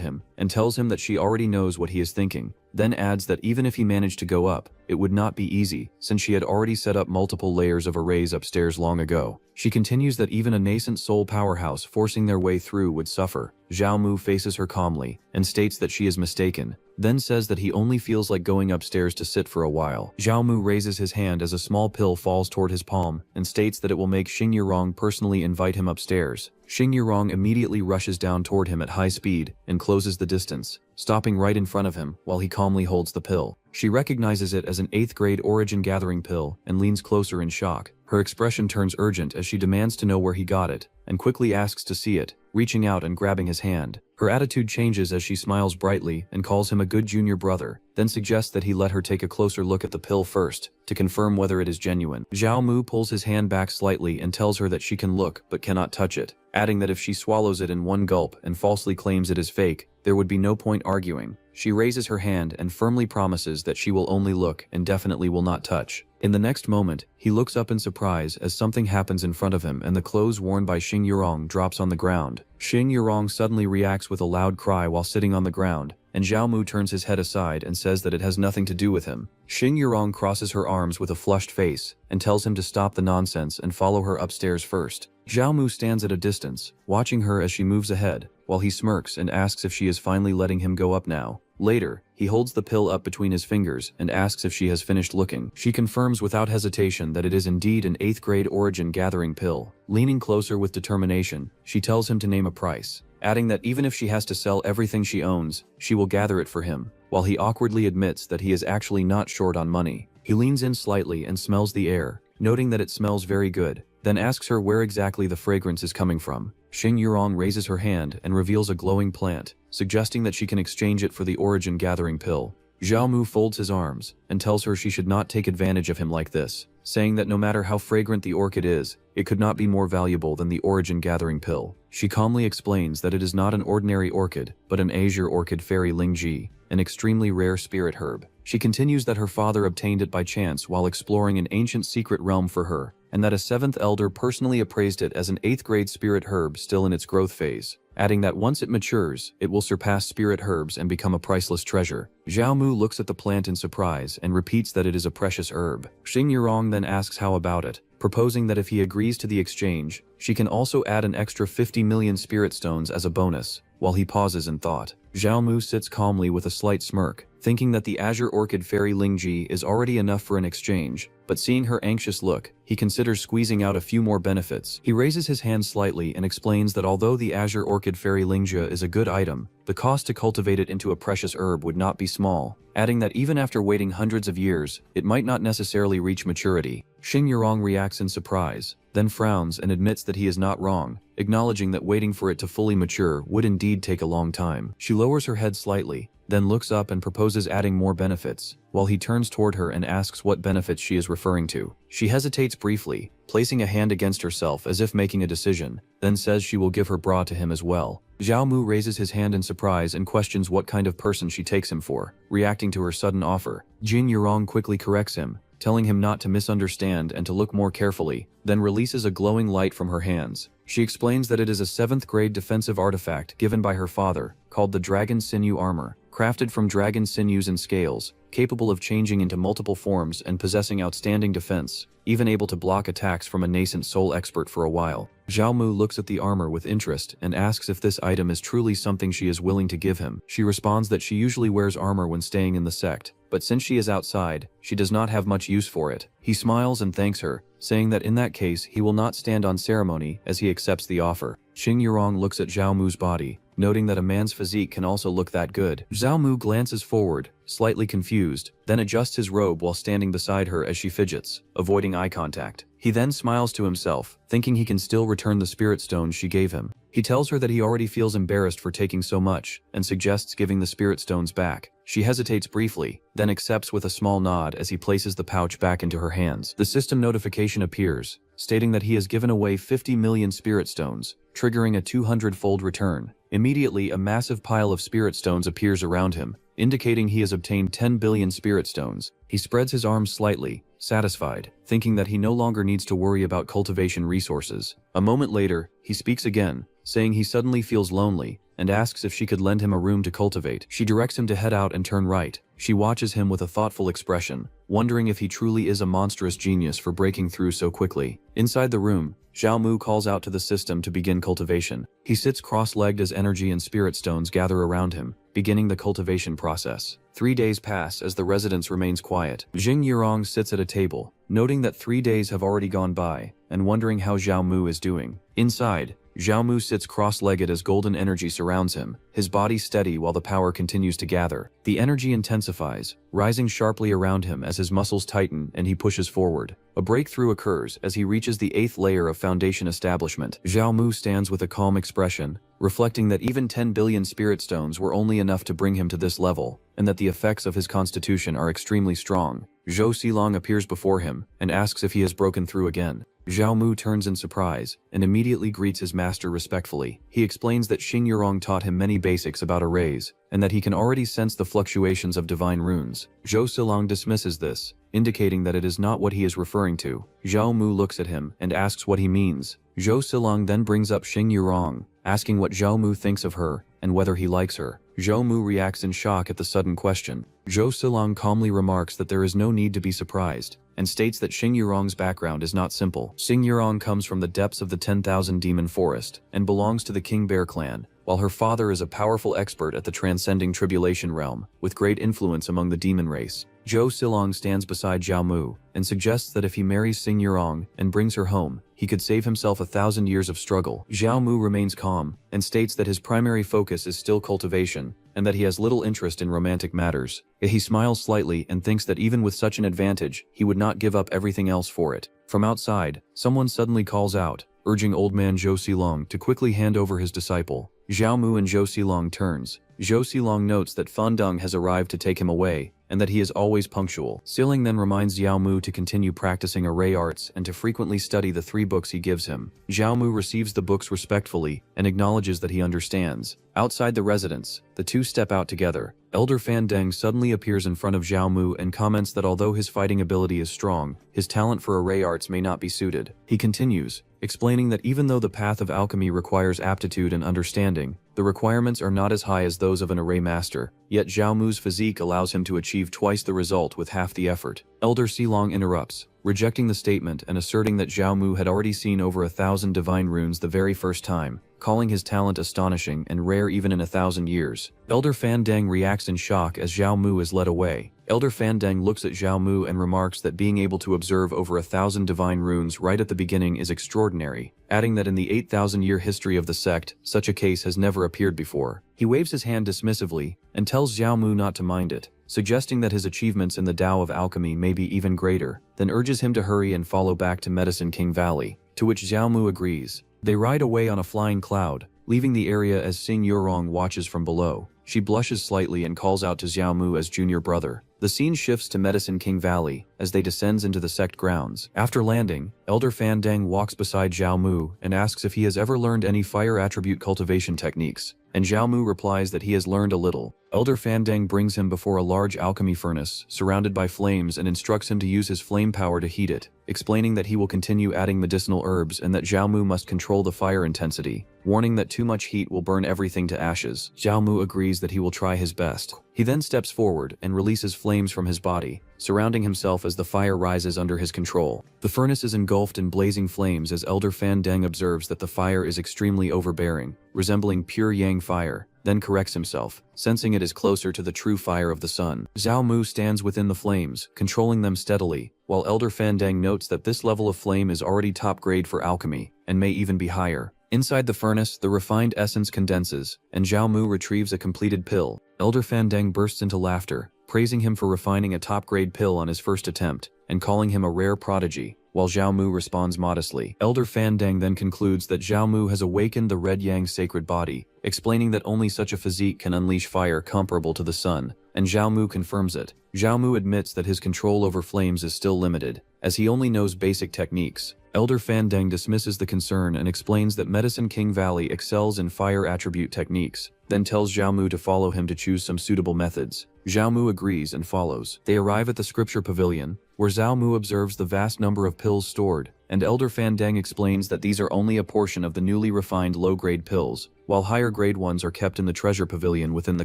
him and tells him that she already knows what he is thinking, then adds that even if he managed to go up, it would not be easy, since she had already set up multiple layers of arrays upstairs long ago. She continues that even a nascent soul powerhouse forcing their way through would suffer. Zhao Mu faces her calmly and states that she is mistaken, then says that he only feels like going upstairs to sit for a while. Zhao Mu raises his hand as a small pill falls toward his palm and states that it will make Xing Yurong personally invite him upstairs. Xing Yurong immediately rushes down toward him at high speed and closes the distance, stopping right in front of him while he calmly holds the pill. She recognizes it as an 8th grade origin gathering pill and leans closer in shock. Her expression turns urgent as she demands to know where he got it, and quickly asks to see it, reaching out and grabbing his hand. Her attitude changes as she smiles brightly and calls him a good junior brother, then suggests that he let her take a closer look at the pill first, to confirm whether it is genuine. Zhao Mu pulls his hand back slightly and tells her that she can look but cannot touch it, adding that if she swallows it in one gulp and falsely claims it is fake, there would be no point arguing. She raises her hand and firmly promises that she will only look and definitely will not touch. In the next moment, he looks up in surprise as something happens in front of him and the clothes worn by Xing Yurong drops on the ground. Xing Yurong suddenly reacts with a loud cry while sitting on the ground, and Zhao Mu turns his head aside and says that it has nothing to do with him. Xing Yurong crosses her arms with a flushed face and tells him to stop the nonsense and follow her upstairs first. Zhao Mu stands at a distance, watching her as she moves ahead, while he smirks and asks if she is finally letting him go up now. Later, he holds the pill up between his fingers and asks if she has finished looking. She confirms without hesitation that it is indeed an 8th grade origin gathering pill. Leaning closer with determination, she tells him to name a price, adding that even if she has to sell everything she owns, she will gather it for him, while he awkwardly admits that he is actually not short on money. He leans in slightly and smells the air, noting that it smells very good, then asks her where exactly the fragrance is coming from. Xing Yurong raises her hand and reveals a glowing plant, suggesting that she can exchange it for the origin gathering pill. Zhao Mu folds his arms and tells her she should not take advantage of him like this, saying that no matter how fragrant the orchid is, it could not be more valuable than the origin gathering pill. She calmly explains that it is not an ordinary orchid, but an azure orchid fairy Lingji, an extremely rare spirit herb. She continues that her father obtained it by chance while exploring an ancient secret realm for her, and that a 7th elder personally appraised it as an 8th grade spirit herb still in its growth phase, adding that once it matures, it will surpass spirit herbs and become a priceless treasure. Zhao Mu looks at the plant in surprise and repeats that it is a precious herb. Xing Yurong then asks how about it, proposing that if he agrees to the exchange, she can also add an extra 50 million spirit stones as a bonus. While he pauses in thought, Zhao Mu sits calmly with a slight smirk, thinking that the azure orchid fairy Lingji is already enough for an exchange, but seeing her anxious look, he considers squeezing out a few more benefits. He raises his hand slightly and explains that although the azure orchid fairy Lingji is a good item, the cost to cultivate it into a precious herb would not be small, adding that even after waiting hundreds of years, it might not necessarily reach maturity. Xing Yurong reacts in surprise, then frowns and admits that he is not wrong, acknowledging that waiting for it to fully mature would indeed take a long time. She lowers her head slightly, then looks up and proposes adding more benefits, while he turns toward her and asks what benefits she is referring to. She hesitates briefly, placing a hand against herself as if making a decision, then says she will give her bra to him as well. Zhao Mu raises his hand in surprise and questions what kind of person she takes him for, reacting to her sudden offer. Xing Yurong quickly corrects him, telling him not to misunderstand and to look more carefully, then releases a glowing light from her hands. She explains that it is a 7th grade defensive artifact given by her father, called the Dragon Sinew Armor, crafted from dragon sinews and scales, capable of changing into multiple forms and possessing outstanding defense, even able to block attacks from a nascent soul expert for a while. Zhao Mu looks at the armor with interest and asks if this item is truly something she is willing to give him. She responds that she usually wears armor when staying in the sect, but since she is outside, she does not have much use for it. He smiles and thanks her, saying that in that case he will not stand on ceremony as he accepts the offer. Xing Yurong looks at Zhao Mu's body, noting that a man's physique can also look that good. Zhao Mu glances forward, slightly confused, then adjusts his robe while standing beside her as she fidgets, avoiding eye contact. He then smiles to himself, thinking he can still return the spirit stones she gave him. He tells her that he already feels embarrassed for taking so much, and suggests giving the spirit stones back. She hesitates briefly, then accepts with a small nod as he places the pouch back into her hands. The system notification appears, stating that he has given away 50 million spirit stones, triggering a 200-fold return. Immediately, a massive pile of spirit stones appears around him, indicating he has obtained 10 billion spirit stones. He spreads his arms slightly, satisfied, thinking that he no longer needs to worry about cultivation resources. A moment later, he speaks again, saying he suddenly feels lonely, and asks if she could lend him a room to cultivate. She directs him to head out and turn right. She watches him with a thoughtful expression, wondering if he truly is a monstrous genius for breaking through so quickly. Inside the room, Zhao Mu calls out to the system to begin cultivation. He sits cross-legged as energy and spirit stones gather around him, beginning the cultivation process. 3 days pass as the residence remains quiet. Xing Yurong sits at a table, noting that 3 days have already gone by, and wondering how Zhao Mu is doing. Inside, Zhao Mu sits cross-legged as golden energy surrounds him, his body steady while the power continues to gather. The energy intensifies, rising sharply around him as his muscles tighten and he pushes forward. A breakthrough occurs as he reaches the 8th layer of foundation establishment. Zhao Mu stands with a calm expression, reflecting that even 10 billion spirit stones were only enough to bring him to this level, and that the effects of his constitution are extremely strong. Zhou Xilong appears before him and asks if he has broken through again. Zhao Mu turns in surprise and immediately greets his master respectfully. He explains that Xing Yurong taught him many basics about arrays, and that he can already sense the fluctuations of divine runes. Zhou Xilong dismisses this, indicating that it is not what he is referring to. Zhao Mu looks at him and asks what he means. Zhou Xilong then brings up Xing Yurong, asking what Zhao Mu thinks of her and whether he likes her. Zhou Mu reacts in shock at the sudden question. Zhou Xilong calmly remarks that there is no need to be surprised, and states that Xing Yurong's background is not simple. Xing Yurong comes from the depths of the 10,000 demon forest, and belongs to the King Bear clan, while her father is a powerful expert at the transcending tribulation realm, with great influence among the demon race. Zhou Xilong stands beside Zhao Mu, and suggests that if he marries Xing Yurong and brings her home, he could save himself 1,000 years of struggle. Zhao Mu remains calm, and states that his primary focus is still cultivation, and that he has little interest in romantic matters. Yet he smiles slightly and thinks that even with such an advantage, he would not give up everything else for it. From outside, someone suddenly calls out, urging old man Zhou Xilong to quickly hand over his disciple. Zhao Mu and Zhou Xilong turns. Zhou Xilong notes that Fan Deng has arrived to take him away, and that he is always punctual. Xiling then reminds Zhao Mu to continue practicing array arts and to frequently study the 3 books he gives him. Zhao Mu receives the books respectfully and acknowledges that he understands. Outside the residence, the two step out together. Elder Fan Deng suddenly appears in front of Zhao Mu and comments that although his fighting ability is strong, his talent for array arts may not be suited. He continues, explaining that even though the path of alchemy requires aptitude and understanding, the requirements are not as high as those of an array master, yet Zhao Mu's physique allows him to achieve twice the result with half the effort. Elder Xilong interrupts, rejecting the statement and asserting that Zhao Mu had already seen over 1,000 divine runes the very first time, calling his talent astonishing and rare even in 1,000 years. Elder Fan Deng reacts in shock as Zhao Mu is led away. Elder Fan Deng looks at Zhao Mu and remarks that being able to observe over 1,000 divine runes right at the beginning is extraordinary, adding that in the 8,000-year history of the sect, such a case has never appeared before. He waves his hand dismissively and tells Zhao Mu not to mind it, suggesting that his achievements in the Tao of alchemy may be even greater, then urges him to hurry and follow back to Medicine King Valley, to which Zhao Mu agrees. They ride away on a flying cloud, leaving the area as Xing Yurong watches from below. She blushes slightly and calls out to Zhao Mu as junior brother. The scene shifts to Medicine King Valley as they descends into the sect grounds. After landing, Elder Fan Deng walks beside Zhao Mu and asks if he has ever learned any fire attribute cultivation techniques, and Zhao Mu replies that he has learned a little. Elder Fandang brings him before a large alchemy furnace, surrounded by flames, and instructs him to use his flame power to heat it, explaining that he will continue adding medicinal herbs and that Zhao Mu must control the fire intensity, warning that too much heat will burn everything to ashes. Zhao Mu agrees that he will try his best. He then steps forward and releases flames from his body, surrounding himself as the fire rises under his control. The furnace is engulfed in blazing flames as Elder Fandang observes that the fire is extremely overbearing, resembling pure yang fire, then corrects himself, sensing it is closer to the true fire of the sun. Zhao Mu stands within the flames, controlling them steadily, while Elder Fandang notes that this level of flame is already top grade for alchemy, and may even be higher. Inside the furnace, the refined essence condenses, and Zhao Mu retrieves a completed pill. Elder Fandang bursts into laughter, praising him for refining a top-grade pill on his first attempt, and calling him a rare prodigy, while Zhao Mu responds modestly. Elder Fandang then concludes that Zhao Mu has awakened the Red Yang sacred body, explaining that only such a physique can unleash fire comparable to the sun, and Zhao Mu confirms it. Zhao Mu admits that his control over flames is still limited, as he only knows basic techniques. Elder Fandang dismisses the concern and explains that Medicine King Valley excels in fire attribute techniques, then tells Zhao Mu to follow him to choose some suitable methods. Zhao Mu agrees and follows. They arrive at the scripture pavilion, where Zhao Mu observes the vast number of pills stored, and Elder Fandang explains that these are only a portion of the newly refined low-grade pills, while higher-grade ones are kept in the treasure pavilion within the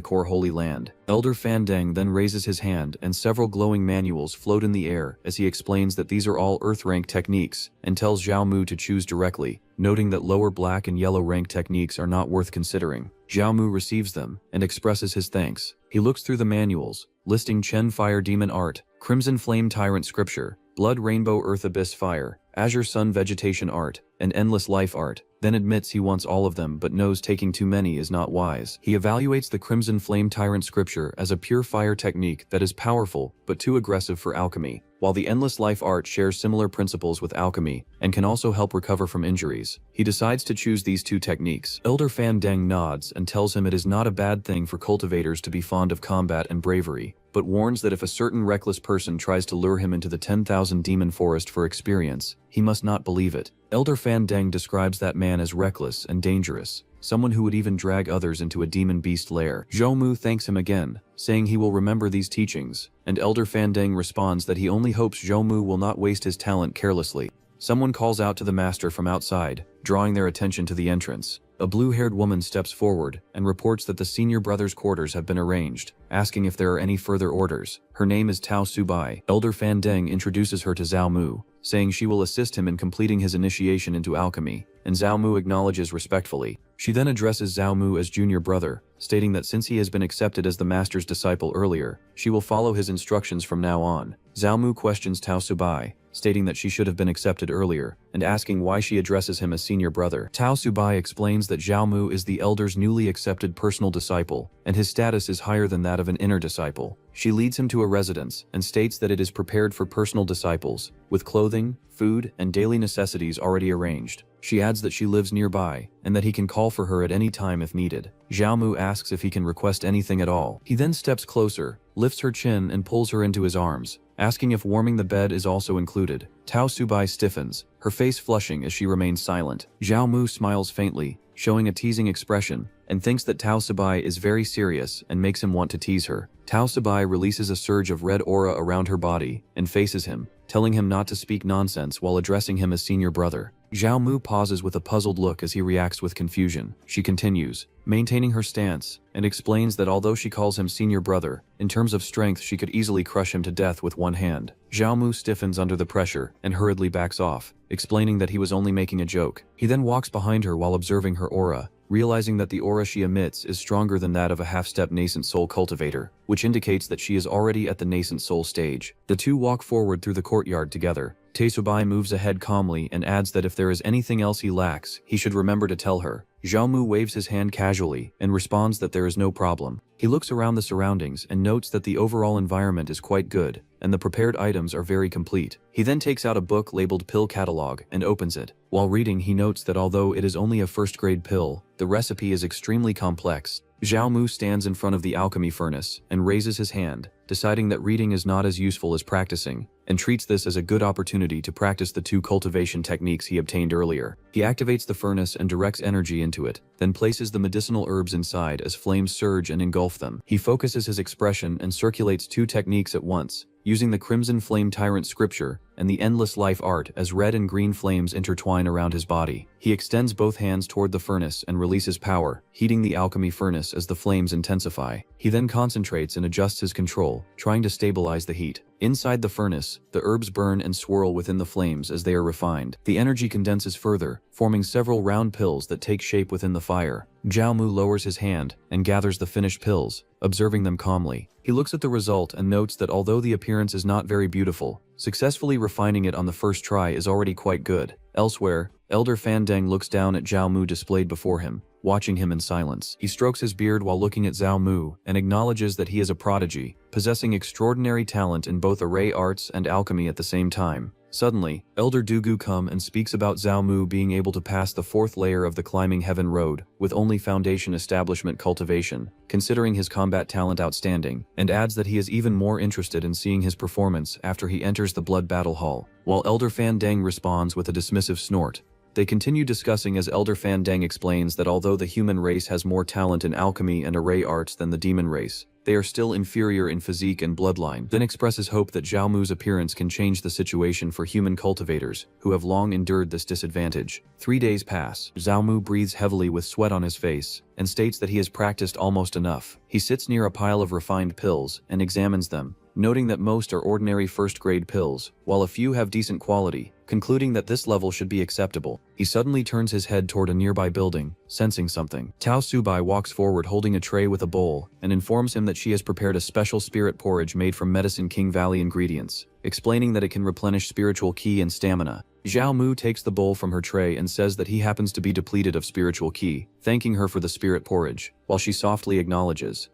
core Holy Land. Elder Fandang then raises his hand and several glowing manuals float in the air as he explains that these are all Earth-rank techniques, and tells Zhao Mu to choose directly, noting that lower black and yellow rank techniques are not worth considering. Zhao Mu receives them and expresses his thanks. He looks through the manuals, listing Chen Fire Demon Art, Crimson Flame Tyrant Scripture, Blood Rainbow Earth Abyss Fire, Azure Sun Vegetation Art, and Endless Life Art, then admits he wants all of them but knows taking too many is not wise. He evaluates the Crimson Flame Tyrant Scripture as a pure fire technique that is powerful but too aggressive for alchemy, while the Endless Life Art shares similar principles with alchemy and can also help recover from injuries. He decides to choose these two techniques. Elder Fandang nods and tells him it is not a bad thing for cultivators to be fond of combat and bravery, but warns that if a certain reckless person tries to lure him into the 10,000 demon forest for experience, he must not believe it. Elder Fandang describes that man as reckless and dangerous, someone who would even drag others into a demon beast lair. Zhao Mu thanks him again, saying he will remember these teachings, and Elder Fandang responds that he only hopes Zhao Mu will not waste his talent carelessly. Someone calls out to the master from outside, drawing their attention to the entrance. A blue-haired woman steps forward and reports that the senior brother's quarters have been arranged, asking if there are any further orders. Her name is Tao Subai. Elder Fandang introduces her to Zhao Mu, saying she will assist him in completing his initiation into alchemy, and Zhao Mu acknowledges respectfully. She then addresses Zhao Mu as junior brother, stating that since he has been accepted as the master's disciple earlier, she will follow his instructions from now on. Zhao Mu questions Tao Subai, stating that she should have been accepted earlier, and asking why she addresses him as senior brother. Tao Subai explains that Zhao Mu is the elder's newly accepted personal disciple, and his status is higher than that of an inner disciple. She leads him to a residence and states that it is prepared for personal disciples, with clothing, food, and daily necessities already arranged. She adds that she lives nearby, and that he can call for her at any time if needed. Zhao Mu asks if he can request anything at all. He then steps closer, lifts her chin and pulls her into his arms, asking if warming the bed is also included. Tao Subai stiffens, her face flushing as she remains silent. Zhao Mu smiles faintly, showing a teasing expression, and thinks that Tao Subai is very serious and makes him want to tease her. Tao Subai releases a surge of red aura around her body and faces him, telling him not to speak nonsense while addressing him as senior brother. Zhao Mu pauses with a puzzled look as he reacts with confusion. She continues, maintaining her stance, and explains that although she calls him senior brother, in terms of strength she could easily crush him to death with one hand. Zhao Mu stiffens under the pressure and hurriedly backs off, explaining that he was only making a joke. He then walks behind her while observing her aura, realizing that the aura she emits is stronger than that of a half-step nascent soul cultivator, which indicates that she is already at the nascent soul stage. The two walk forward through the courtyard together. Tao Subai moves ahead calmly and adds that if there is anything else he lacks, he should remember to tell her. Zhao Mu waves his hand casually and responds that there is no problem. He looks around the surroundings and notes that the overall environment is quite good, and the prepared items are very complete. He then takes out a book labeled Pill Catalog and opens it. While reading, he notes that although it is only a first-grade pill, the recipe is extremely complex. Zhao Mu stands in front of the alchemy furnace and raises his hand, deciding that reading is not as useful as practicing, and treats this as a good opportunity to practice the 2 cultivation techniques he obtained earlier. He activates the furnace and directs energy into it, then places the medicinal herbs inside as flames surge and engulf them. He focuses his expression and circulates 2 techniques at once, using the Crimson Flame Tyrant scripture and the Endless Life art as red and green flames intertwine around his body. He extends both hands toward the furnace and releases power, heating the alchemy furnace as the flames intensify. He then concentrates and adjusts his control, trying to stabilize the heat. Inside the furnace, the herbs burn and swirl within the flames as they are refined. The energy condenses further, forming several round pills that take shape within the fire. Zhao Mu lowers his hand and gathers the finished pills, observing them calmly. He looks at the result and notes that although the appearance is not very beautiful, successfully refining it on the first try is already quite good. Elsewhere, Elder Fandeng looks down at Zhao Mu displayed before him, watching him in silence. He strokes his beard while looking at Zhao Mu and acknowledges that he is a prodigy, possessing extraordinary talent in both array arts and alchemy at the same time. Suddenly, Elder Dugu comes and speaks about Zhao Mu being able to pass the 4th layer of the Climbing Heaven Road with only Foundation Establishment cultivation, considering his combat talent outstanding, and adds that he is even more interested in seeing his performance after he enters the Blood Battle Hall. While Elder Fandeng responds with a dismissive snort, they continue discussing as Elder Fandeng explains that although the human race has more talent in alchemy and array arts than the demon race, they are still inferior in physique and bloodline, then expresses hope that Zhao Mu's appearance can change the situation for human cultivators, who have long endured this disadvantage. 3 days pass. Zhao Mu breathes heavily with sweat on his face, and states that he has practiced almost enough. He sits near a pile of refined pills and examines them, noting that most are ordinary first-grade pills, while a few have decent quality, concluding that this level should be acceptable. He suddenly turns his head toward a nearby building, sensing something. Tao Subai walks forward holding a tray with a bowl, and informs him that she has prepared a special spirit porridge made from Medicine King Valley ingredients, explaining that it can replenish spiritual ki and stamina. Zhao Mu takes the bowl from her tray and says that he happens to be depleted of spiritual ki, thanking her for the spirit porridge, while she softly acknowledges.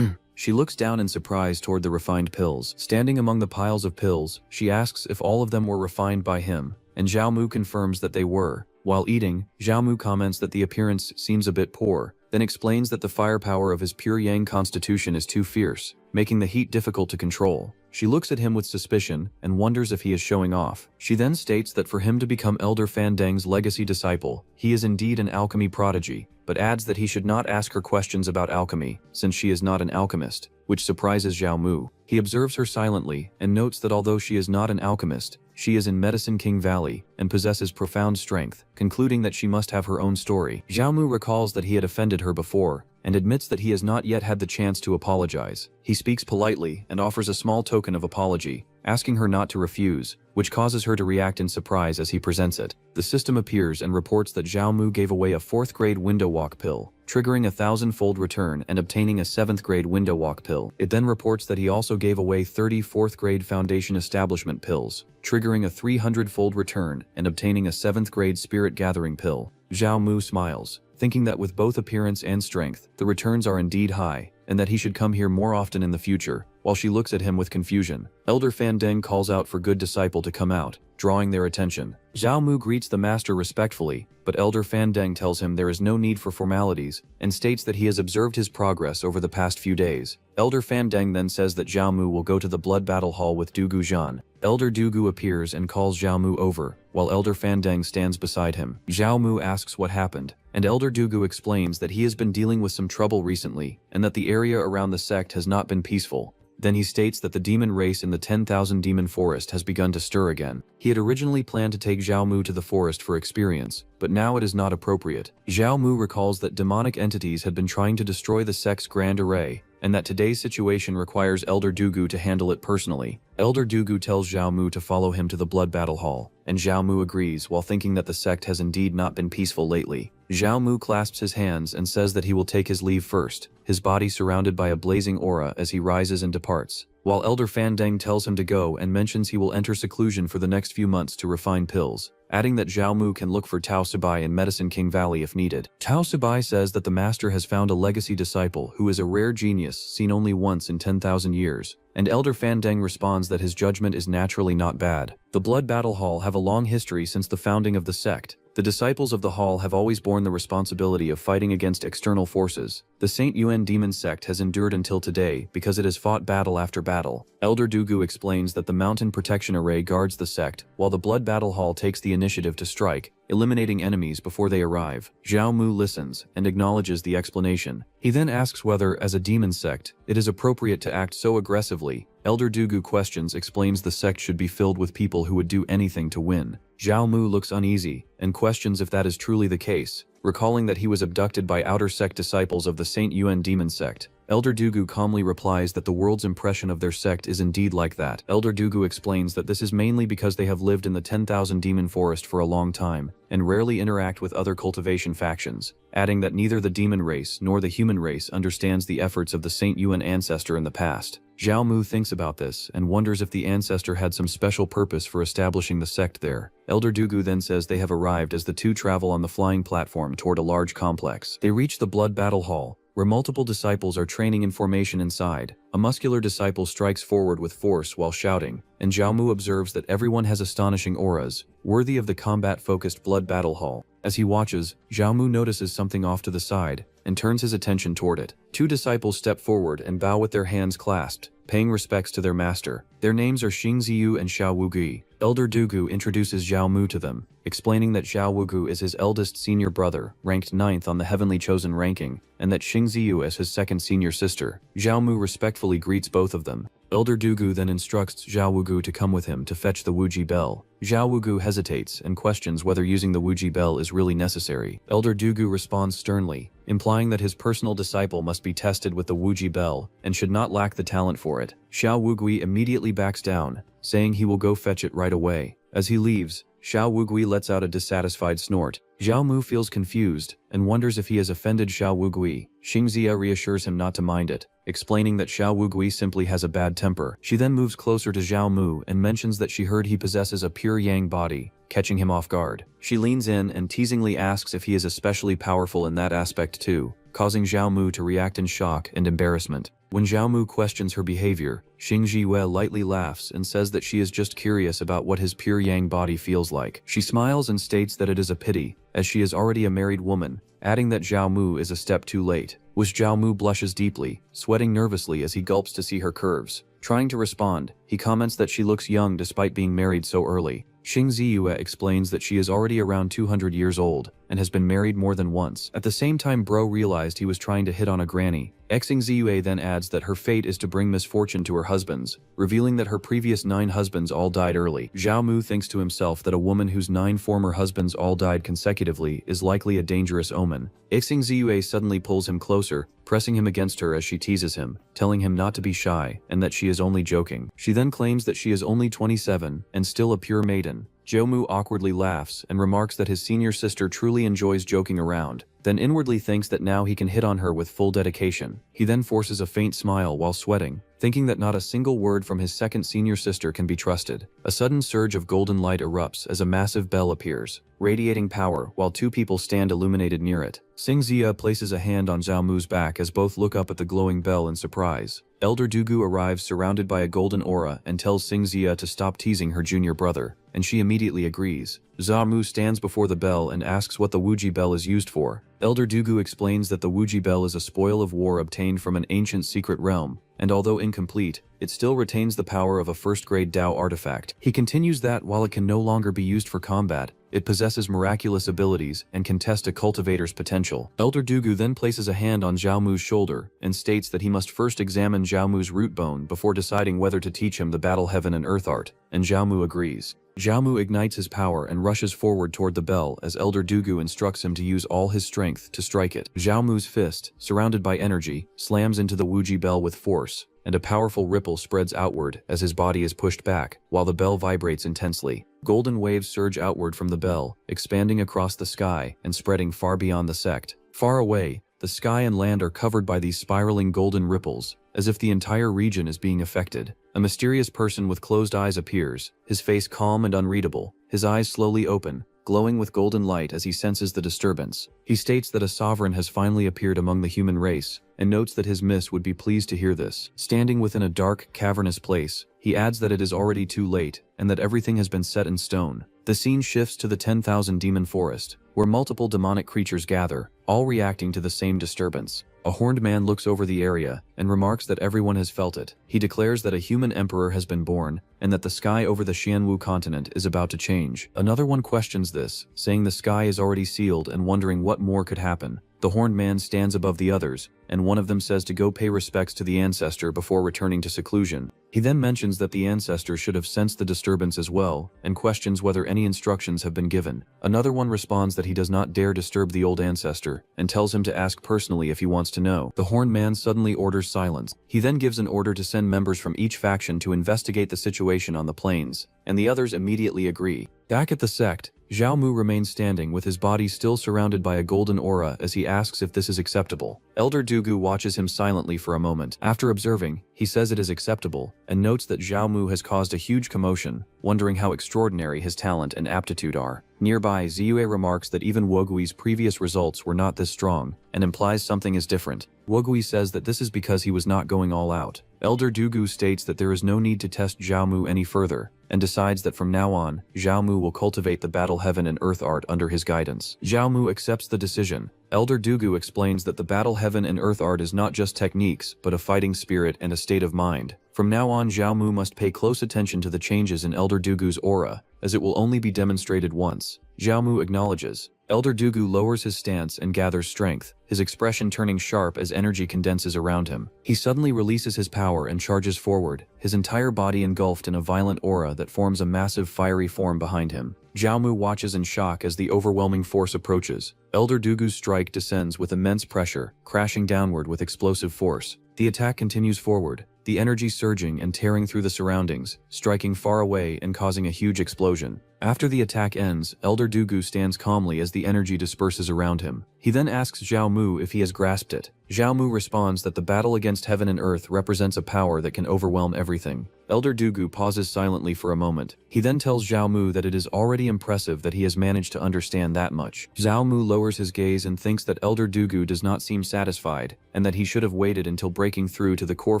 She looks down in surprise toward the refined pills. Standing among the piles of pills, she asks if all of them were refined by him, and Zhao Mu confirms that they were. While eating, Zhao Mu comments that the appearance seems a bit poor, then explains that the firepower of his pure yang constitution is too fierce, making the heat difficult to control. She looks at him with suspicion and wonders if he is showing off. She then states that for him to become Elder Fandeng's legacy disciple, he is indeed an alchemy prodigy, but adds that he should not ask her questions about alchemy, since she is not an alchemist, which surprises Zhao Mu. He observes her silently and notes that although she is not an alchemist, she is in Medicine King Valley and possesses profound strength, concluding that she must have her own story. Zhao Mu recalls that he had offended her before, and admits that he has not yet had the chance to apologize. He speaks politely and offers a small token of apology, asking her not to refuse, which causes her to react in surprise as he presents it. The system appears and reports that Zhao Mu gave away a 4th-grade window walk pill, triggering a 1,000-fold return and obtaining a 7th-grade window walk pill. It then reports that he also gave away 30 4th-grade foundation establishment pills, triggering a 300-fold return and obtaining a 7th-grade spirit gathering pill. Zhao Mu smiles, thinking that with both appearance and strength, the returns are indeed high, and that he should come here more often in the future. While she looks at him with confusion, Elder Fandeng calls out for good disciple to come out, drawing their attention. Zhao Mu greets the master respectfully, but Elder Fandeng tells him there is no need for formalities, and states that he has observed his progress over the past few days. Elder Fandeng then says that Zhao Mu will go to the Blood Battle Hall with Dugu Zhan. Elder Dugu appears and calls Zhao Mu over, while Elder Fandeng stands beside him. Zhao Mu asks what happened, and Elder Dugu explains that he has been dealing with some trouble recently, and that the area around the sect has not been peaceful. Then he states that the demon race in the 10,000 demon forest has begun to stir again. He had originally planned to take Zhao Mu to the forest for experience, but now it is not appropriate. Zhao Mu recalls that demonic entities had been trying to destroy the sect's grand array, and that today's situation requires Elder Dugu to handle it personally. Elder Dugu tells Zhao Mu to follow him to the Blood Battle Hall, and Zhao Mu agrees while thinking that the sect has indeed not been peaceful lately. Zhao Mu clasps his hands and says that he will take his leave first, his body surrounded by a blazing aura as he rises and departs, while Elder Fandeng tells him to go and mentions he will enter seclusion for the next few months to refine pills, adding that Zhao Mu can look for Tao Subai in Medicine King Valley if needed. Tao Subai says that the master has found a legacy disciple who is a rare genius seen only once in 10,000 years, and Elder Fandeng responds that his judgment is naturally not bad. The Blood Battle Hall have a long history since the founding of the sect. The disciples of the Hall have always borne the responsibility of fighting against external forces. The Saint Yuan demon sect has endured until today because it has fought battle after battle. Elder Dugu explains that the Mountain Protection Array guards the sect, while the Blood Battle Hall takes the initiative to strike, eliminating enemies before they arrive. Zhao Mu listens and acknowledges the explanation. He then asks whether, as a demon sect, it is appropriate to act so aggressively. Elder Dugu questions explains the sect should be filled with people who would do anything to win. Zhao Mu looks uneasy and questions if that is truly the case, recalling that he was abducted by outer sect disciples of the Saint Yuan demon sect. Elder Dugu calmly replies that the world's impression of their sect is indeed like that. Elder Dugu explains that this is mainly because they have lived in the 10,000 demon forest for a long time and rarely interact with other cultivation factions, adding that neither the demon race nor the human race understands the efforts of the Saint Yuan ancestor in the past. Zhao Mu thinks about this and wonders if the ancestor had some special purpose for establishing the sect there. Elder Dugu then says they have arrived as the two travel on the flying platform toward a large complex. They reach the Blood Battle Hall, where multiple disciples are training in formation inside. A muscular disciple strikes forward with force while shouting, and Zhao Mu observes that everyone has astonishing auras, worthy of the combat-focused Blood Battle Hall. As he watches, Zhao Mu notices something off to the side and turns his attention toward it. Two disciples step forward and bow with their hands clasped, paying respects to their master. Their names are Xing Ziyu and Xiao Wugui. Elder Dugu introduces Zhao Mu to them, explaining that Xiao Wugu is his eldest senior brother, ranked 9th on the Heavenly Chosen ranking, and that Xing Ziyu is his second senior sister. Zhao Mu respectfully greets both of them. Elder Dugu then instructs Xiao Wugu to come with him to fetch the Wuji bell. Xiao Wugu hesitates and questions whether using the Wuji bell is really necessary. Elder Dugu responds sternly, implying that his personal disciple must be tested with the Wuji bell and should not lack the talent for it. Xiao Wugui immediately backs down, saying he will go fetch it right away. As he leaves, Xiao Wugui lets out a dissatisfied snort. Zhao Mu feels confused and wonders if he has offended Xiao Wugui. Xingzia reassures him not to mind it, explaining that Xiao Wugui simply has a bad temper. She then moves closer to Zhao Mu and mentions that she heard he possesses a pure yang body, catching him off guard. She leans in and teasingly asks if he is especially powerful in that aspect too, causing Zhao Mu to react in shock and embarrassment. When Zhao Mu questions her behavior, Xing Ziyue lightly laughs and says that she is just curious about what his pure yang body feels like. She smiles and states that it is a pity, as she is already a married woman, adding that Zhao Mu is a step too late. Zhao Mu blushes deeply, sweating nervously as he gulps to see her curves. Trying to respond, he comments that she looks young despite being married so early. Xing Ziyue explains that she is already around 200 years old and has been married more than once. At the same time, Bro realized he was trying to hit on a granny. Xing Ziyue then adds that her fate is to bring misfortune to her husbands, revealing that her previous 9 husbands all died early. Zhao Mu thinks to himself that a woman whose 9 former husbands all died consecutively is likely a dangerous omen. Xing Ziyue suddenly pulls him closer, pressing him against her as she teases him, telling him not to be shy and that she is only joking. She then claims that she is only 27 and still a pure maiden. Zhao Mu awkwardly laughs and remarks that his senior sister truly enjoys joking around, then inwardly thinks that now he can hit on her with full dedication. He then forces a faint smile while sweating, thinking that not a single word from his second senior sister can be trusted. A sudden surge of golden light erupts as a massive bell appears, radiating power while 2 people stand illuminated near it. Xing Zia places a hand on Zhao Mu's back as both look up at the glowing bell in surprise. Elder Dugu arrives surrounded by a golden aura and tells Xing Zia to stop teasing her junior brother, and she immediately agrees. Zhao Mu stands before the bell and asks what the Wuji bell is used for. Elder Dugu explains that the Wuji bell is a spoil of war obtained from an ancient secret realm, and although incomplete, it still retains the power of a first-grade Dao artifact. He continues that while it can no longer be used for combat, it possesses miraculous abilities and can test a cultivator's potential. Elder Dugu then places a hand on Zhao Mu's shoulder and states that he must first examine Zhao Mu's root bone before deciding whether to teach him the battle heaven and earth art, and Zhao Mu agrees. Zhao Mu ignites his power and rushes forward toward the bell as Elder Dugu instructs him to use all his strength to strike it. Zhao Mu's fist, surrounded by energy, slams into the Wuji bell with force, and a powerful ripple spreads outward as his body is pushed back, while the bell vibrates intensely. Golden waves surge outward from the bell, expanding across the sky and spreading far beyond the sect. Far away, the sky and land are covered by these spiraling golden ripples, as if the entire region is being affected. A mysterious person with closed eyes appears, his face calm and unreadable. His eyes slowly open, glowing with golden light as he senses the disturbance. He states that a sovereign has finally appeared among the human race, and notes that his miss would be pleased to hear this. Standing within a dark, cavernous place, he adds that it is already too late, and that everything has been set in stone. The scene shifts to the 10,000 demon forest, where multiple demonic creatures gather, all reacting to the same disturbance. A horned man looks over the area and remarks that everyone has felt it. He declares that a human emperor has been born and that the sky over the Xianwu continent is about to change. Another one questions this, saying the sky is already sealed and wondering what more could happen. The horned man stands above the others, and one of them says to go pay respects to the ancestor before returning to seclusion. He then mentions that the ancestor should have sensed the disturbance as well, and questions whether any instructions have been given. Another one responds that he does not dare disturb the old ancestor, and tells him to ask personally if he wants to know. The horned man suddenly orders silence. He then gives an order to send members from each faction to investigate the situation on the plains, and the others immediately agree. Back at the sect, Zhao Mu remains standing with his body still surrounded by a golden aura as he asks if this is acceptable. Elder Dugu watches him silently for a moment. After observing, he says it is acceptable, and notes that Zhao Mu has caused a huge commotion, wondering how extraordinary his talent and aptitude are. Nearby, Ziyue remarks that even Wogui's previous results were not this strong, and implies something is different. Wogui says that this is because he was not going all out. Elder Dugu states that there is no need to test Zhao Mu any further, and decides that from now on, Zhao Mu will cultivate the battle heaven and earth art under his guidance. Zhao Mu accepts the decision. Elder Dugu explains that the battle heaven and earth art is not just techniques, but a fighting spirit and a state of mind. From now on, Zhao Mu must pay close attention to the changes in Elder Dugu's aura, as it will only be demonstrated once. Zhao Mu acknowledges. Elder Dugu lowers his stance and gathers strength, his expression turning sharp as energy condenses around him. He suddenly releases his power and charges forward, his entire body engulfed in a violent aura that forms a massive fiery form behind him. Zhao Mu watches in shock as the overwhelming force approaches. Elder Dugu's strike descends with immense pressure, crashing downward with explosive force. The attack continues forward, the energy surging and tearing through the surroundings, striking far away and causing a huge explosion. After the attack ends, Elder Dugu stands calmly as the energy disperses around him. He then asks Zhao Mu if he has grasped it. Zhao Mu responds that the battle against heaven and earth represents a power that can overwhelm everything. Elder Dugu pauses silently for a moment. He then tells Zhao Mu that it is already impressive that he has managed to understand that much. Zhao Mu lowers his gaze and thinks that Elder Dugu does not seem satisfied, and that he should have waited until breaking through to the core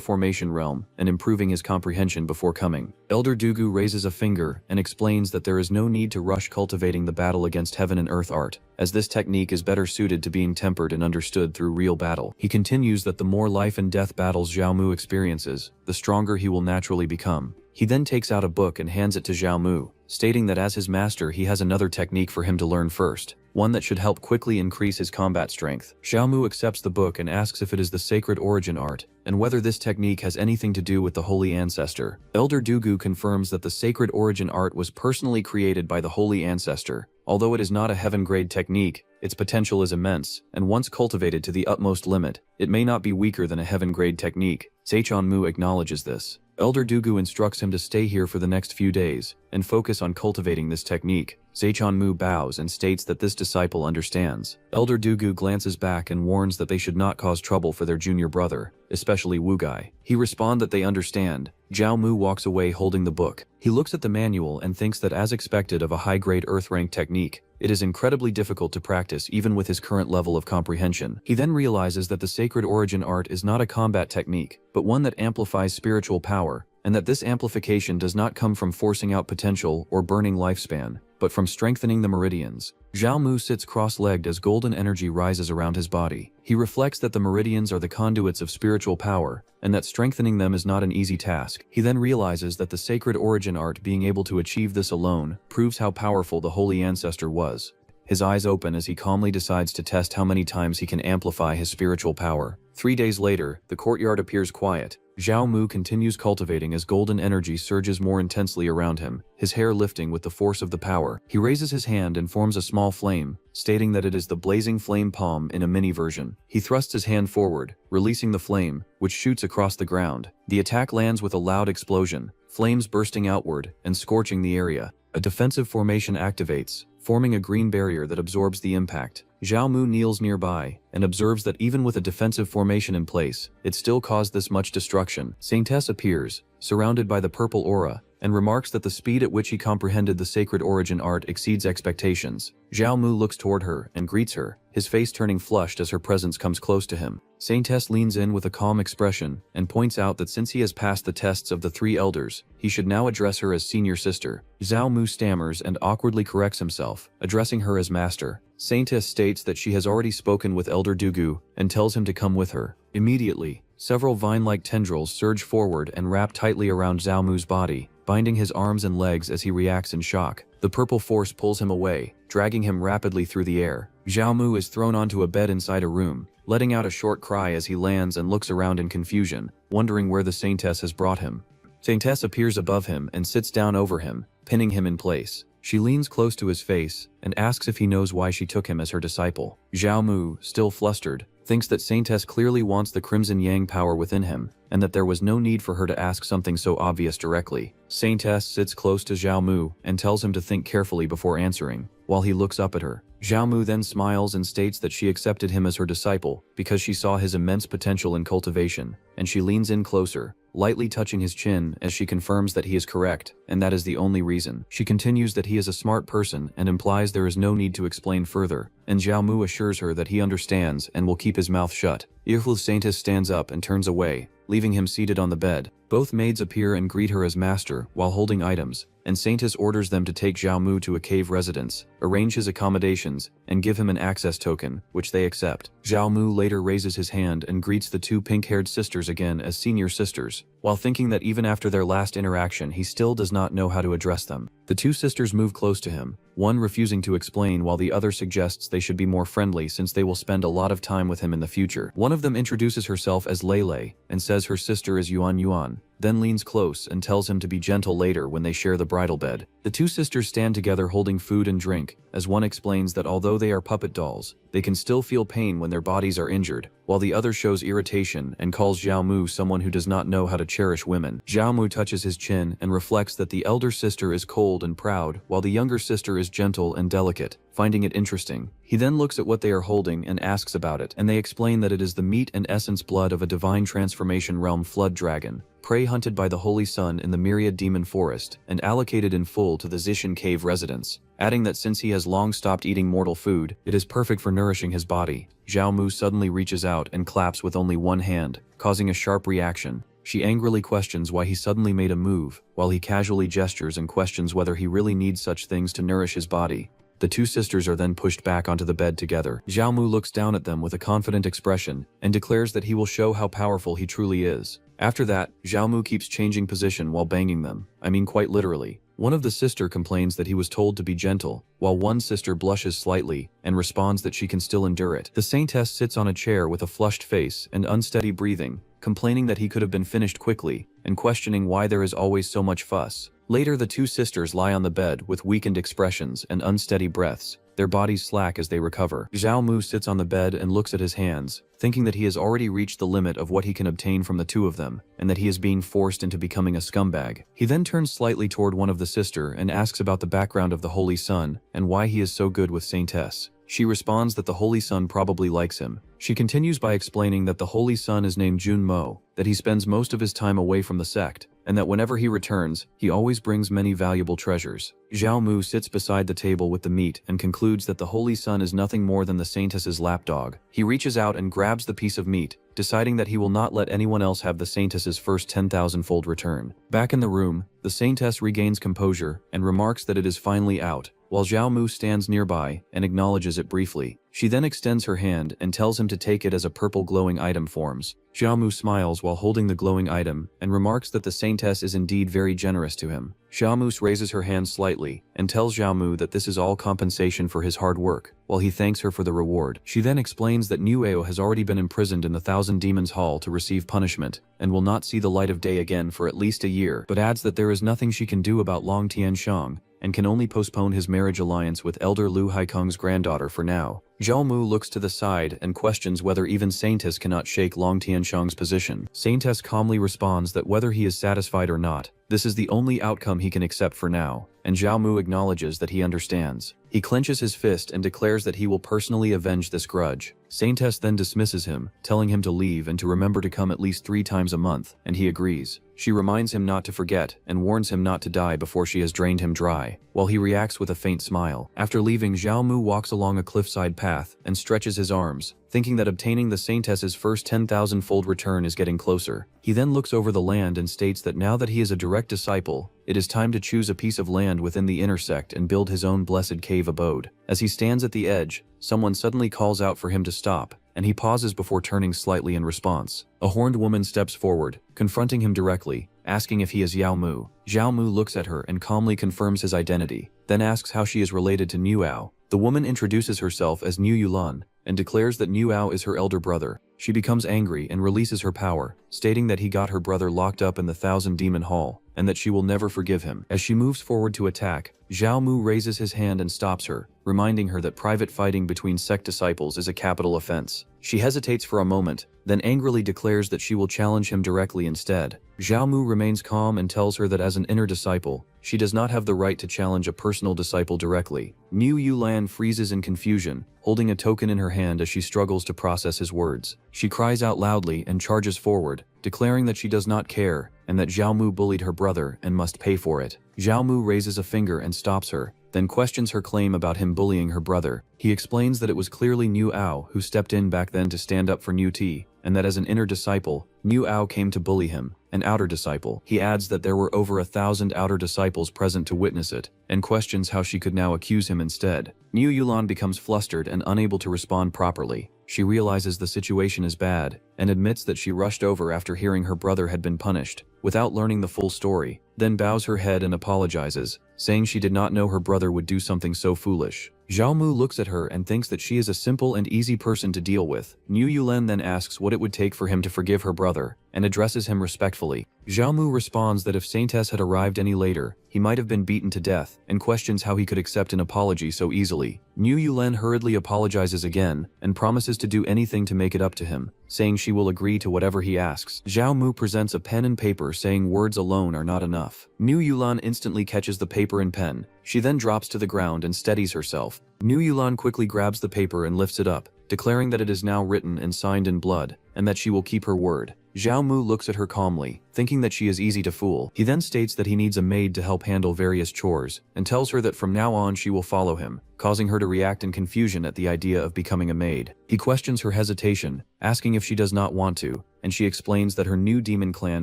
formation realm and improving his comprehension before coming. Elder Dugu raises a finger and explains that there is no need to rush cultivating the battle against heaven and earth art, as this technique is better suited to being tempered and understood through real battle. He continues that the more life and death battles Zhao Mu experiences, the stronger he will naturally become. He then takes out a book and hands it to Zhao Mu, stating that as his master he has another technique for him to learn first, one that should help quickly increase his combat strength. Zhao Mu accepts the book and asks if it is the sacred origin art, and whether this technique has anything to do with the holy ancestor. Elder Dugu confirms that the sacred origin art was personally created by the holy ancestor. Although it is not a heaven-grade technique, its potential is immense, and once cultivated to the utmost limit, it may not be weaker than a heaven-grade technique. Seichon Mu acknowledges this. Elder Dugu instructs him to stay here for the next few days, and focus on cultivating this technique. Seichon Mu bows and states that this disciple understands. Elder Dugu glances back and warns that they should not cause trouble for their junior brother, especially Wu Gai. He responds that they understand. Zhao Mu walks away holding the book. He looks at the manual and thinks that as expected of a high-grade earth-rank technique, it is incredibly difficult to practice even with his current level of comprehension. He then realizes that the sacred origin art is not a combat technique, but one that amplifies spiritual power, and that this amplification does not come from forcing out potential or burning lifespan, but from strengthening the meridians. Zhao Mu sits cross-legged as golden energy rises around his body. He reflects that the meridians are the conduits of spiritual power, and that strengthening them is not an easy task. He then realizes that the sacred origin art being able to achieve this alone proves how powerful the holy ancestor was. His eyes open as he calmly decides to test how many times he can amplify his spiritual power. 3 days later, the courtyard appears quiet. Zhao Mu continues cultivating as golden energy surges more intensely around him, his hair lifting with the force of the power. He raises his hand and forms a small flame, stating that it is the blazing flame palm in a mini version. He thrusts his hand forward, releasing the flame, which shoots across the ground. The attack lands with a loud explosion, flames bursting outward and scorching the area. A defensive formation activates, forming a green barrier that absorbs the impact. Zhao Mu kneels nearby and observes that even with a defensive formation in place, it still caused this much destruction. Saintess appears, surrounded by the purple aura, and remarks that the speed at which he comprehended the sacred origin art exceeds expectations. Zhao Mu looks toward her and greets her, his face turning flushed as her presence comes close to him. Saintess leans in with a calm expression and points out that since he has passed the tests of the 3 elders, he should now address her as senior sister. Zhao Mu stammers and awkwardly corrects himself, addressing her as master. Saintess states that she has already spoken with Elder Dugu and tells him to come with her. Immediately, several vine-like tendrils surge forward and wrap tightly around Zhao Mu's body, binding his arms and legs as he reacts in shock. The purple force pulls him away, dragging him rapidly through the air. Zhao Mu is thrown onto a bed inside a room, letting out a short cry as he lands and looks around in confusion, wondering where the Saintess has brought him. Saintess appears above him and sits down over him, pinning him in place. She leans close to his face and asks if he knows why she took him as her disciple. Zhao Mu, still flustered, thinks that Saintess clearly wants the Crimson Yang power within him, and that there was no need for her to ask something so obvious directly. Saintess sits close to Zhao Mu and tells him to think carefully before answering, while he looks up at her. Zhao Mu then smiles and states that she accepted him as her disciple because she saw his immense potential in cultivation, and she leans in closer, lightly touching his chin as she confirms that he is correct, and that is the only reason. She continues that he is a smart person and implies there is no need to explain further, and Zhao Mu assures her that he understands and will keep his mouth shut. Irful Saintess stands up and turns away, leaving him seated on the bed. Both maids appear and greet her as master while holding items, and Saintess orders them to take Zhao Mu to a cave residence, arrange his accommodations, and give him an access token, which they accept. Zhao Mu later raises his hand and greets the 2 pink-haired sisters again as senior sisters, while thinking that even after their last interaction he still does not know how to address them. The 2 sisters move close to him, one refusing to explain while the other suggests they should be more friendly since they will spend a lot of time with him in the future. One of them introduces herself as Lei and says her sister is Yuan, then leans close and tells him to be gentle later when they share the bridal bed. The 2 sisters stand together holding food and drink, as one explains that although they are puppet dolls, they can still feel pain when their bodies are injured, while the other shows irritation and calls Zhao Mu someone who does not know how to cherish women. Zhao Mu touches his chin and reflects that the elder sister is cold and proud, while the younger sister is gentle and delicate, finding it interesting. He then looks at what they are holding and asks about it, and they explain that it is the meat and essence blood of a divine transformation realm flood dragon, prey hunted by the Holy Sun in the Myriad Demon Forest, and allocated in full to the Zishan Cave residence, adding that since he has long stopped eating mortal food, it is perfect for nourishing his body. Zhao Mu suddenly reaches out and claps with only one hand, causing a sharp reaction. She angrily questions why he suddenly made a move, while he casually gestures and questions whether he really needs such things to nourish his body. The 2 sisters are then pushed back onto the bed together. Zhao Mu looks down at them with a confident expression and declares that he will show how powerful he truly is. After that, Zhao Mu keeps changing position while banging them. I mean quite literally. One of the sister complains that he was told to be gentle, while one sister blushes slightly and responds that she can still endure it. The Saintess sits on a chair with a flushed face and unsteady breathing, complaining that he could have been finished quickly, and questioning why there is always so much fuss. Later, the 2 sisters lie on the bed with weakened expressions and unsteady breaths, their bodies slack as they recover. Zhao Mu sits on the bed and looks at his hands, thinking that he has already reached the limit of what he can obtain from the 2 of them, and that he is being forced into becoming a scumbag. He then turns slightly toward one of the sister and asks about the background of the Holy Sun and why he is so good with Saintess. She responds that the Holy Sun probably likes him. She continues by explaining that the Holy Sun is named Jun Mo, that he spends most of his time away from the sect, and that whenever he returns, he always brings many valuable treasures. Zhao Mu sits beside the table with the meat and concludes that the Holy Sun is nothing more than the Saintess's lapdog. He reaches out and grabs the piece of meat, deciding that he will not let anyone else have the Saintess's first 10,000-fold return. Back in the room, the Saintess regains composure and remarks that it is finally out, while Zhao Mu stands nearby and acknowledges it briefly. She then extends her hand and tells him to take it as a purple glowing item forms. Zhao Mu smiles while holding the glowing item and remarks that the Saintess is indeed very generous to him. Zhao Mu raises her hand slightly and tells Zhao Mu that this is all compensation for his hard work, while he thanks her for the reward. She then explains that Nueo has already been imprisoned in the Thousand Demons Hall to receive punishment, and will not see the light of day again for at least a year, but adds that there is nothing she can do about Long Tianshang, and can only postpone his marriage alliance with Elder Lu Haikong's granddaughter for now. Zhao Mu looks to the side and questions whether even Saintess cannot shake Long Tianshang's position. Saintess calmly responds that whether he is satisfied or not, this is the only outcome he can accept for now, and Zhao Mu acknowledges that he understands. He clenches his fist and declares that he will personally avenge this grudge. Saintess then dismisses him, telling him to leave and to remember to come at least 3 times a month, and he agrees. She reminds him not to forget and warns him not to die before she has drained him dry, while he reacts with a faint smile. After leaving, Zhao Mu walks along a cliffside path and stretches his arms, thinking that obtaining the Saintess's first 10,000-fold return is getting closer. He then looks over the land and states that now that he is a direct disciple, it is time to choose a piece of land within the intersect and build his own blessed cave abode. As he stands at the edge, someone suddenly calls out for him to stop, and he pauses before turning slightly in response. A horned woman steps forward, confronting him directly, asking if he is Yao Mu. Zhao Mu looks at her and calmly confirms his identity, then asks how she is related to Niu Ao. The woman introduces herself as Niu Yulan, and declares that Niu Ao is her elder brother. She becomes angry and releases her power, stating that he got her brother locked up in the Thousand Demon Hall, and that she will never forgive him. As she moves forward to attack, Zhao Mu raises his hand and stops her, reminding her that private fighting between sect disciples is a capital offense. She hesitates for a moment, then angrily declares that she will challenge him directly instead. Zhao Mu remains calm and tells her that as an inner disciple, she does not have the right to challenge a personal disciple directly. Niu Yulan freezes in confusion, holding a token in her hand as she struggles to process his words. She cries out loudly and charges forward, declaring that she does not care, and that Zhao Mu bullied her brother and must pay for it. Zhao Mu raises a finger and stops her, then questions her claim about him bullying her brother. He explains that it was clearly Niu Ao who stepped in back then to stand up for Niu Ti, and that as an inner disciple, Niu Ao came to bully him. An outer disciple. He adds that there were over 1,000 outer disciples present to witness it, and questions how she could now accuse him instead. Niu Yulan becomes flustered and unable to respond properly. She realizes the situation is bad, and admits that she rushed over after hearing her brother had been punished, without learning the full story, then bows her head and apologizes, saying she did not know her brother would do something so foolish. Zhao Mu looks at her and thinks that she is a simple and easy person to deal with. Niu Yulan then asks what it would take for him to forgive her brother, and addresses him respectfully. Zhao Mu responds that if Saintess had arrived any later, he might have been beaten to death, and questions how he could accept an apology so easily. Niu Yulan hurriedly apologizes again, and promises to do anything to make it up to him, saying she will agree to whatever he asks. Zhao Mu presents a pen and paper, saying words alone are not enough. Niu Yulan instantly catches the paper and pen. She then drops to the ground and steadies herself. Niu Yulan quickly grabs the paper and lifts it up, declaring that it is now written and signed in blood, and that she will keep her word. Zhao Mu looks at her calmly, thinking that she is easy to fool. He then states that he needs a maid to help handle various chores, and tells her that from now on she will follow him, causing her to react in confusion at the idea of becoming a maid. He questions her hesitation, asking if she does not want to, and she explains that her new demon clan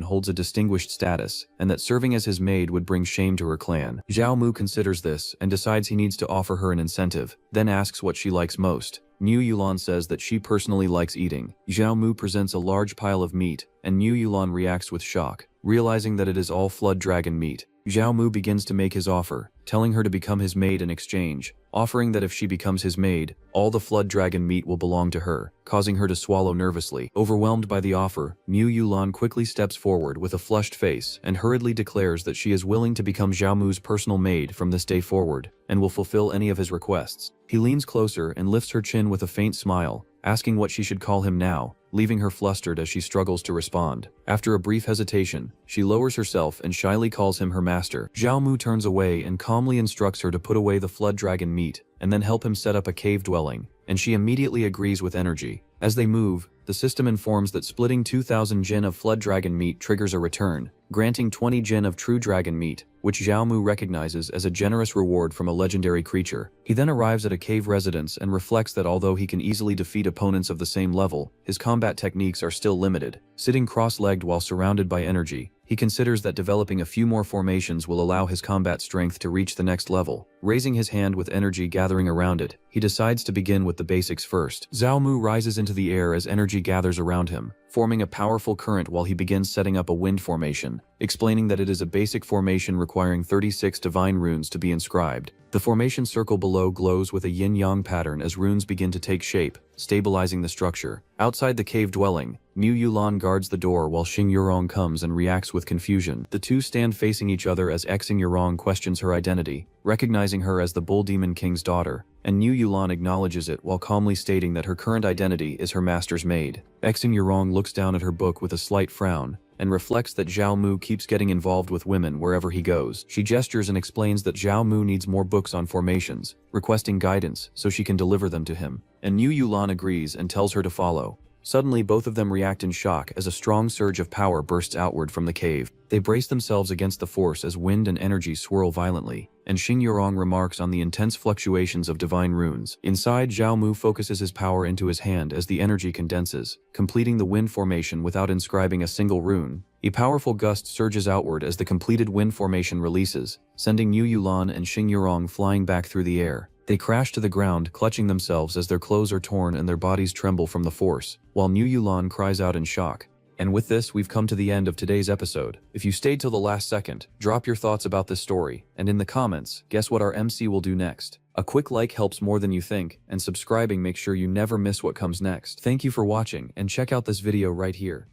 holds a distinguished status, and that serving as his maid would bring shame to her clan. Zhao Mu considers this, and decides he needs to offer her an incentive, then asks what she likes most. Niu Yulan says that she personally likes eating. Zhao Mu presents a large pile of meat, and Niu Yulan reacts with shock, realizing that it is all flood dragon meat. Zhao Mu begins to make his offer, telling her to become his maid in exchange, offering that if she becomes his maid, all the flood dragon meat will belong to her, causing her to swallow nervously. Overwhelmed by the offer, Niu Yulan quickly steps forward with a flushed face and hurriedly declares that she is willing to become Zhao Mu's personal maid from this day forward, and will fulfill any of his requests. He leans closer and lifts her chin with a faint smile, asking what she should call him now, leaving her flustered as she struggles to respond. After a brief hesitation, she lowers herself and shyly calls him her master. Zhao Mu turns away and calmly instructs her to put away the flood dragon meat, and then help him set up a cave dwelling, and she immediately agrees with energy. As they move, the system informs that splitting 2,000 jin of flood dragon meat triggers a return, granting 20 jin of true dragon meat, which Zhao Mu recognizes as a generous reward from a legendary creature. He then arrives at a cave residence and reflects that although he can easily defeat opponents of the same level, his combat techniques are still limited. Sitting cross-legged while surrounded by energy, he considers that developing a few more formations will allow his combat strength to reach the next level. Raising his hand with energy gathering around it, he decides to begin with the basics first. Zhao Mu rises into the air as energy gathers around him, forming a powerful current while he begins setting up a wind formation, explaining that it is a basic formation requiring 36 divine runes to be inscribed. The formation circle below glows with a yin-yang pattern as runes begin to take shape, stabilizing the structure. Outside the cave dwelling, Niu Yulan guards the door while Xing Yurong comes and reacts with confusion. The two stand facing each other as Xing Yurong questions her identity, recognizing her as the Bull Demon King's daughter, and Niu Yulan acknowledges it while calmly stating that her current identity is her master's maid. Xing Yurong looks down at her book with a slight frown, and reflects that Zhao Mu keeps getting involved with women wherever he goes. She gestures and explains that Zhao Mu needs more books on formations, requesting guidance so she can deliver them to him. And Niu Yulan agrees and tells her to follow. Suddenly, both of them react in shock as a strong surge of power bursts outward from the cave. They brace themselves against the force as wind and energy swirl violently, and Xing Yurong remarks on the intense fluctuations of divine runes. Inside, Zhao Mu focuses his power into his hand as the energy condenses, completing the wind formation without inscribing a single rune. A powerful gust surges outward as the completed wind formation releases, sending Niu Yulan and Xing Yurong flying back through the air. They crash to the ground, clutching themselves as their clothes are torn and their bodies tremble from the force, while Niu Yulan cries out in shock. And with this, we've come to the end of today's episode. If you stayed till the last second, drop your thoughts about this story, and in the comments, guess what our MC will do next. A quick like helps more than you think, and subscribing makes sure you never miss what comes next. Thank you for watching, and check out this video right here.